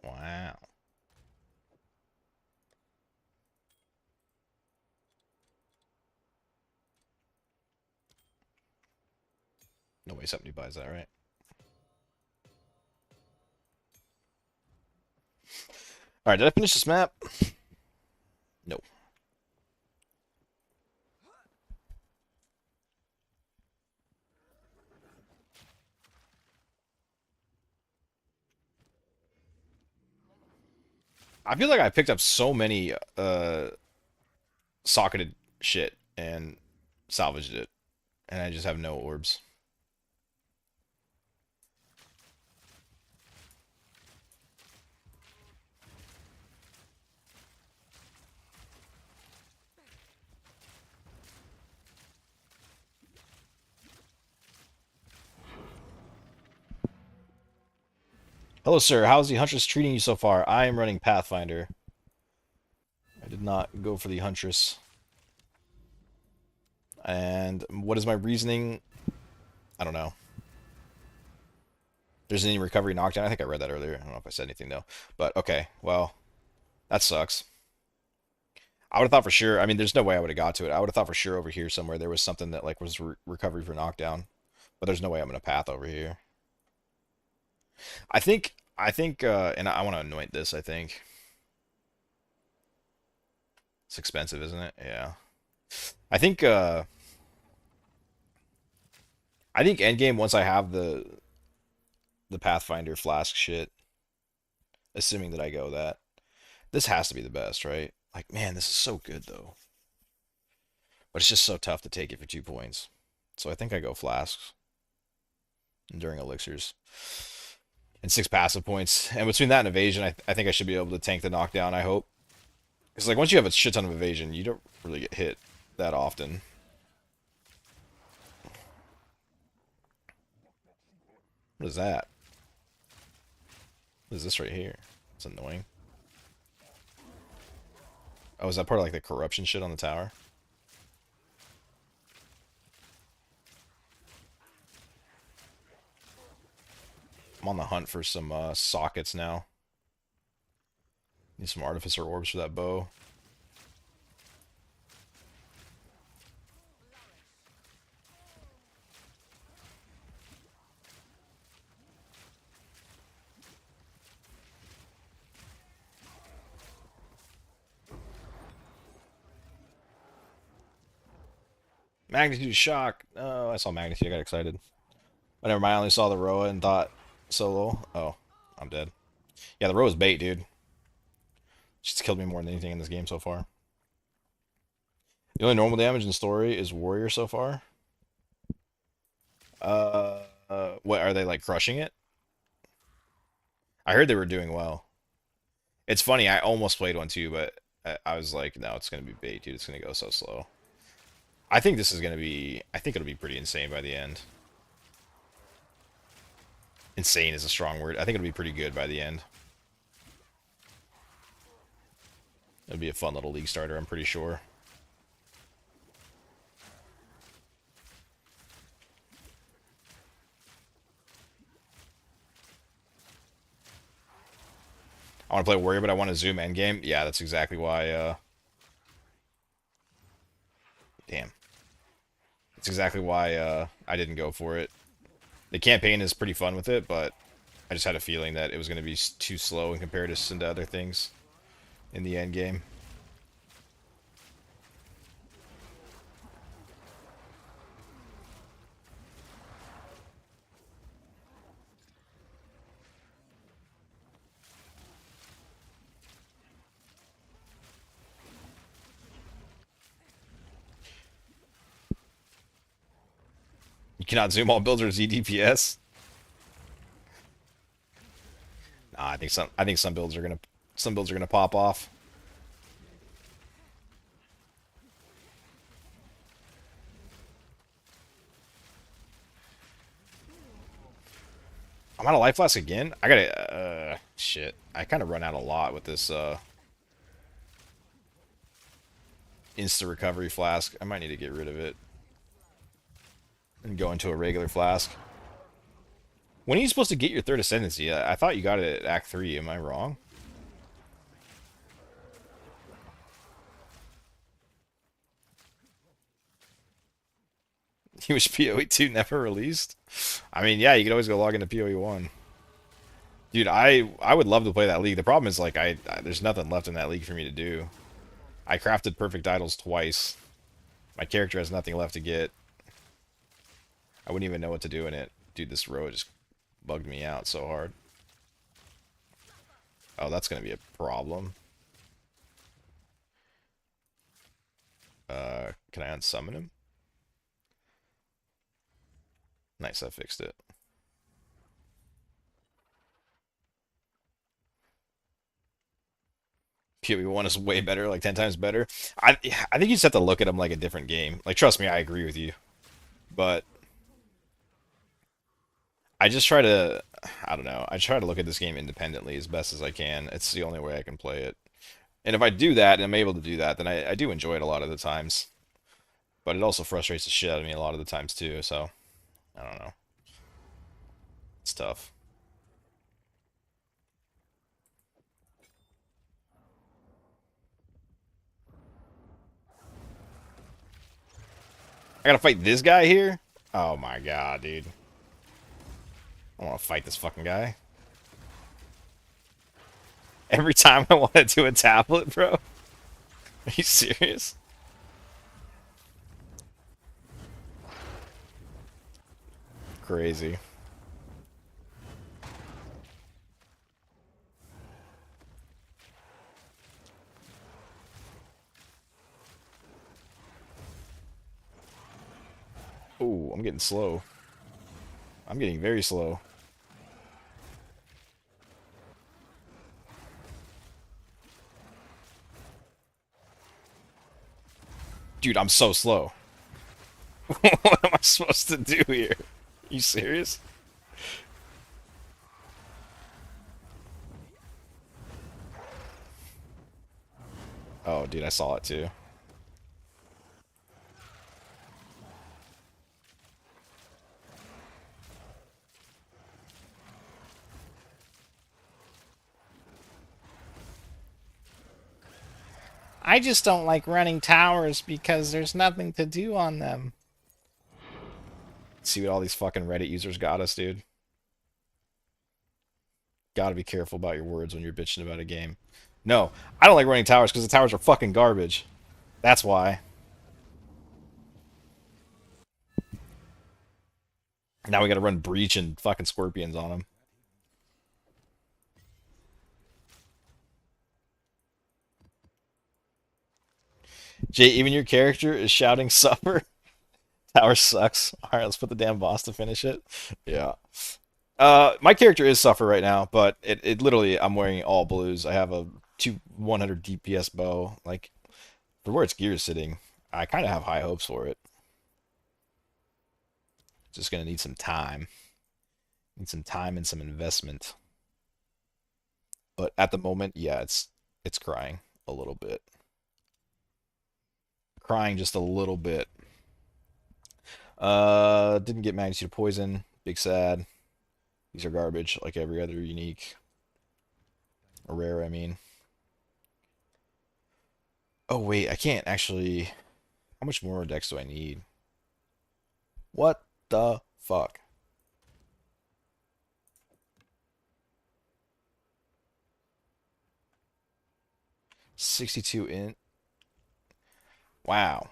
Wow. No way somebody buys that, right? Alright, did I finish this map? No. I feel like I picked up so many socketed shit and salvaged it, and I just have no orbs. Hello, sir. How's the Huntress treating you so far? I am running Pathfinder. I did not go for the Huntress. And what is my reasoning? I don't know. There's any recovery knockdown. I think I read that earlier. I don't know if I said anything though. But okay, well, that sucks. I would have thought for sure. I mean, there's no way I would have got to it. I would have thought for sure over here somewhere there was something that like was recovery for knockdown. But there's no way I'm gonna path over here. And I want to anoint this. I think it's expensive, isn't it? Yeah. I think uh, I think Endgame once I have the Pathfinder flask shit, assuming that I go that. This has to be the best, right? Like, man, this is so good though. But it's just so tough to take it for 2 points. So I think I go flasks. Enduring elixirs. And 6 passive points. And between that and evasion, I think I should be able to tank the knockdown, I hope. Because like once you have a shit ton of evasion, you don't really get hit that often. What is that? What is this right here? It's annoying. Oh, is that part of like the corruption shit on the tower? I'm on the hunt for some sockets now. Need some artificer orbs for that bow. Magnitude shock. Oh, I saw magnitude. I got excited. But never mind. I only saw the Roa and thought solo. Oh, I'm dead. Yeah, the Roa's bait, dude. She's killed me more than anything in this game so far. The only normal damage in story is warrior so far. What are they like crushing it? I heard they were doing well. It's funny. I almost played one too, but I was like, no, it's gonna be bait, dude. It's gonna go so slow. I think this is gonna be. I think it'll be pretty insane by the end. Insane is a strong word. I think it'll be pretty good by the end. It'll be a fun little league starter, I'm pretty sure. I want to play warrior, but I want to zoom endgame. Yeah, that's exactly why. Damn. That's exactly why I didn't go for it. The campaign is pretty fun with it, but I just had a feeling that it was going to be too slow in comparison to other things in the end game. You cannot zoom all builds or ZDPS. Nah, I think some builds are gonna pop off. I'm out of life flask again. I gotta shit. I kind of run out a lot with this insta recovery flask. I might need to get rid of it and go into a regular flask. When are you supposed to get your third ascendancy? I thought you got it at Act 3. Am I wrong? You wish PoE 2 never released? I mean, yeah, you could always go log into PoE 1. Dude, I would love to play that league. The problem is like there's nothing left in that league for me to do. I crafted perfect idols twice. My character has nothing left to get. I wouldn't even know what to do in it. Dude, this row just bugged me out so hard. Oh, that's gonna be a problem. Can I unsummon him? Nice, I fixed it. PoE 1 is way better, like 10 times better. I think you just have to look at them like a different game. Like, trust me, I agree with you. But I just try to, I don't know, I try to look at this game independently as best as I can. It's the only way I can play it. And if I do that, and I'm able to do that, then I do enjoy it a lot of the times. But it also frustrates the shit out of me a lot of the times too, so I don't know. It's tough. I gotta fight this guy here? Oh my god, dude. I want to fight this fucking guy. Every time I want to do a tablet, bro. Are you serious? Crazy. Ooh, I'm getting slow. I'm getting very slow. Dude, I'm so slow. What am I supposed to do here? You serious? Oh, dude, I saw it too. I just don't like running towers because there's nothing to do on them. See what all these fucking Reddit users got us, dude. Gotta be careful about your words when you're bitching about a game. No, I don't like running towers because the towers are fucking garbage. That's why. Now we gotta run Breach and fucking Scorpions on them. Jay, even your character is shouting suffer. Tower sucks. Alright, let's put the damn boss to finish it. Yeah. My character is suffer right now, but it literally, I'm wearing all blues. I have a 100 DPS bow. Like, for where its gear is sitting, I kind of have high hopes for it. Just gonna need some time. Need some time and some investment. But at the moment, yeah, it's crying a little bit. Crying just a little bit. Didn't get magnitude of poison. Big sad. These are garbage, like every other unique. Or rare, I mean. Oh, wait, I can't actually... How much more dex do I need? What the fuck? $62 int? Wow.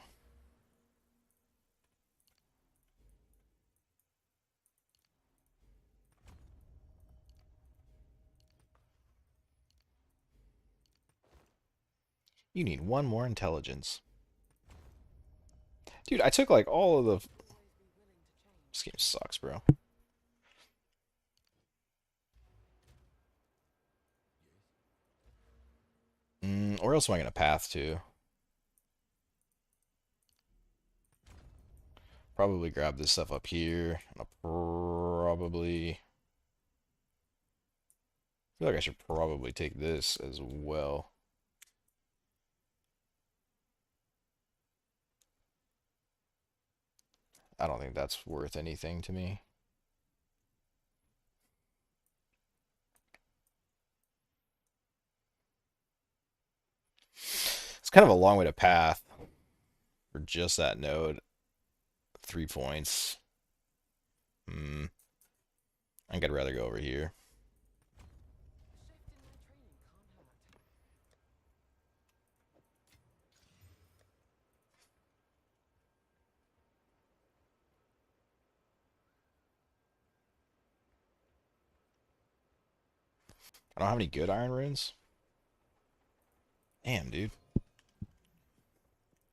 You need one more intelligence. Dude, I took like all of the... This game sucks, bro. Or else am I gonna path to? Probably grab this stuff up here. And I'll probably... I feel like I should probably take this as well. I don't think that's worth anything to me. It's kind of a long way to path for just that node. 3 points. I think I'd rather go over here. I don't have any good iron runes. Damn, dude.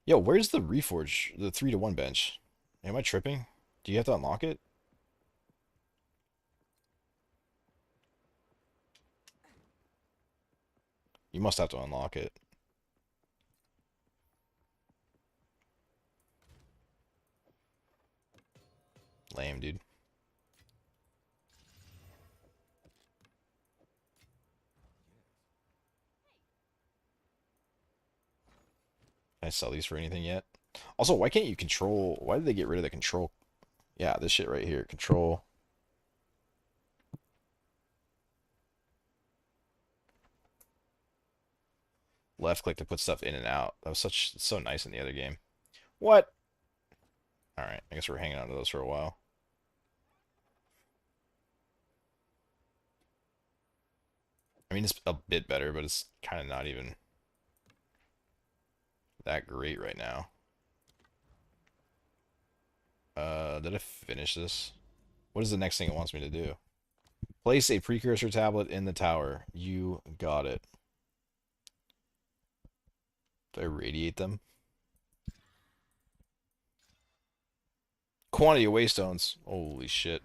Yo, where's the Reforge, the 3-to-1 bench? Am I tripping? Do you have to unlock it? You must have to unlock it. Lame, dude. Can I sell these for anything yet? Also, why can't you control... Why did they get rid of the control? Yeah, this shit right here. Control. Left click to put stuff in and out. That was so nice in the other game. What? Alright, I guess we're hanging on to those for a while. I mean, it's a bit better, but it's kind of not even that great right now. Did I finish this? What is the next thing it wants me to do? Place a precursor tablet in the tower. You got it. Do I radiate them? Quantity of waystones. Holy shit.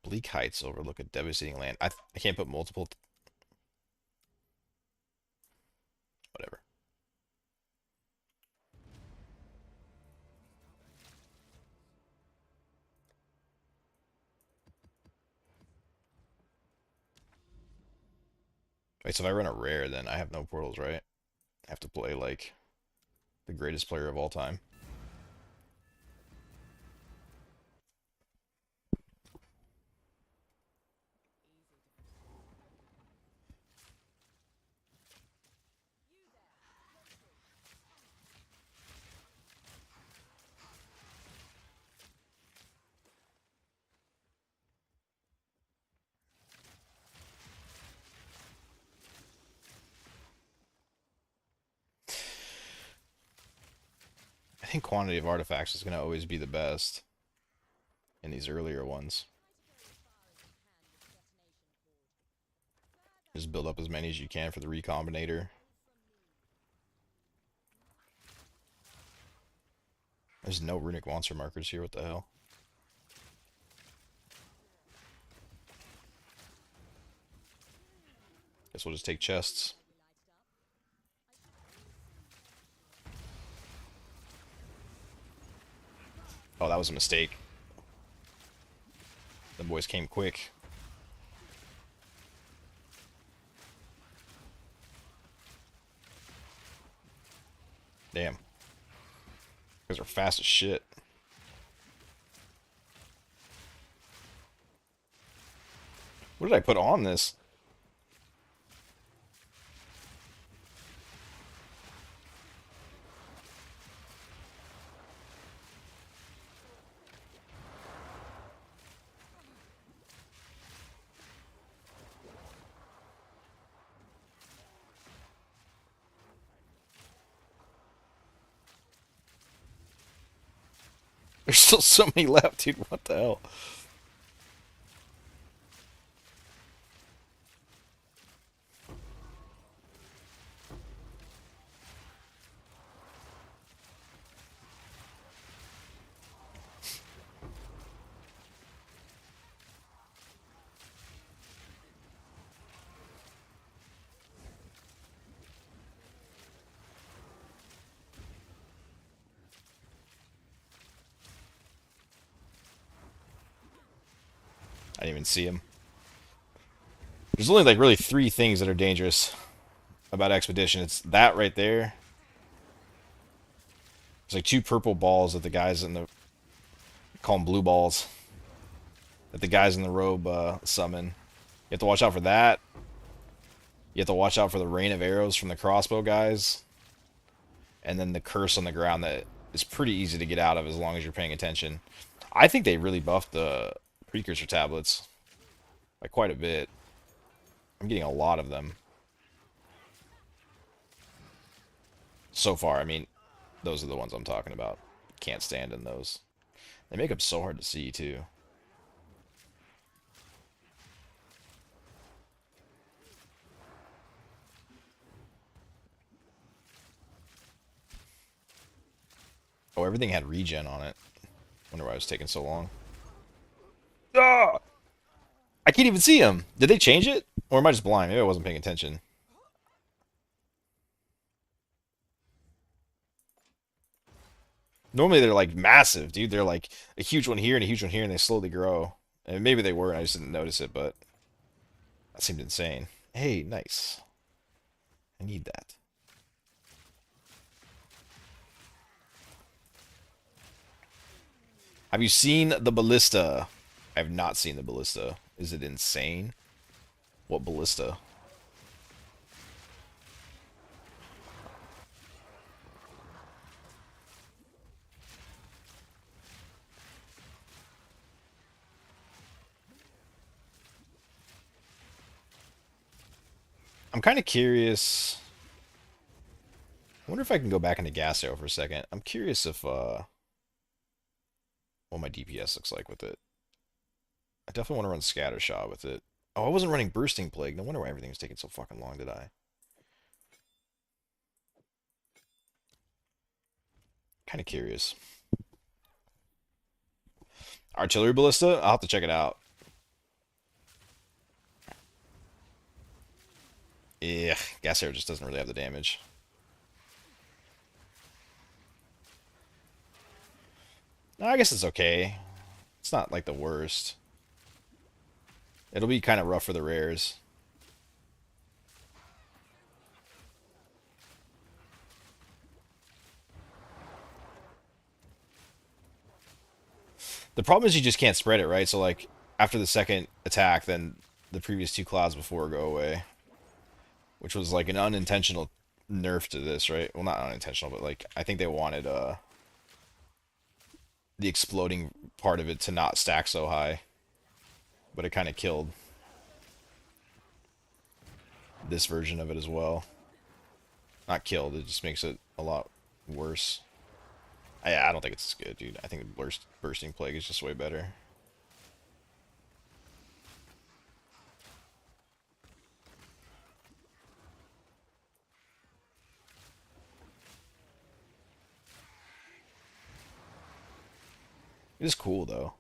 Bleak Heights overlook a devastating land. I can't put multiple... Whatever. Wait, so if I run a rare, then I have no portals, right? I have to play, like, the greatest player of all time. I think quantity of artifacts is going to always be the best in these earlier ones. Just build up as many as you can for the Recombinator. There's no runic monster markers here, what the hell? Guess we'll just take chests. Oh, that was a mistake. The boys came quick. Damn. Because they're fast as shit. What did I put on this? There's still so many left, dude. What the hell? I didn't even see him. There's only like really 3 things that are dangerous about Expedition. It's that right there. There's like 2 purple balls that the guys in the... Call them blue balls. That the guys in the robe summon. You have to watch out for that. You have to watch out for the rain of arrows from the crossbow guys. and then the curse on the ground that is pretty easy to get out of as long as you're paying attention. I think they really buffed the precursor tablets by quite a bit. I'm getting a lot of them so far. I mean, those are the ones I'm talking about. Can't stand in those. They make them so hard to see, too. Oh, everything had regen on it. Wonder why it was taking so long. Ah! I can't even see him. Did they change it? Or am I just blind? Maybe I wasn't paying attention. Normally they're like massive, dude. They're like a huge one here and a huge one here, and they slowly grow. And maybe they were, and I just didn't notice it, but that seemed insane. Hey, nice. I need that. Have you seen the ballista? I have not seen the ballista. Is it insane? What ballista? I'm kind of curious. I wonder if I can go back into gas arrow for a second. I'm curious if what my DPS looks like with it. I definitely want to run Scattershot with it. Oh, I wasn't running Bursting Plague. No wonder why everything was taking so fucking long, did I? Kind of curious. Artillery Ballista? I'll have to check it out. Yeah, gas arrow just doesn't really have the damage. No, I guess it's okay. It's not like the worst. It'll be kind of rough for the rares. The problem is you just can't spread it, right? So like after the second attack, then the previous two clouds before go away, which was like an unintentional nerf to this, right? Well, not unintentional, but like I think they wanted the exploding part of it to not stack so high, but it kind of killed this version of it as well. Not killed, it just makes it a lot worse. I don't think it's good, dude. I think Bursting Plague is just way better. It is cool, though.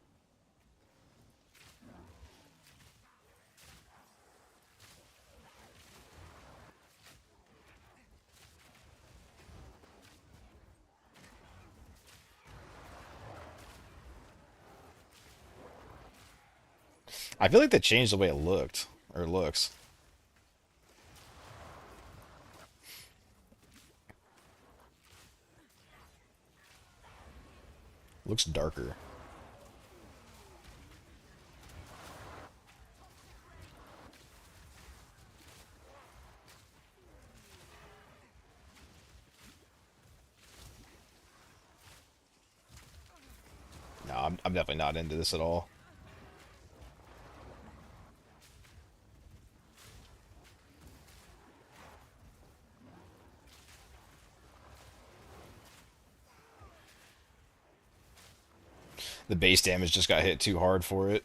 I feel like they changed the way it looked, or looks. Looks darker. No, I'm definitely not into this at all. The base damage just got hit too hard for it.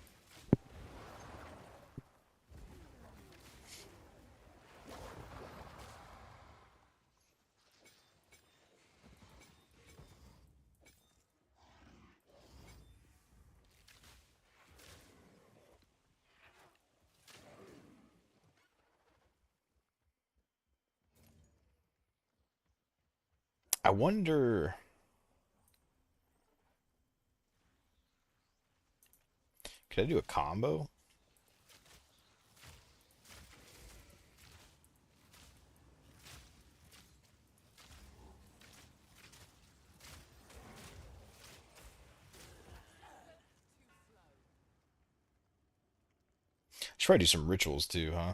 I wonder... Could I do a combo? Should probably do some rituals too, huh?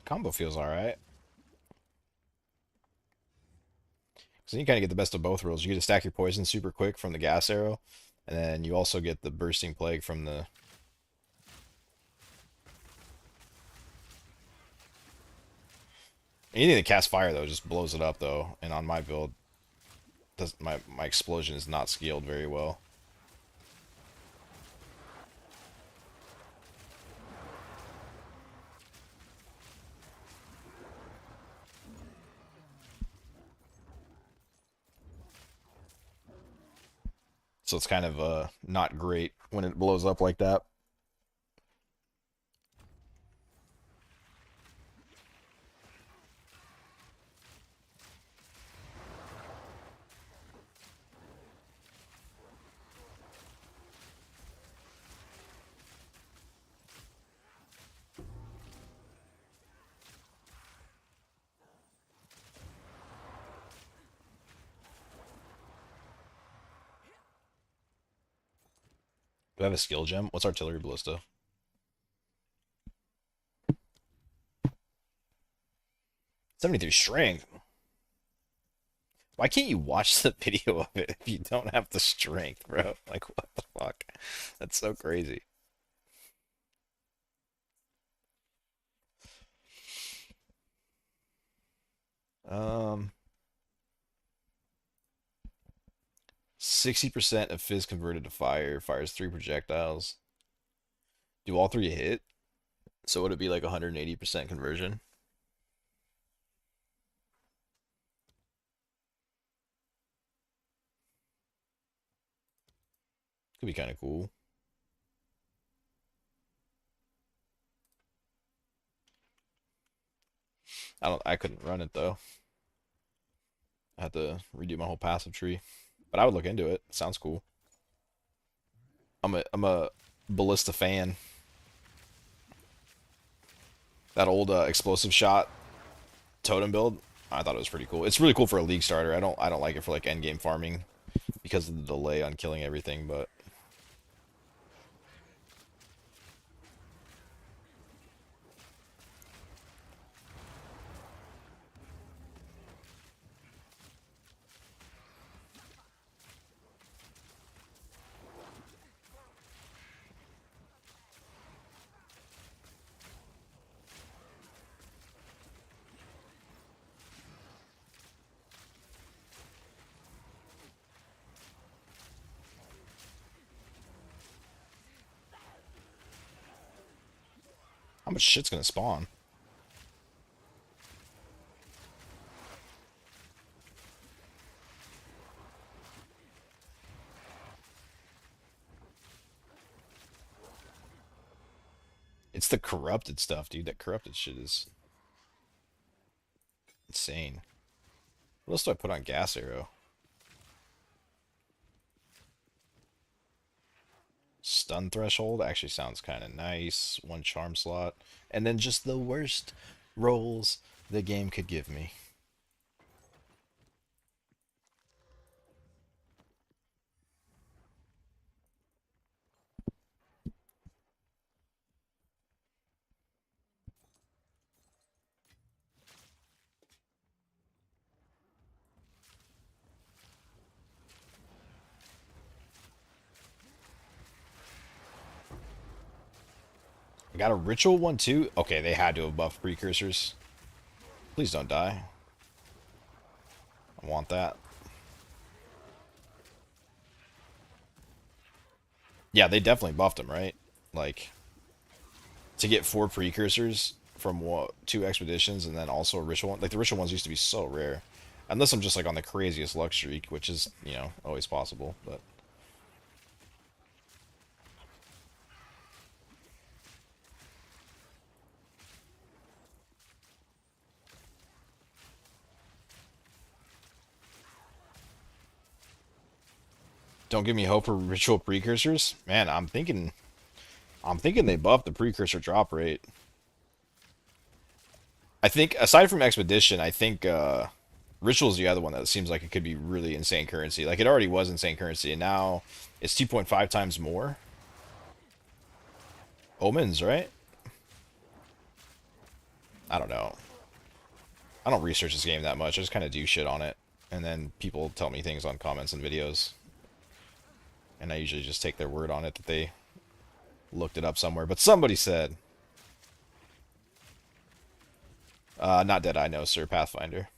Combo feels alright. So you kind of get the best of both worlds. You get to stack your poison super quick from the gas arrow, and then you also get the bursting plague from the... Anything that casts fire though just blows it up though, and on my build, my explosion is not scaled very well. So it's kind of not great when it blows up like that. Do I have a skill gem? What's artillery ballista? 73 strength. Why can't you watch the video of it if you don't have the strength, bro? Like, what the fuck? That's so crazy. Um, 60% of fizz converted to fire. Fires 3 projectiles. Do all 3 hit? So would it be like 180% conversion? Could be kind of cool. I couldn't run it though. I had to redo my whole passive tree. But I would look into it. Sounds cool. I'm a ballista fan. That old explosive shot totem build, I thought it was pretty cool. It's really cool for a league starter. I don't like it for like endgame farming because of the delay on killing everything, but how much shit's gonna spawn? It's the corrupted stuff, dude. That corrupted shit is insane. What else do I put on gas arrow? Stun threshold actually sounds kind of nice. 1 charm slot. And then just the worst rolls the game could give me. I got a ritual one too. Okay, they had to have buffed precursors. Please don't die. I want that. Yeah, they definitely buffed them, right? Like, to get 4 precursors from what, 2 expeditions and then also a ritual one. Like, the ritual ones used to be so rare. Unless I'm just like on the craziest luck streak, which is, you know, always possible, but... Don't give me hope for ritual precursors. Man, I'm thinking they buffed the precursor drop rate. I think aside from expedition, I think ritual's the other one that seems like it could be really insane currency. Like it already was insane currency, and now it's 2.5 times more. Omens, right? I don't know. I don't research this game that much. I just kind of do shit on it. And then people tell me things on comments and videos. And I usually just take their word on it that they looked it up somewhere. But somebody said. Not Dead Eye, no, sir. Pathfinder.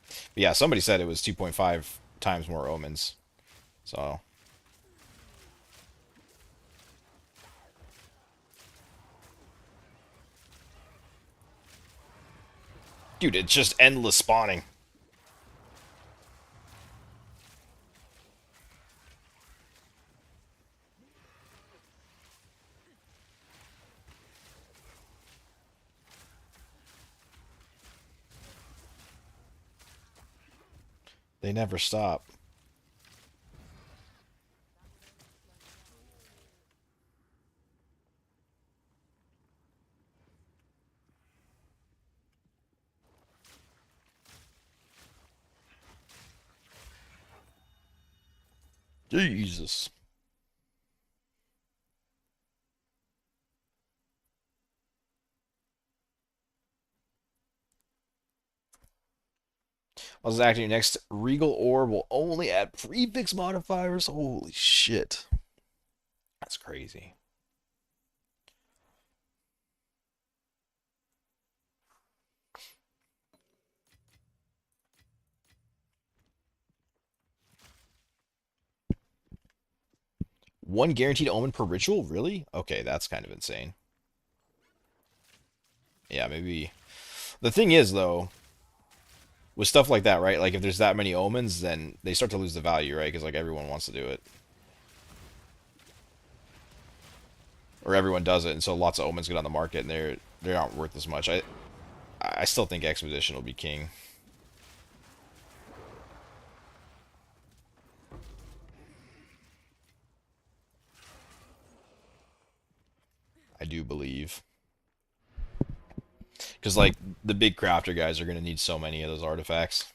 But yeah, somebody said it was 2.5 times more omens. So. Dude, it's just endless spawning. They never stop. Jesus. I was acting next. Regal Orb will only add prefix modifiers. Holy shit. That's crazy. One guaranteed omen per ritual? Really? Okay, that's kind of insane. Yeah, maybe. The thing is, though, with stuff like that, right? Like, if there's that many omens, then they start to lose the value, right? Because, like, everyone wants to do it. Or everyone does it, and so lots of omens get on the market, and they aren't worth as much. I still think Expedition will be king. I do believe. Because, like, the big crafter guys are going to need so many of those artifacts.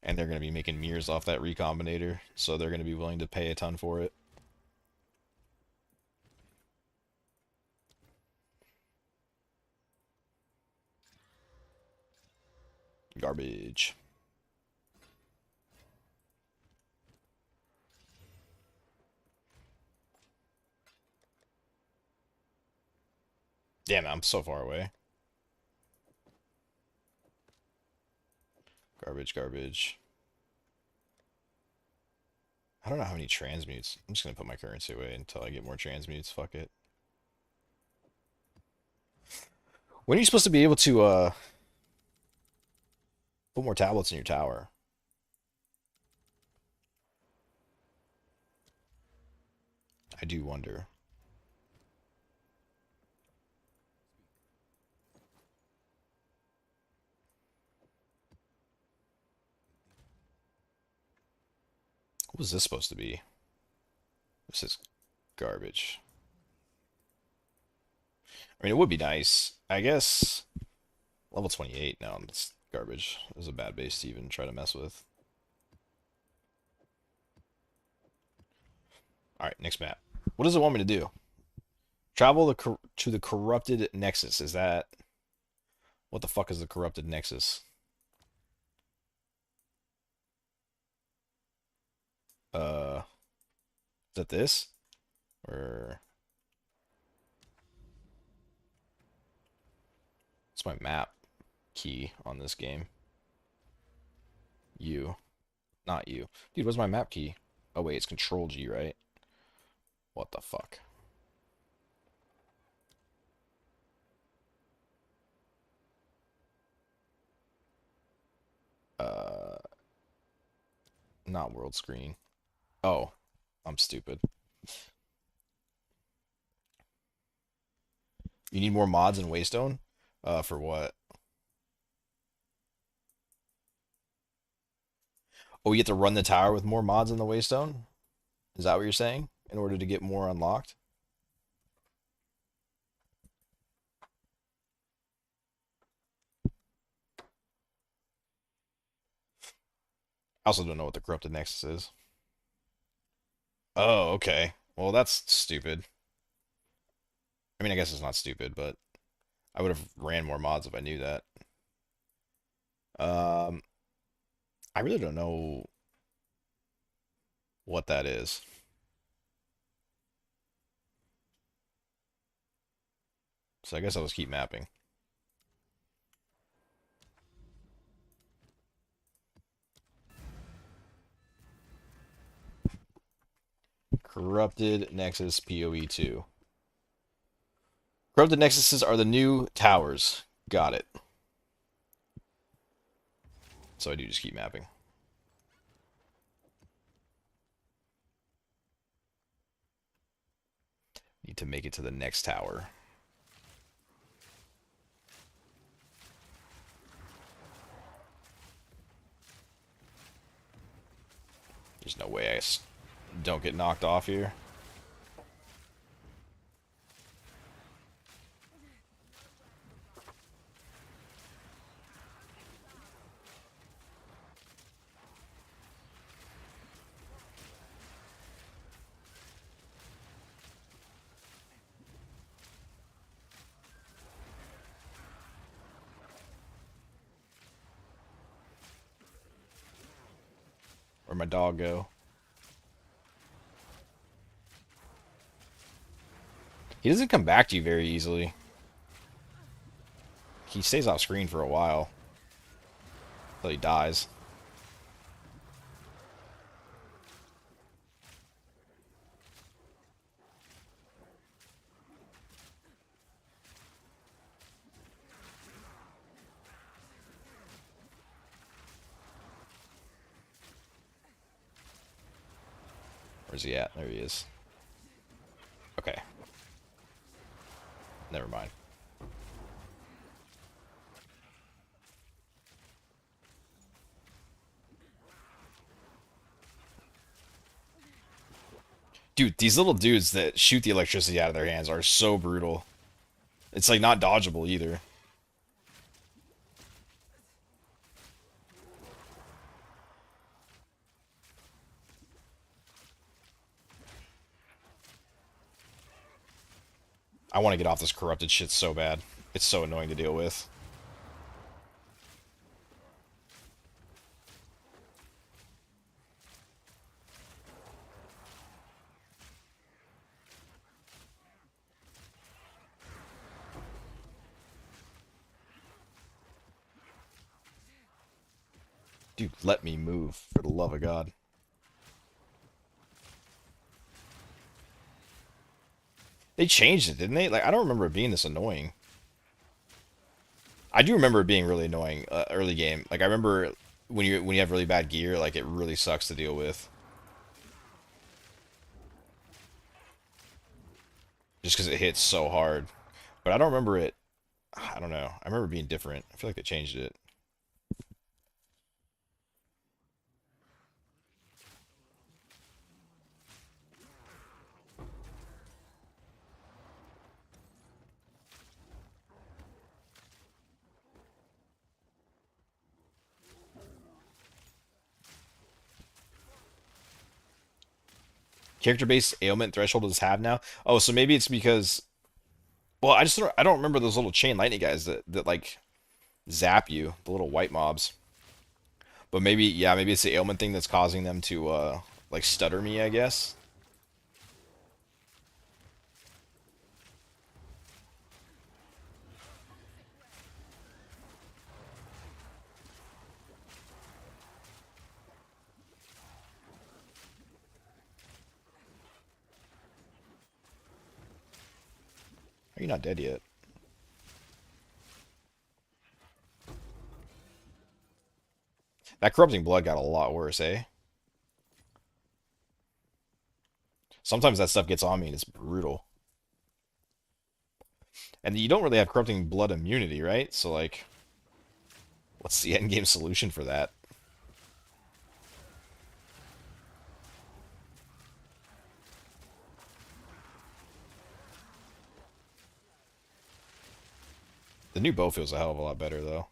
And they're going to be making mirrors off that Recombinator, so they're going to be willing to pay a ton for it. Garbage. Damn, I'm so far away. Garbage, garbage. I don't know how many transmutes. I'm just going to put my currency away until I get more transmutes. Fuck it. When are you supposed to be able to put more tablets in your tower? I do wonder. What was this supposed to be? This is garbage. I mean, it would be nice. I guess level 28 now. It's garbage. It was a bad base to even try to mess with. Alright, next map. What does it want me to do? Travel to the corrupted nexus. Is that... What the fuck is the corrupted nexus? Uh... Is that this? Or... What's my map key on this game? U. Not you. Dude, what's my map key? Oh wait, it's Control G, right? What the fuck? Uh... Not world screen. Oh, I'm stupid. You need more mods in Waystone? For what? Oh, you have to run the tower with more mods in the Waystone? Is that what you're saying? In order to get more unlocked? I also don't know what the Corrupted Nexus is. Oh, okay. Well, that's stupid. I mean, I guess it's not stupid, but I would have ran more mods if I knew that. Um, I really don't know what that is. So I guess I'll just keep mapping. Corrupted Nexus PoE 2. Corrupted Nexuses are the new towers. Got it. So I do just keep mapping. Need to make it to the next tower. There's no way I don't get knocked off here. Where'd my dog go? He doesn't come back to you very easily. He stays off screen for a while. Until he dies. Where's he at? There he is. Okay. Never mind. Dude, these little dudes that shoot the electricity out of their hands are so brutal. It's like not dodgeable either. I want to get off this corrupted shit so bad. It's so annoying to deal with. Dude, let me move, for the love of God. They changed it, didn't they? Like, I don't remember it being this annoying. I do remember it being really annoying early game. Like, I remember when you have really bad gear, like, it really sucks to deal with. Just because it hits so hard. But I don't remember it. I don't know. I remember it being different. I feel like they changed it. Character-based ailment threshold is have now. Oh, so maybe it's because. Well, I don't remember those little chain lightning guys that like zap you, the little white mobs. But maybe yeah, maybe it's the ailment thing that's causing them to like stutter me, I guess. Are you not dead yet? That corrupting blood got a lot worse, eh? Sometimes that stuff gets on me and it's brutal. And you don't really have corrupting blood immunity, right? So like, what's the endgame solution for that? The new bow feels a hell of a lot better though.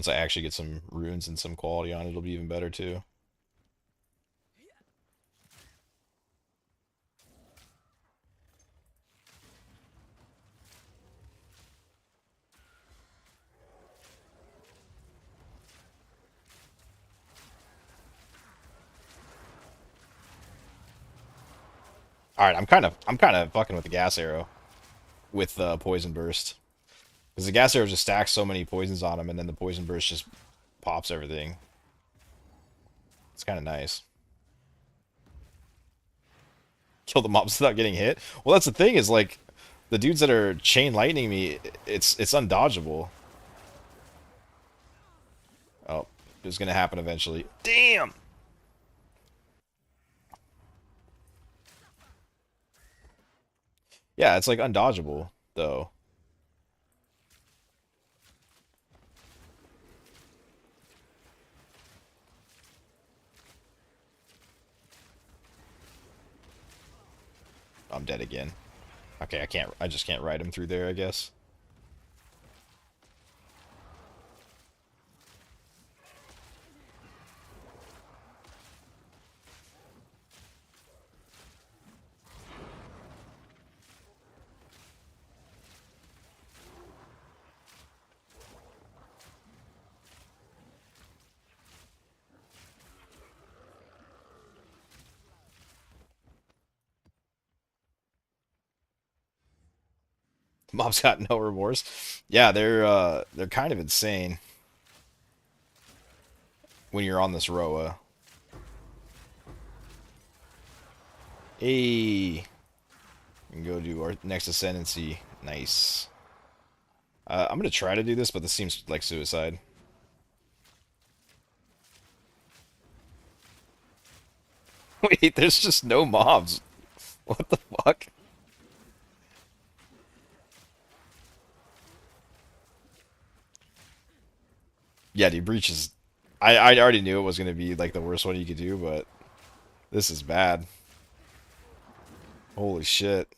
Once I actually get some runes and some quality on it, it'll be even better too. All right, I'm kind of fucking with the gas arrow with poison burst because the gas arrow just stacks so many poisons on him, and then the poison burst just pops everything. It's kind of nice. Kill the mobs without getting hit. Well, that's the thing is like the dudes that are chain lightning me, it's undodgeable. Oh, it's gonna happen eventually. Damn. Yeah, it's like undodgeable though. I'm dead again. Okay, I can't. I just can't ride him through there, I guess. Mob's got no remorse. Yeah, they're kind of insane when you're on this Roa. Hey, we can go do our next Ascendancy. Nice. I'm gonna try to do this, but this seems like suicide. Wait, there's just no mobs. What the fuck? Yeah, dude, Breach is... I already knew it was gonna be like the worst one you could do, but this is bad. Holy shit.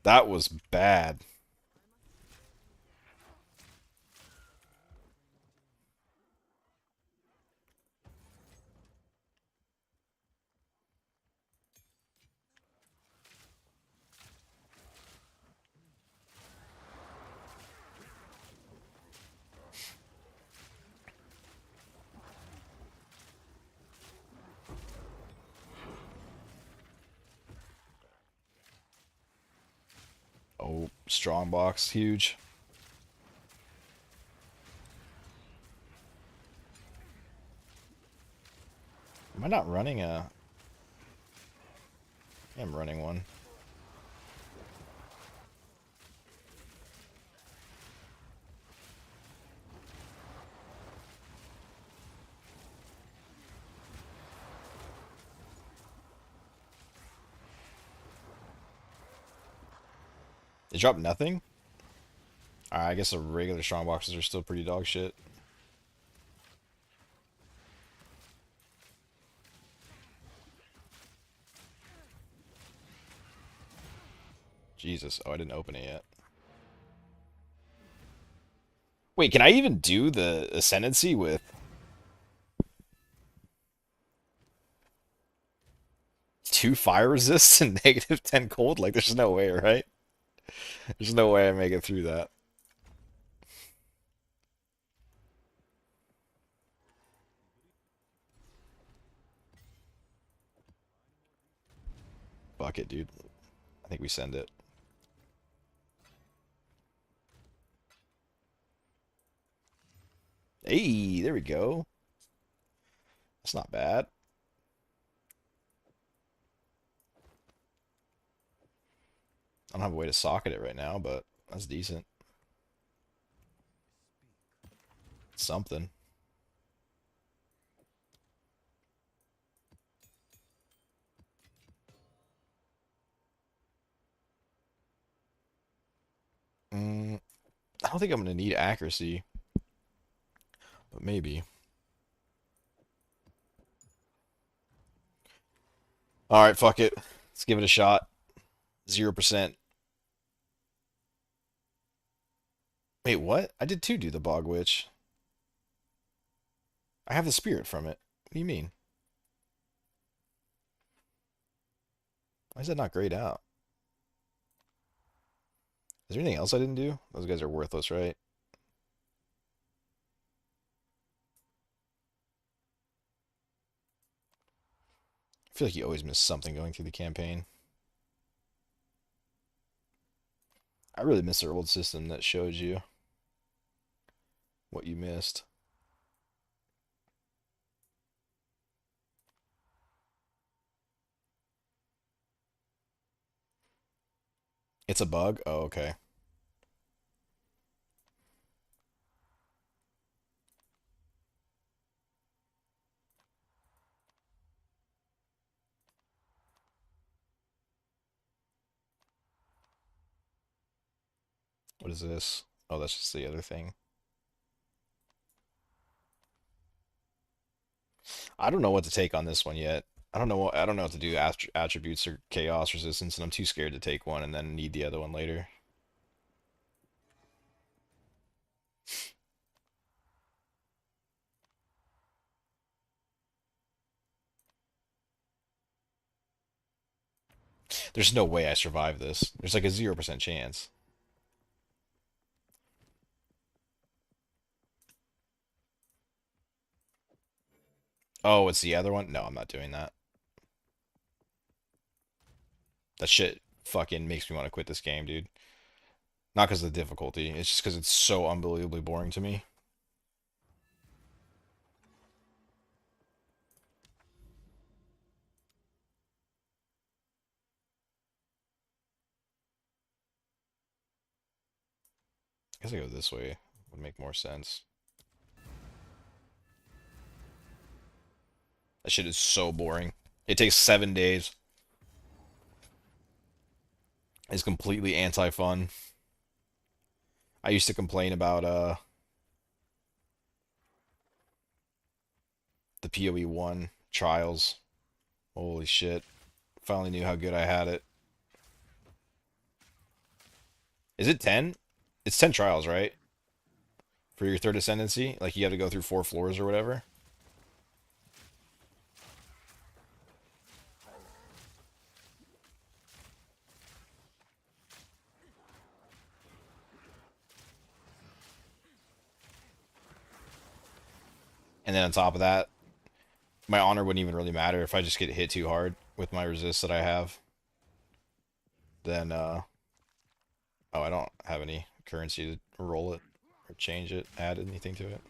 That was bad. Oh, Strongbox, huge. Am I not running a... I'm running one. They dropped nothing? Alright, I guess the regular Strongboxes are still pretty dog shit. Jesus. Oh, I didn't open it yet. Wait, can I even do the Ascendancy with... 2 fire resists and negative 10 cold? Like, there's no way, right? There's no way I make it through that. Fuck it, dude. I think we send it. Hey, there we go. That's not bad. I don't have a way to socket it right now, but that's decent. Something. I don't think I'm going to need accuracy, but maybe. Alright, fuck it. Let's give it a shot. 0%. Wait, what? I did too do the Bog Witch. I have the spirit from it. What do you mean? Why is that not grayed out? Is there anything else I didn't do? Those guys are worthless, right? I feel like you always miss something going through the campaign. I really miss our old system that showed you what you missed. It's a bug? Oh, okay. What is this? Oh, that's just the other thing. I don't know what to take on this one yet. I don't know what to do attributes or chaos resistance, and I'm too scared to take one and then need the other one later. There's no way I survive this. There's like a 0% chance. Oh, it's the other one? No, I'm not doing that. That shit fucking makes me want to quit this game, dude. Not because of the difficulty. It's just because it's so unbelievably boring to me. I guess I go this way. Would make more sense. That shit is so boring. It takes 7 days. It's completely anti-fun. I used to complain about the PoE 1 trials. Holy shit. Finally knew how good I had it. Is it 10? It's 10 trials, right? For your third ascendancy? Like you have to go through 4 floors or whatever? And then on top of that, my honor wouldn't even really matter if I just get hit too hard with my resist that I have. Then, oh, I don't have any currency to roll it or change it, add anything to it.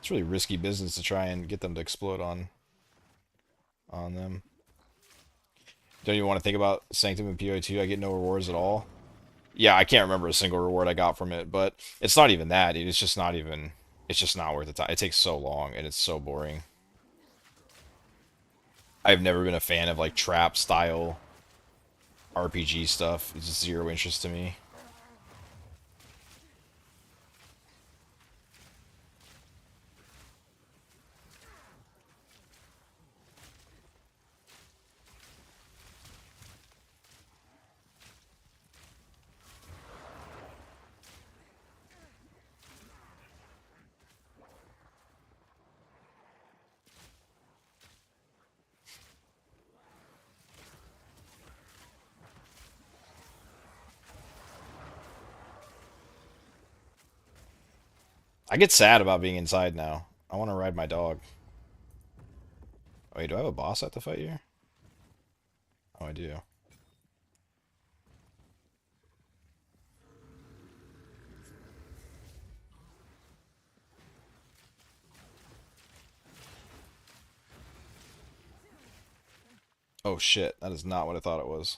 It's really risky business to try and get them to explode on them. Don't even want to think about Sanctum and PoE2. I get no rewards at all. Yeah, I can't remember a single reward I got from it, but it's not even that, dude. It's just not even. It's just not worth the time. It takes so long and it's so boring. I've never been a fan of like trap style RPG stuff. It's just zero interest to me. I get sad about being inside now. I want to ride my dog. Wait, do I have a boss I have to fight here? Oh, I do. Oh shit, that is not what I thought it was.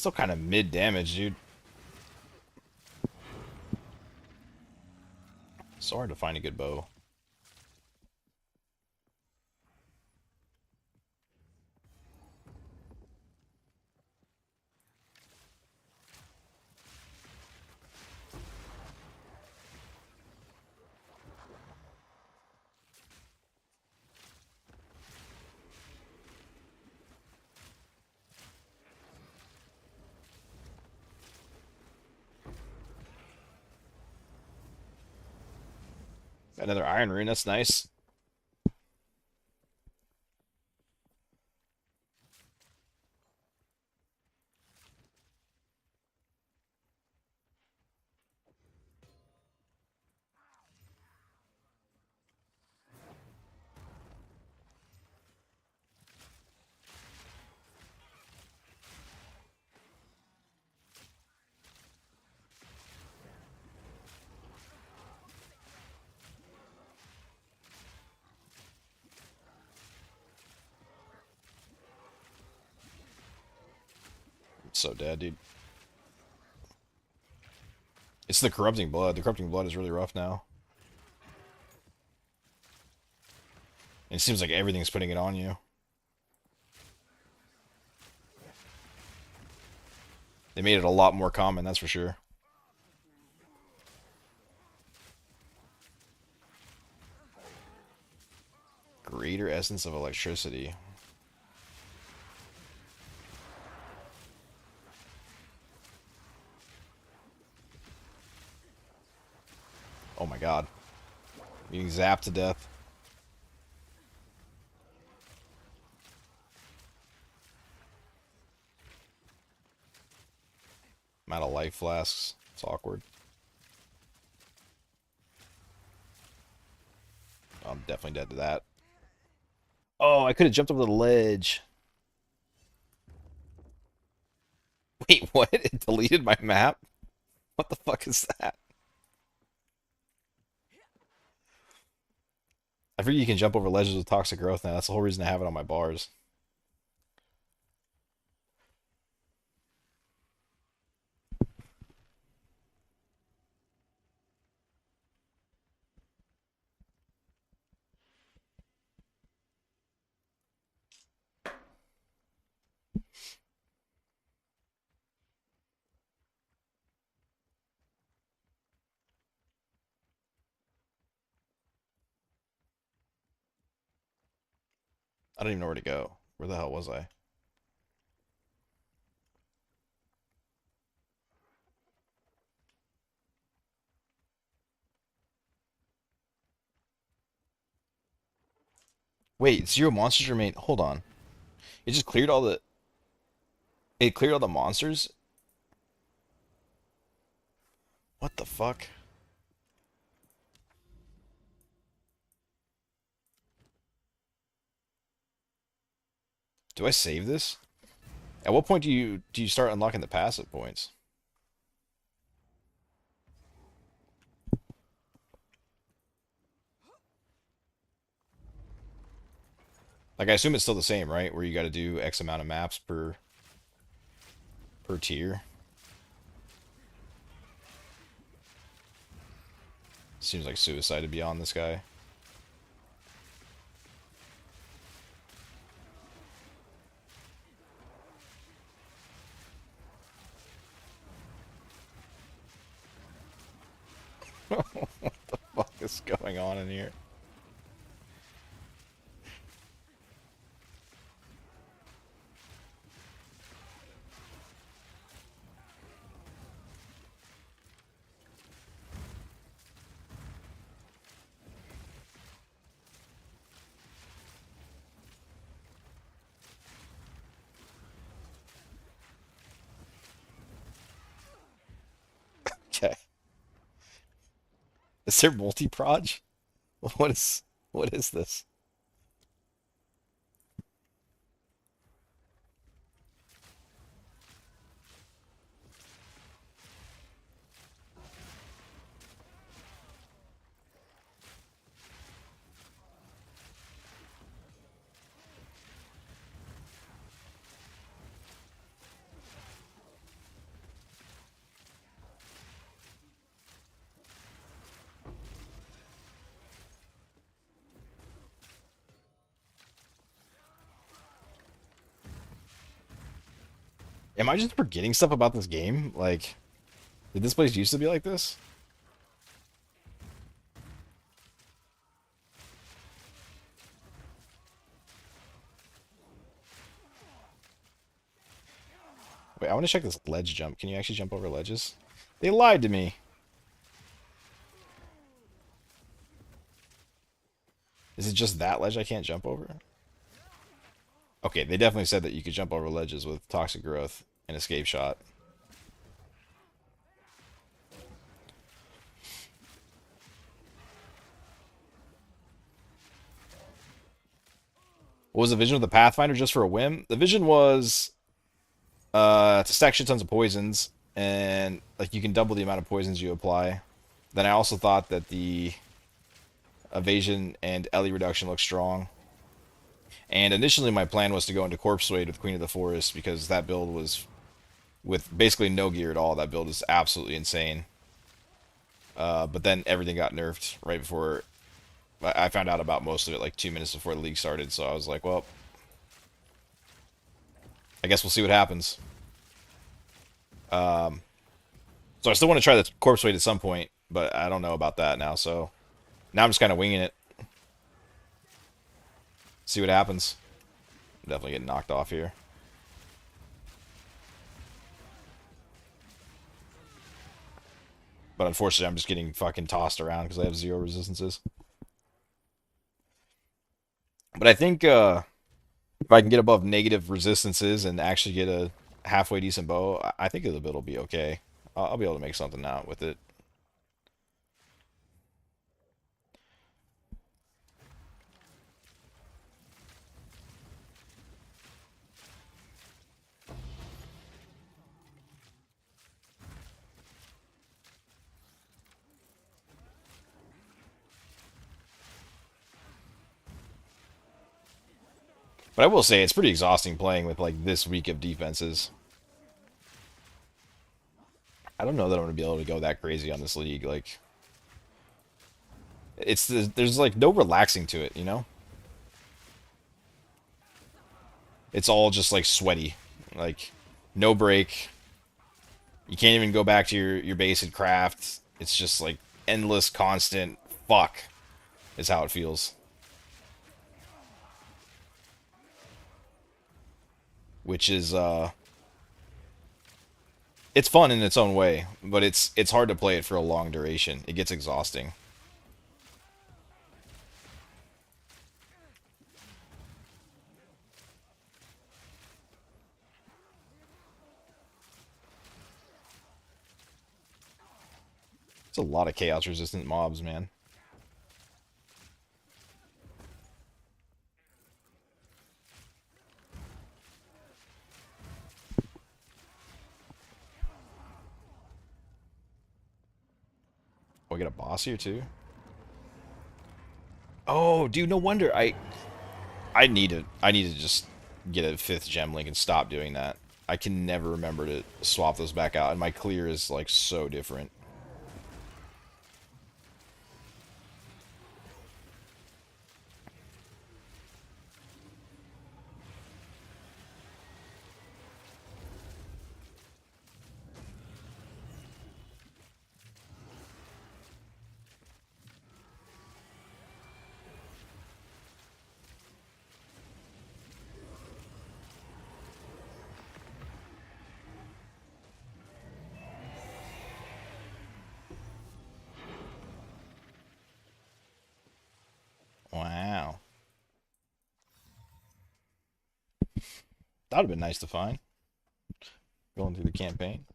Still kind of mid damage, dude. So hard to find a good bow. Another iron rune, that's nice. It's so dead, dude. It's the corrupting blood. The corrupting blood is really rough now. And it seems like everything's putting it on you. They made it a lot more common, that's for sure. Greater essence of electricity. Oh my god. Being zapped to death. I'm out of life flasks. It's awkward. I'm definitely dead to that. Oh, I could have jumped over the ledge. Wait, what? It deleted my map? What the fuck is that? I forget you can jump over ledges with toxic growth now. That's the whole reason I have it on my bars. I don't even know where to go. Where the hell was I? Wait, zero monsters remain. Hold on. It just cleared all the. It cleared all the monsters? What the fuck? Do I save this? At what point do you start unlocking the passive points? Like I assume it's still the same, right? Where you got to do X amount of maps per tier. Seems like suicide to be on this guy. What the fuck is going on in here? Okay. Is there multi-proj? What is this? Am I just forgetting stuff about this game? Like, did this place used to be like this? Wait, I want to check this ledge jump. Can you actually jump over ledges? They lied to me. Is it just that ledge I can't jump over? Okay, they definitely said that you could jump over ledges with toxic growth and escape shot. What was the vision of the Pathfinder just for a whim? The vision was to stack shit tons of poisons, and like you can double the amount of poisons you apply. Then I also thought that the evasion and Ellie reduction looked strong. And initially my plan was to go into Corpse Wade with Queen of the Forest because that build was, with basically no gear at all, that build is absolutely insane. But then everything got nerfed right before I found out about most of it like 2 minutes before the league started, so I was like, well, I guess we'll see what happens. So I still want to try the Corpse Wade at some point, but I don't know about that now, so now I'm just kind of winging it. See what happens. I'm definitely getting knocked off here. But unfortunately, I'm just getting fucking tossed around because I have 0 resistances. But I think if I can get above negative resistances and actually get a halfway decent bow, I think the build will be okay. I'll be able to make something out with it. But I will say it's pretty exhausting playing with like this weak of defenses. I don't know that I'm gonna be able to go that crazy on this league. Like, there's like no relaxing to it, you know? It's all just like sweaty, like no break. You can't even go back to your base and craft. It's just like endless, constant fuck is how it feels. Which is it's fun in its own way, but it's hard to play it for a long duration. It gets exhausting. It's a lot of chaos resistant mobs, man. Oh, I get a boss here too. Oh, dude, no wonder I need to just get a 5th gem link and stop doing that. I can never remember to swap those back out, and my clear is like so different. Wow. That would have been nice to find going through the campaign.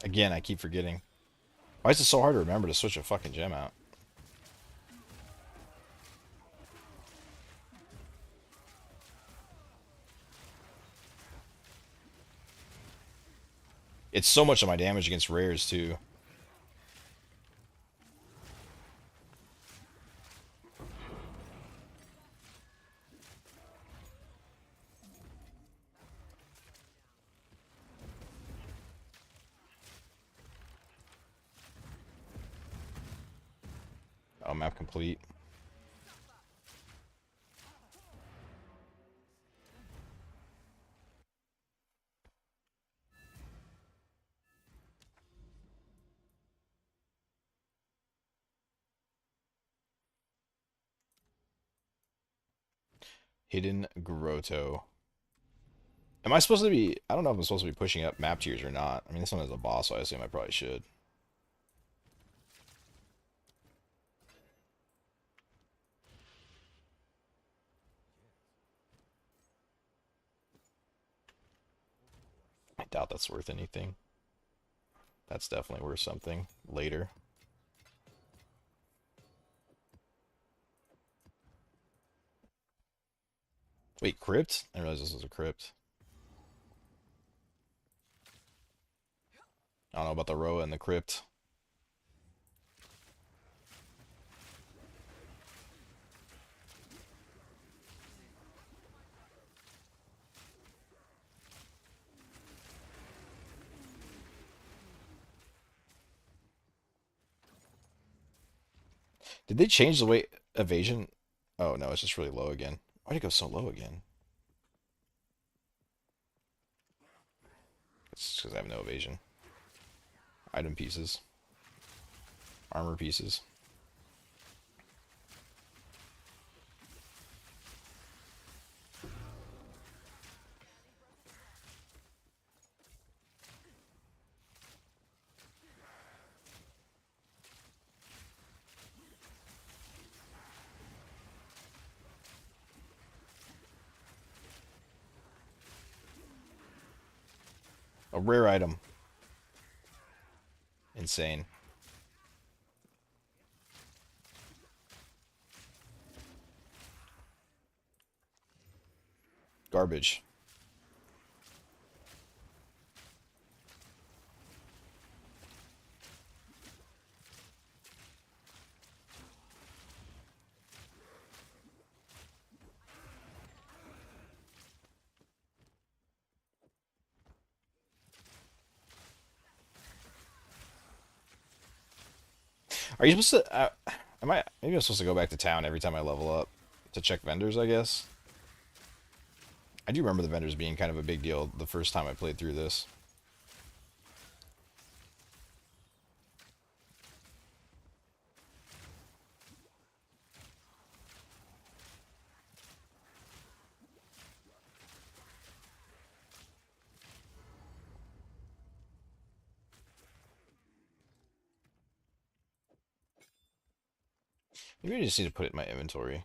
Again, I keep forgetting. Why is it so hard to remember to switch a fucking gem out? It's so much of my damage against rares too. Oh, map complete. Hidden Grotto. Am I supposed to be... I don't know if I'm supposed to be pushing up map tiers or not. I mean, this one is a boss, so I assume I probably should. I doubt that's worth anything. That's definitely worth something later. Wait, crypt? I realized this was a crypt. I don't know about the Roa and the crypt. Did they change the way evasion? Oh no, it's just really low again. Why'd it go so low again? It's because I have no evasion. Item pieces. Armor pieces. A rare item. Insane. Garbage. Are you supposed to... am I... Maybe I'm supposed to go back to town every time I level up to check vendors, I guess. I do remember the vendors being kind of a big deal the first time I played through this. Maybe I just need to put it in my inventory.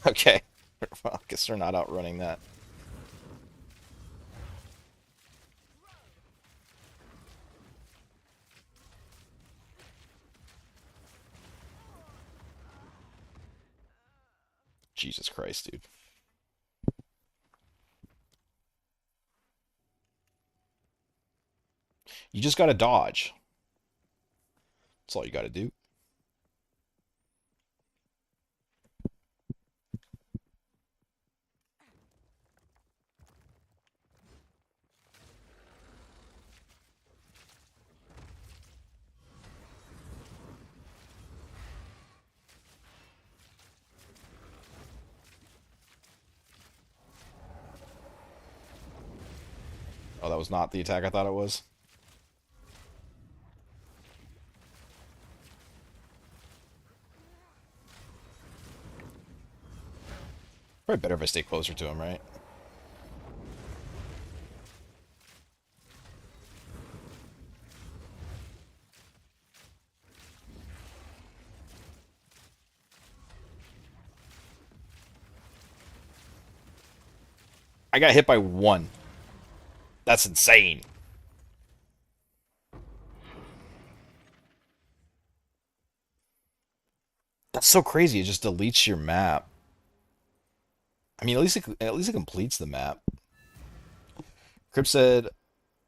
Okay. Well, I guess they're not outrunning that. Jesus Christ, dude. You just gotta dodge. That's all you gotta do. Oh, that was not the attack I thought it was. Probably better if I stay closer to him, right? I got hit by one. That's insane. That's so crazy. It just deletes your map. I mean, at least it completes the map. Crip said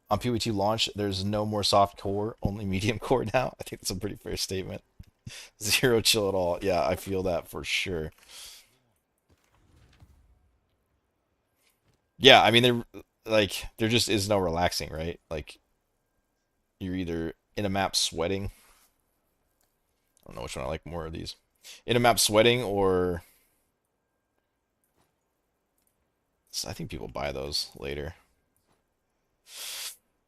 on PoE2 launch, there's no more soft core, only medium core now. I think that's a pretty fair statement. Zero chill at all. Yeah, I feel that for sure. Yeah, I mean, there just is no relaxing, right? Like you're either in a map sweating. I don't know which one I like more of these. In a map sweating, or I think people buy those later.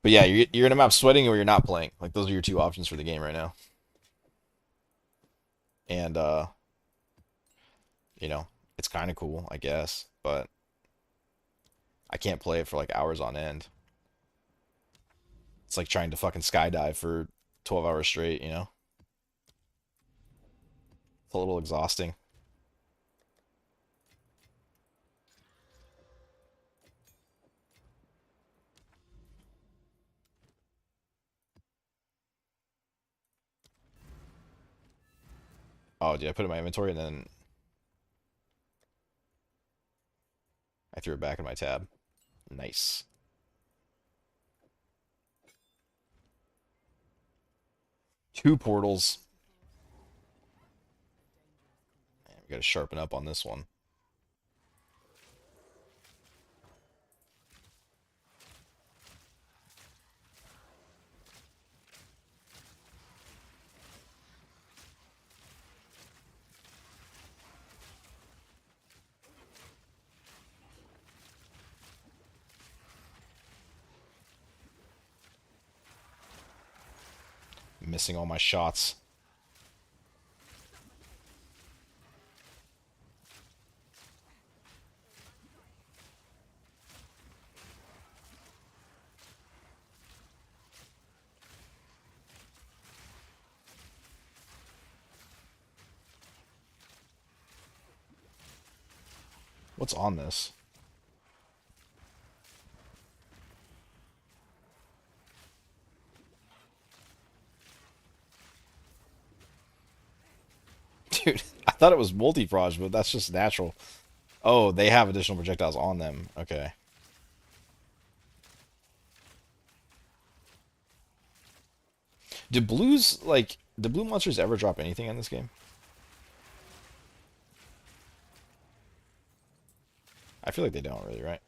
But yeah, you're in a map sweating or you're not playing. Like those are your two options for the game right now. And you know, it's kind of cool, I guess, but I can't play it for like hours on end. It's like trying to fucking skydive for 12 hours straight, you know? It's a little exhausting. Oh, did I put it in my inventory and then I threw it back in my tab? Nice. Two portals. Man, we gotta sharpen up on this one. Missing all my shots. What's on this? Dude, I thought it was multi-proj, but that's just natural. Oh, they have additional projectiles on them. Okay. Do blue monsters ever drop anything in this game? I feel like they don't really, right?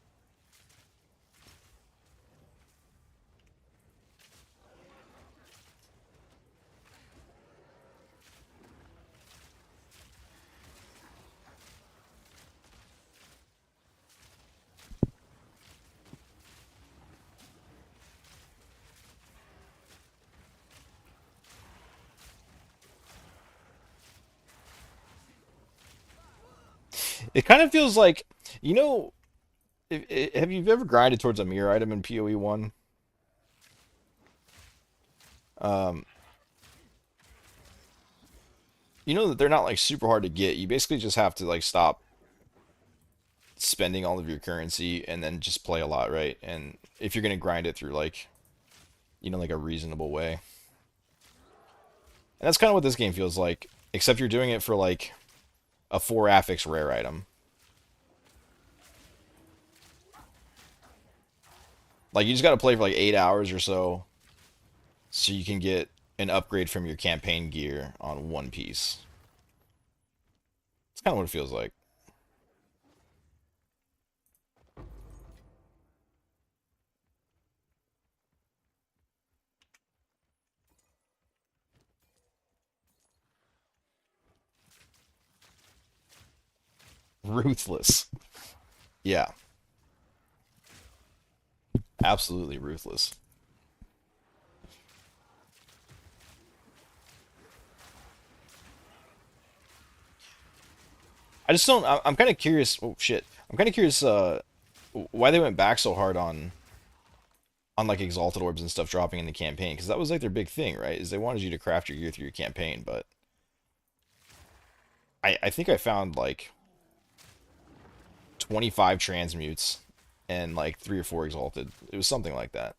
It kind of feels like, you know, have you ever grinded towards a mirror item in PoE 1? Um, you know that they're not like super hard to get. You basically just have to like stop spending all of your currency and then just play a lot, right? And if you're gonna grind it through like, like a reasonable way. And that's kind of what this game feels like, except you're doing it for like a 4 affix rare item. Like you just gotta play for like 8 hours or so you can get an upgrade from your campaign gear on one piece. It's kind of what it feels like. Ruthless. Yeah, absolutely ruthless. I just don't. I'm kind of curious. Oh shit! I'm kind of curious. Why they went back so hard on like exalted orbs and stuff dropping in the campaign, because that was like their big thing, right? Is they wanted you to craft your gear through your campaign, but I think I found like 25 transmutes and like 3 or 4 exalted. It was something like that.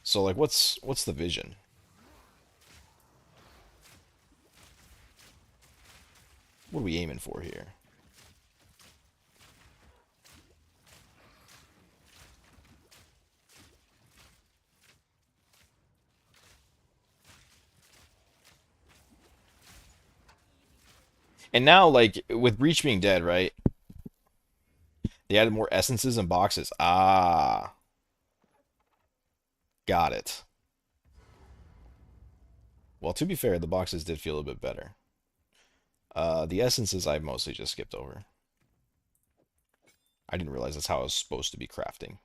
So like, what's the vision? What are we aiming for here? And now, like, with Breach being dead, right? They added more essences and boxes. Ah, got it. Well, to be fair, the boxes did feel a bit better. The essences I mostly just skipped over. I didn't realize that's how I was supposed to be crafting.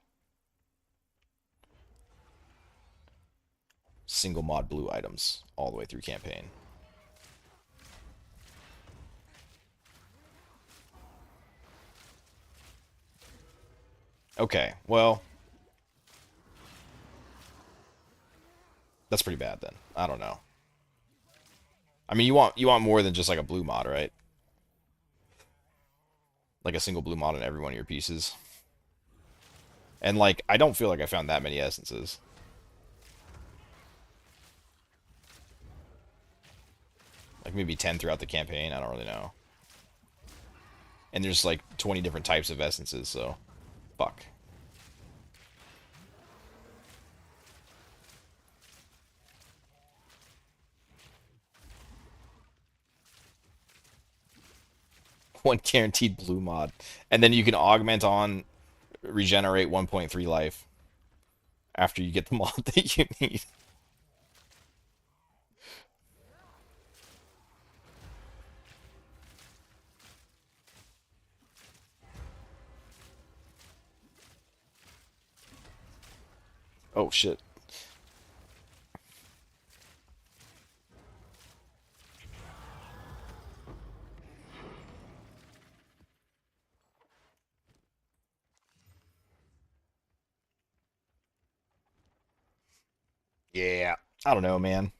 Single mod blue items all the way through campaign. Okay, well, that's pretty bad then. I don't know. I mean, you want more than just like a blue mod, right? Like a single blue mod on every one of your pieces. And like, I don't feel like I found that many essences. Like maybe 10 throughout the campaign. I don't really know. And there's like 20 different types of essences, so fuck. One guaranteed blue mod. And then you can augment on regenerate 1.3 life after you get the mod that you need. Oh shit. Yeah. I don't know, man.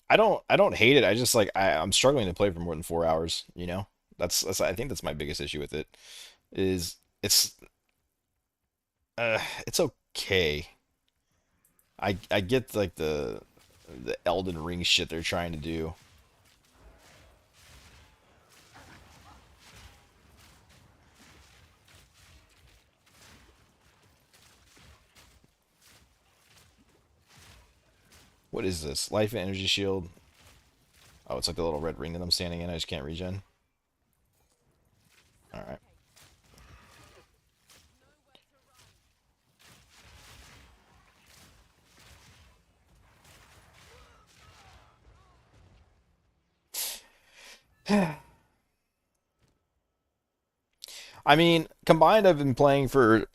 I don't hate it. I just like I'm struggling to play for more than 4 hours, you know? That's I think that's my biggest issue with it. Is it's okay. I get like the Elden Ring shit they're trying to do. What is this? Life and energy shield. Oh, it's like the little red ring that I'm standing in. I just can't regen. All right. I mean, combined, I've been playing for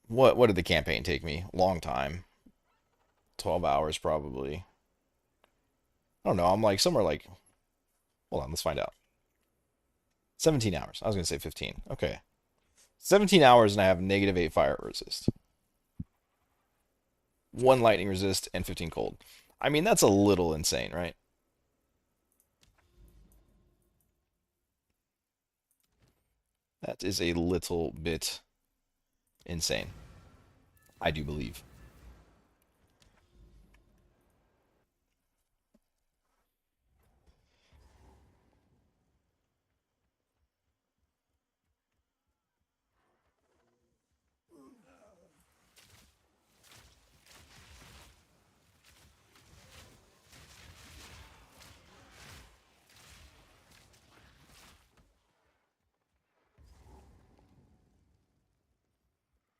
what did the campaign take me? Long time. 12 hours probably. I don't know. I'm like somewhere like hold on, let's find out. 17 hours. I was gonna say 15. Okay. 17 hours and I have -8 fire resist, 1 lightning resist, and 15 cold. I mean, that's a little insane, right? That is a little bit insane. I do believe.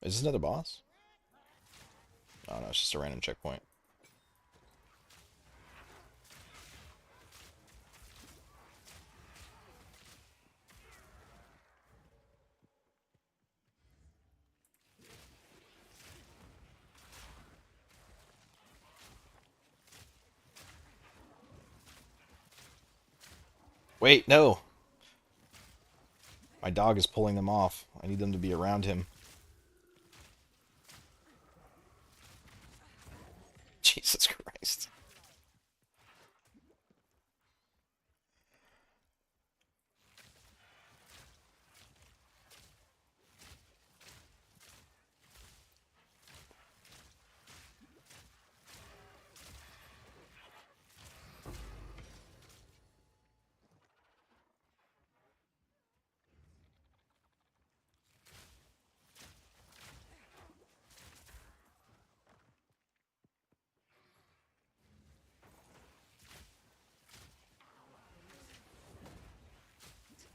Is this another boss? Oh no, it's just a random checkpoint. Wait, no. My dog is pulling them off. I need them to be around him. Jesus Christ.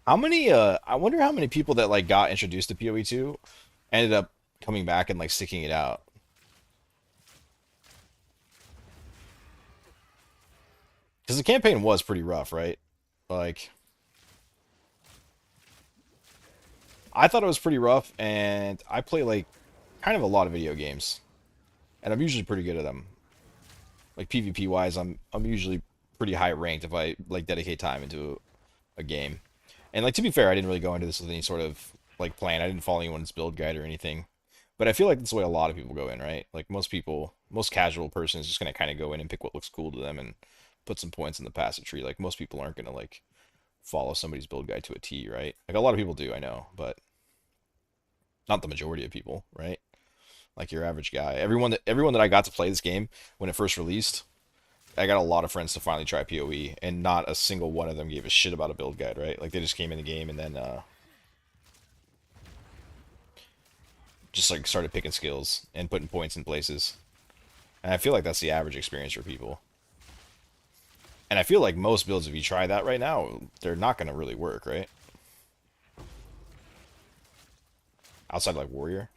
How many I wonder how many people that like got introduced to PoE 2 ended up coming back and like sticking it out. Because the campaign was pretty rough, right? Like I thought it was pretty rough, and I play like kind of a lot of video games, and I'm usually pretty good at them. Like PvP wise, I'm usually pretty high ranked if I like dedicate time into a game. And like to be fair, I didn't really go into this with any sort of like plan. I didn't follow anyone's build guide or anything. But I feel like that's the way a lot of people go in, right? Like most people, most casual person is just gonna kind of go in and pick what looks cool to them and put some points in the passive tree. Like most people aren't gonna like follow somebody's build guide to a T, right? Like a lot of people do, I know, but not the majority of people, right? Like your average guy. Everyone that I got to play this game when it first released, I got a lot of friends to finally try PoE, and not a single one of them gave a shit about a build guide, right? Like they just came in the game and then just like started picking skills and putting points in places. And I feel like that's the average experience for people. And I feel like most builds, if you try that right now, they're not going to really work, right? Outside like warrior.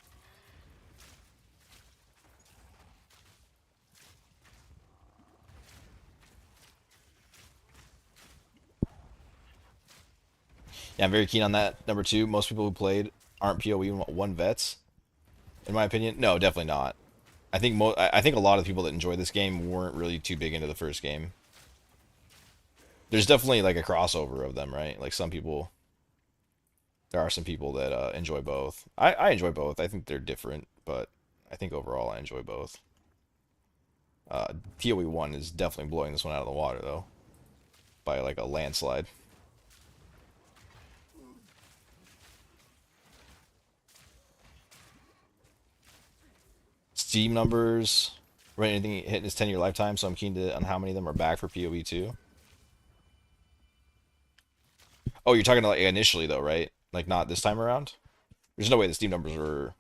Yeah, I'm very keen on that. Number two, most people who played aren't PoE one vets, in my opinion. No, definitely not. I think a lot of people that enjoy this game weren't really too big into the first game. There's definitely like a crossover of them, right? Like some people, there are some people that enjoy both. I enjoy both. I think they're different, but I think overall I enjoy both. PoE one is definitely blowing this one out of the water though, by like a landslide. Steam numbers, right? Anything hitting its 10-year lifetime, so I'm keen to on how many of them are back for PoE two. Oh, you're talking like initially though, right? Like not this time around. There's no way the Steam numbers were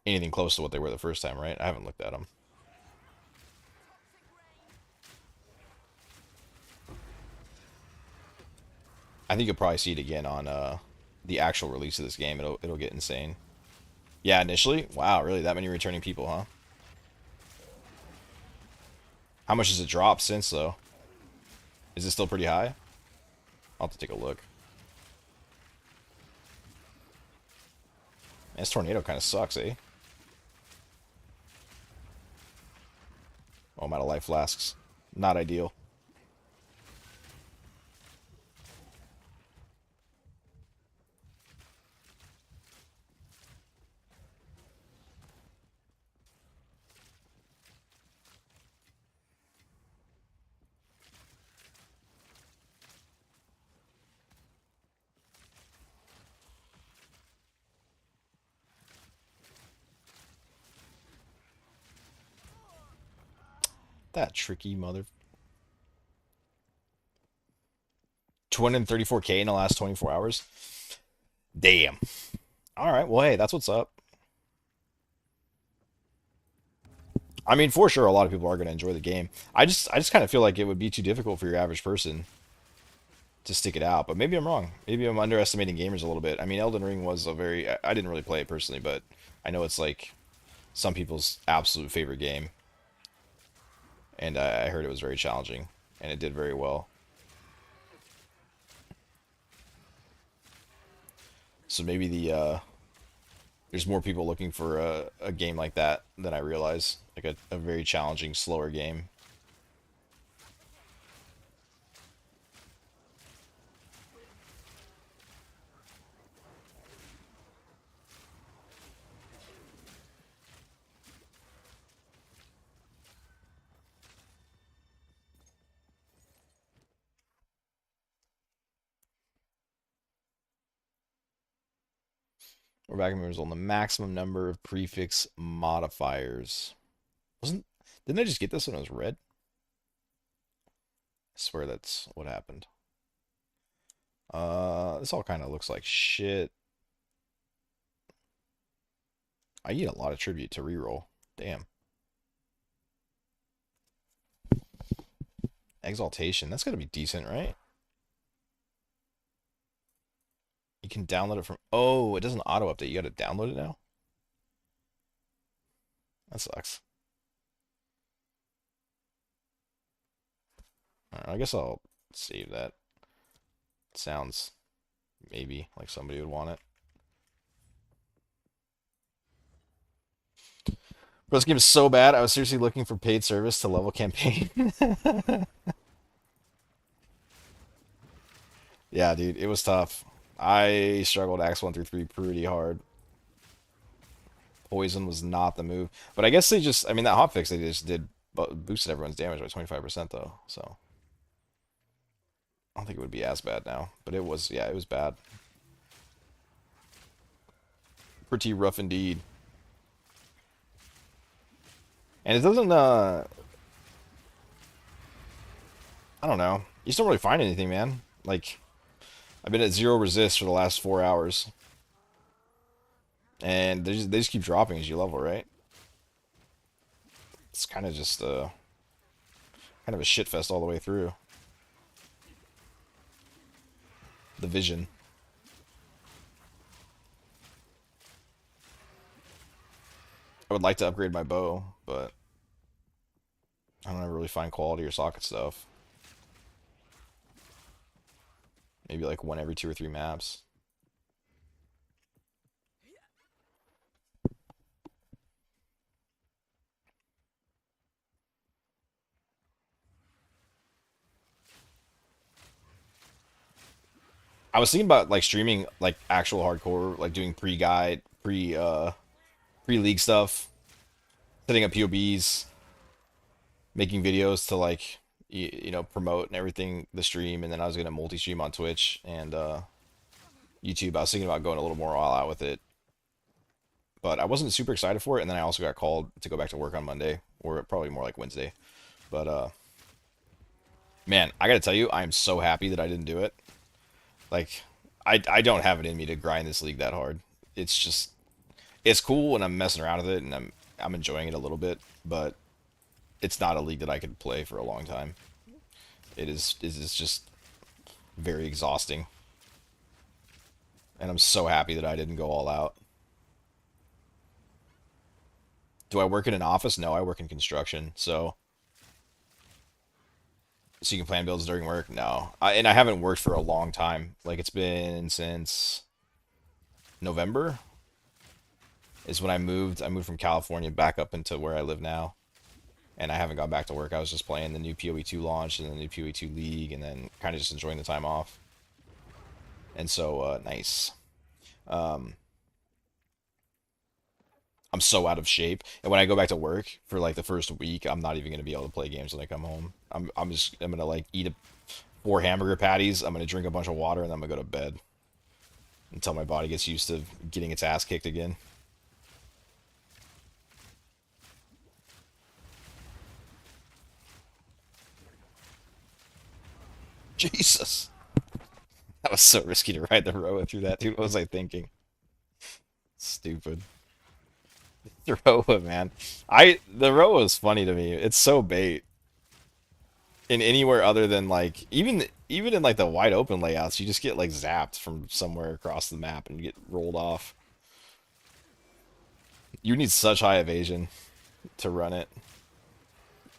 anything close to what they were the first time, right? I haven't looked at them. I think you'll probably see it again on the actual release of this game. It'll get insane. Yeah, initially, wow, really that many returning people, huh? How much has it dropped since though? Is it still pretty high? I'll have to take a look. This tornado kind of sucks, eh? Oh, I'm out of life flasks. Not ideal. That tricky mother. 234K in the last 24 hours. Damn. All right. Well, hey, that's what's up. I mean, for sure, a lot of people are going to enjoy the game. I just kind of feel like it would be too difficult for your average person to stick it out. But maybe I'm wrong. Maybe I'm underestimating gamers a little bit. I mean, Elden Ring was a very. I didn't really play it personally, but I know it's like some people's absolute favorite game, and I heard it was very challenging, and it did very well. So maybe there's more people looking for a game like that than I realize. Like a very challenging, slower game. We're back members on the maximum number of prefix modifiers. Wasn't didn't I just get this when it was red? I swear that's what happened. This all kind of looks like shit. I need a lot of tribute to reroll. Damn. Exaltation. That's gotta be decent, right? You can download it from. Oh, it doesn't auto update. You got to download it now. That sucks. Alright, I guess I'll save that. Sounds maybe like somebody would want it. But this game is so bad, I was seriously looking for paid service to level campaign. Yeah, dude, it was tough. I struggled Acts 1 through 3 pretty hard. Poison was not the move. But I guess they just, I mean, that hotfix they just did boosted everyone's damage by 25% though, so. I don't think it would be as bad now. But it was, yeah, it was bad. Pretty rough indeed. And it doesn't, I don't know. You just don't really find anything, man. Like, I've been at 0 resist for the last 4 hours. And they just keep dropping as you level, right? It's kind of just, kind of a shit fest all the way through. The vision. I would like to upgrade my bow, but I don't ever really find quality or socket stuff. Maybe like one every 2 or 3 maps. I was thinking about like streaming like actual hardcore, like doing pre-guide, pre-league stuff, setting up POBs, making videos to like you know promote and everything the stream, and then I was gonna multi-stream on Twitch and YouTube. I was thinking about going a little more all out with it, but I wasn't super excited for it. And then I also got called to go back to work on Monday, or probably more like Wednesday. But man, I gotta tell you, I am so happy that I didn't do it. Like, I don't have it in me to grind this league that hard. It's just, it's cool when I'm messing around with it and I'm enjoying it a little bit, but it's not a league that I could play for a long time. It is just very exhausting. And I'm so happy that I didn't go all out. Do I work in an office? No, I work in construction. So you can plan builds during work? No. And I haven't worked for a long time. Like, it's been since November is when I moved. I moved from California back up into where I live now. And I haven't gone back to work. I was just playing the new PoE 2 launch and the new PoE 2 League, and then kind of just enjoying the time off. And so, nice. I'm so out of shape, and when I go back to work for like the first week, I'm not even gonna be able to play games when I come home. I'm gonna like eat 4 hamburger patties. I'm gonna drink a bunch of water, and I'm gonna go to bed until my body gets used to getting its ass kicked again. Jesus, that was so risky to ride the Roa through that, dude. What was I thinking? Stupid. The Roa, man. The Roa is funny to me. It's so bait. In anywhere other than like even in like the wide open layouts, you just get like zapped from somewhere across the map and you get rolled off. You need such high evasion to run it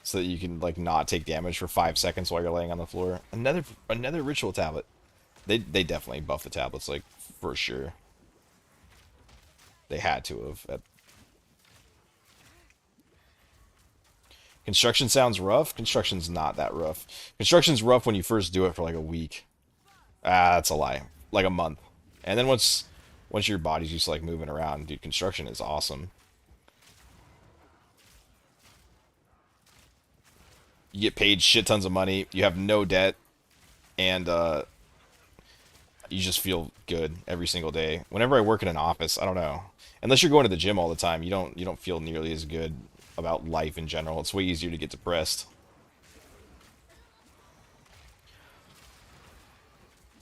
so that you can like not take damage for 5 seconds while you're laying on the floor. Another ritual tablet. They definitely buffed the tablets, like, for sure. They had to have. Construction sounds rough. Construction's not that rough. Construction's rough when you first do it for like a week. Ah, that's a lie. Like a month. And then once your body's used to like moving around, dude, construction is awesome. You get paid shit tons of money. You have no debt, and you just feel good every single day. Whenever I work in an office, I don't know. Unless you're going to the gym all the time, you don't feel nearly as good about life in general. It's way easier to get depressed.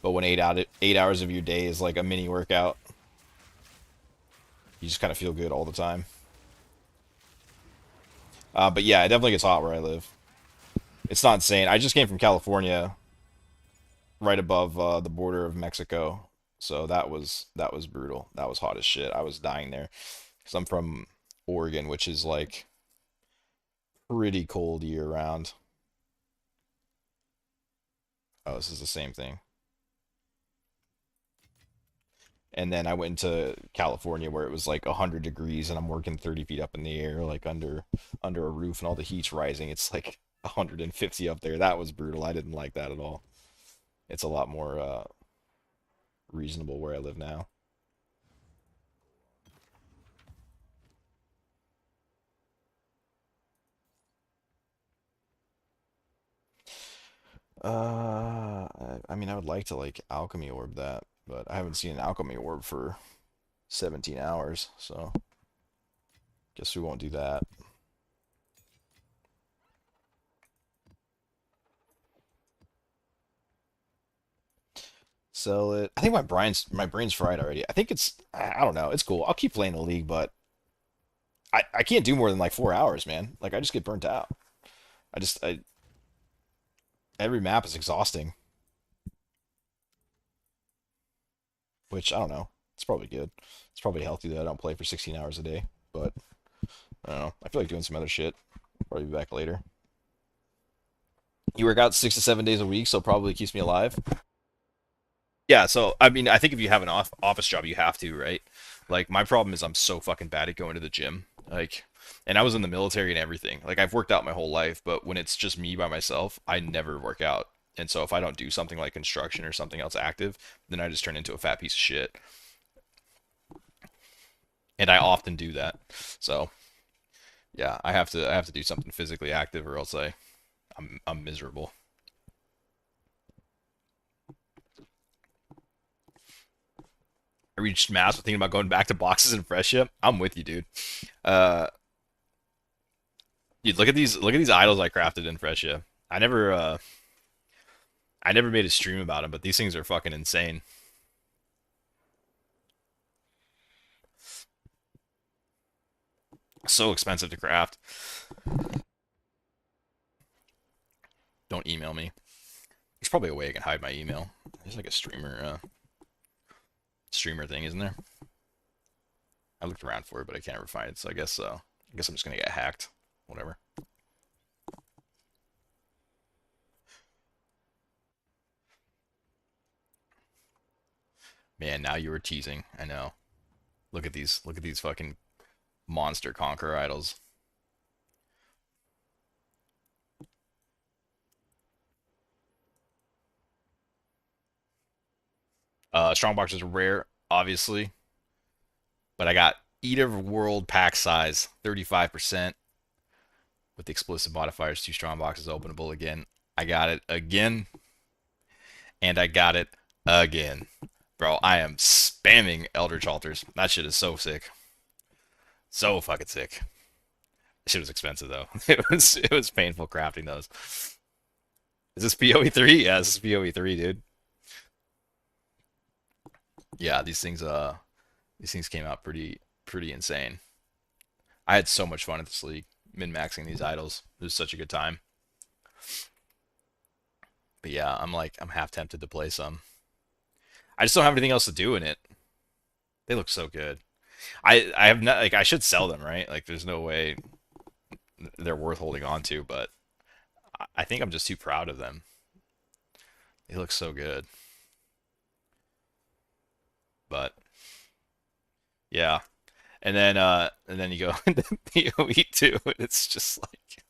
But when 8 hours of your day is like a mini workout, you just kind of feel good all the time. But yeah, it definitely gets hot where I live. It's not insane. I just came from California, right above the border of Mexico. So that was brutal. That was hot as shit. I was dying there because I'm from Oregon, which is like pretty cold year round. Oh, this is the same thing. And then I went to California where it was like 100 degrees and I'm working 30 feet up in the air, like under a roof, and all the heat's rising. It's like 150 up there. That was brutal. I didn't like that at all. It's a lot more reasonable where I live now. I mean, I would like to like alchemy orb that, but I haven't seen an alchemy orb for 17 hours, so guess we won't do that. Sell it. I think my brain's fried already. I think I don't know. It's cool. I'll keep playing the league, but I can't do more than like 4 hours, man. Like I just get burnt out. I every map is exhausting, which I don't know. It's probably good. It's probably healthy that I don't play for 16 hours a day, but I don't know. I feel like doing some other shit. Probably be back later. You work out 6 to 7 days a week, so probably keeps me alive. Yeah, so I mean, I think if you have an office job, you have to, right? Like my problem is I'm so fucking bad at going to the gym. Like, and I was in the military and everything. Like I've worked out my whole life, but when it's just me by myself, I never work out. And so if I don't do something like construction or something else active, then I just turn into a fat piece of shit. And I often do that. So yeah, I have to do something physically active or else I'm miserable. I reached mass with thinking about going back to boxes and fresh yet. I'm with you, dude. Uh, Dude, look at these idols I crafted in Freshia. I never made a stream about them, but these things are fucking insane. So expensive to craft. Don't email me. There's probably a way I can hide my email. There's like a streamer thing, isn't there? I looked around for it, but I can't ever find it. So I guess I'm just gonna get hacked. Whatever. Man, now you were teasing. I know. Look at these. Look at these fucking monster conqueror idols. Strongbox is rare, obviously, but I got Eat of World pack size, 35%. With the explosive modifiers, 2 Strongboxes openable again. I got it again, and I got it again. Bro, I am spamming Eldritch Altars. That shit is so sick. So fucking sick. Shit was expensive though. It was painful crafting those. Is this PoE 3? Yeah, this is PoE 3, dude. Yeah, these things came out pretty insane. I had so much fun at this league, min-maxing these idols. It was such a good time. But yeah, I'm half tempted to play some. I just don't have anything else to do in it. They look so good. I have not like I should sell them, right? Like there's no way they're worth holding on to, but I think I'm just too proud of them. They look so good. But yeah. And then you go into PoE 2 and it's just like,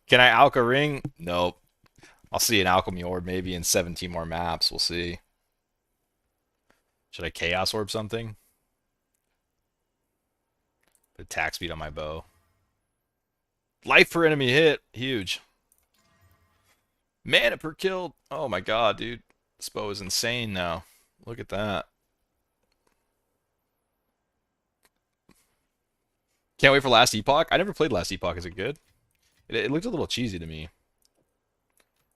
can I alch ring? Nope. I'll see an alchemy orb maybe in 17 more maps. We'll see. Should I chaos orb something? Put attack speed on my bow. Life per enemy hit. Huge. Mana per kill. Oh my god, dude. This bow is insane now. Look at that. Can't wait for Last Epoch. I never played Last Epoch. Is it good? It looked a little cheesy to me,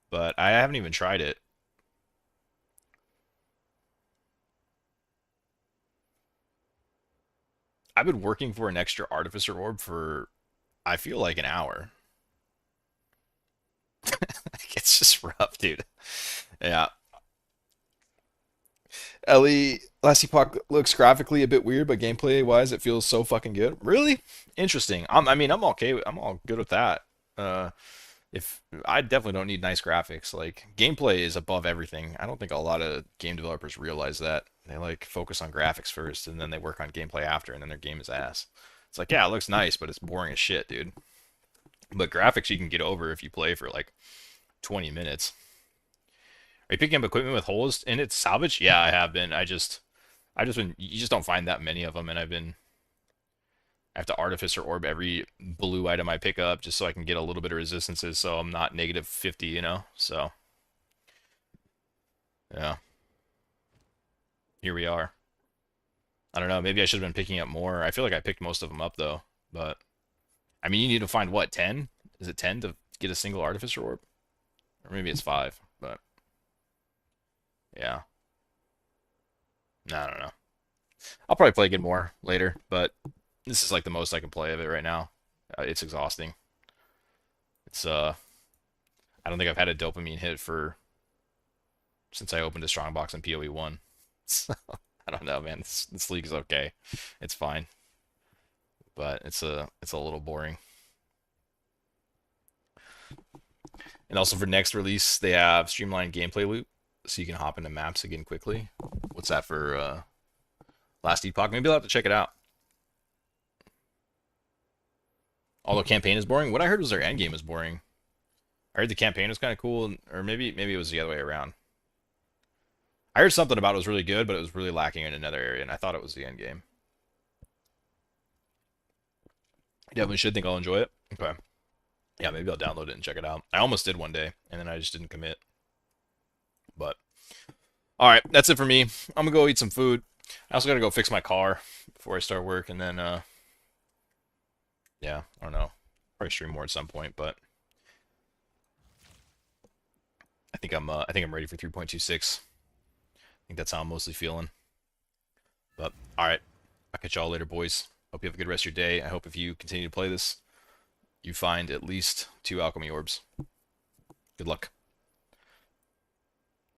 but I haven't even tried it. I've been working for an extra artificer orb for I feel like an hour. It's just rough, dude. Yeah. Ellie Last Epoch looks graphically a bit weird, but gameplay wise, it feels so fucking good. Really interesting. I mean, I'm okay. I'm all good with that. Uh, if I definitely don't need nice graphics. Like gameplay is above everything. I don't think a lot of game developers realize that. They like focus on graphics first, and then they work on gameplay after, and then their game is ass. It's like, yeah, it looks nice, but it's boring as shit, dude. But graphics you can get over if you play for like 20 minutes. Are you picking up equipment with holes in it salvage? Yeah, I have been. I just been. You just don't find that many of them, and I have to artificer orb every blue item I pick up just so I can get a little bit of resistances, so I'm not negative 50, you know. So yeah, here we are. I don't know. Maybe I should have been picking up more. I feel like I picked most of them up though, but I mean, you need to find what 10? Is it 10 to get a single artificer orb, or maybe it's 5? But yeah, no, I don't know. I'll probably play again more later, but this is like the most I can play of it right now. It's exhausting. It's I don't think I've had a dopamine hit for since I opened a Strongbox in PoE 1. So, I don't know, man. This league is okay. It's fine, but it's a little boring. And also for next release, they have streamlined gameplay loop, so you can hop into maps again quickly. What's that for Last Epoch? Maybe I'll have to check it out. Although campaign is boring. What I heard was their endgame is boring. I heard the campaign was kind of cool, or maybe it was the other way around. I heard something about it was really good, but it was really lacking in another area, and I thought it was the end game. I definitely should think I'll enjoy it. Okay. Yeah, maybe I'll download it and check it out. I almost did one day, and then I just didn't commit. But all right, that's it for me. I'm gonna go eat some food. I also gotta go fix my car before I start work, and then yeah, I don't know. Probably stream more at some point, but I think I'm ready for 3.26. I think that's how I'm mostly feeling. But all right, I'll catch y'all later, boys. Hope you have a good rest of your day. I hope if you continue to play this, you find at least 2 alchemy orbs. Good luck.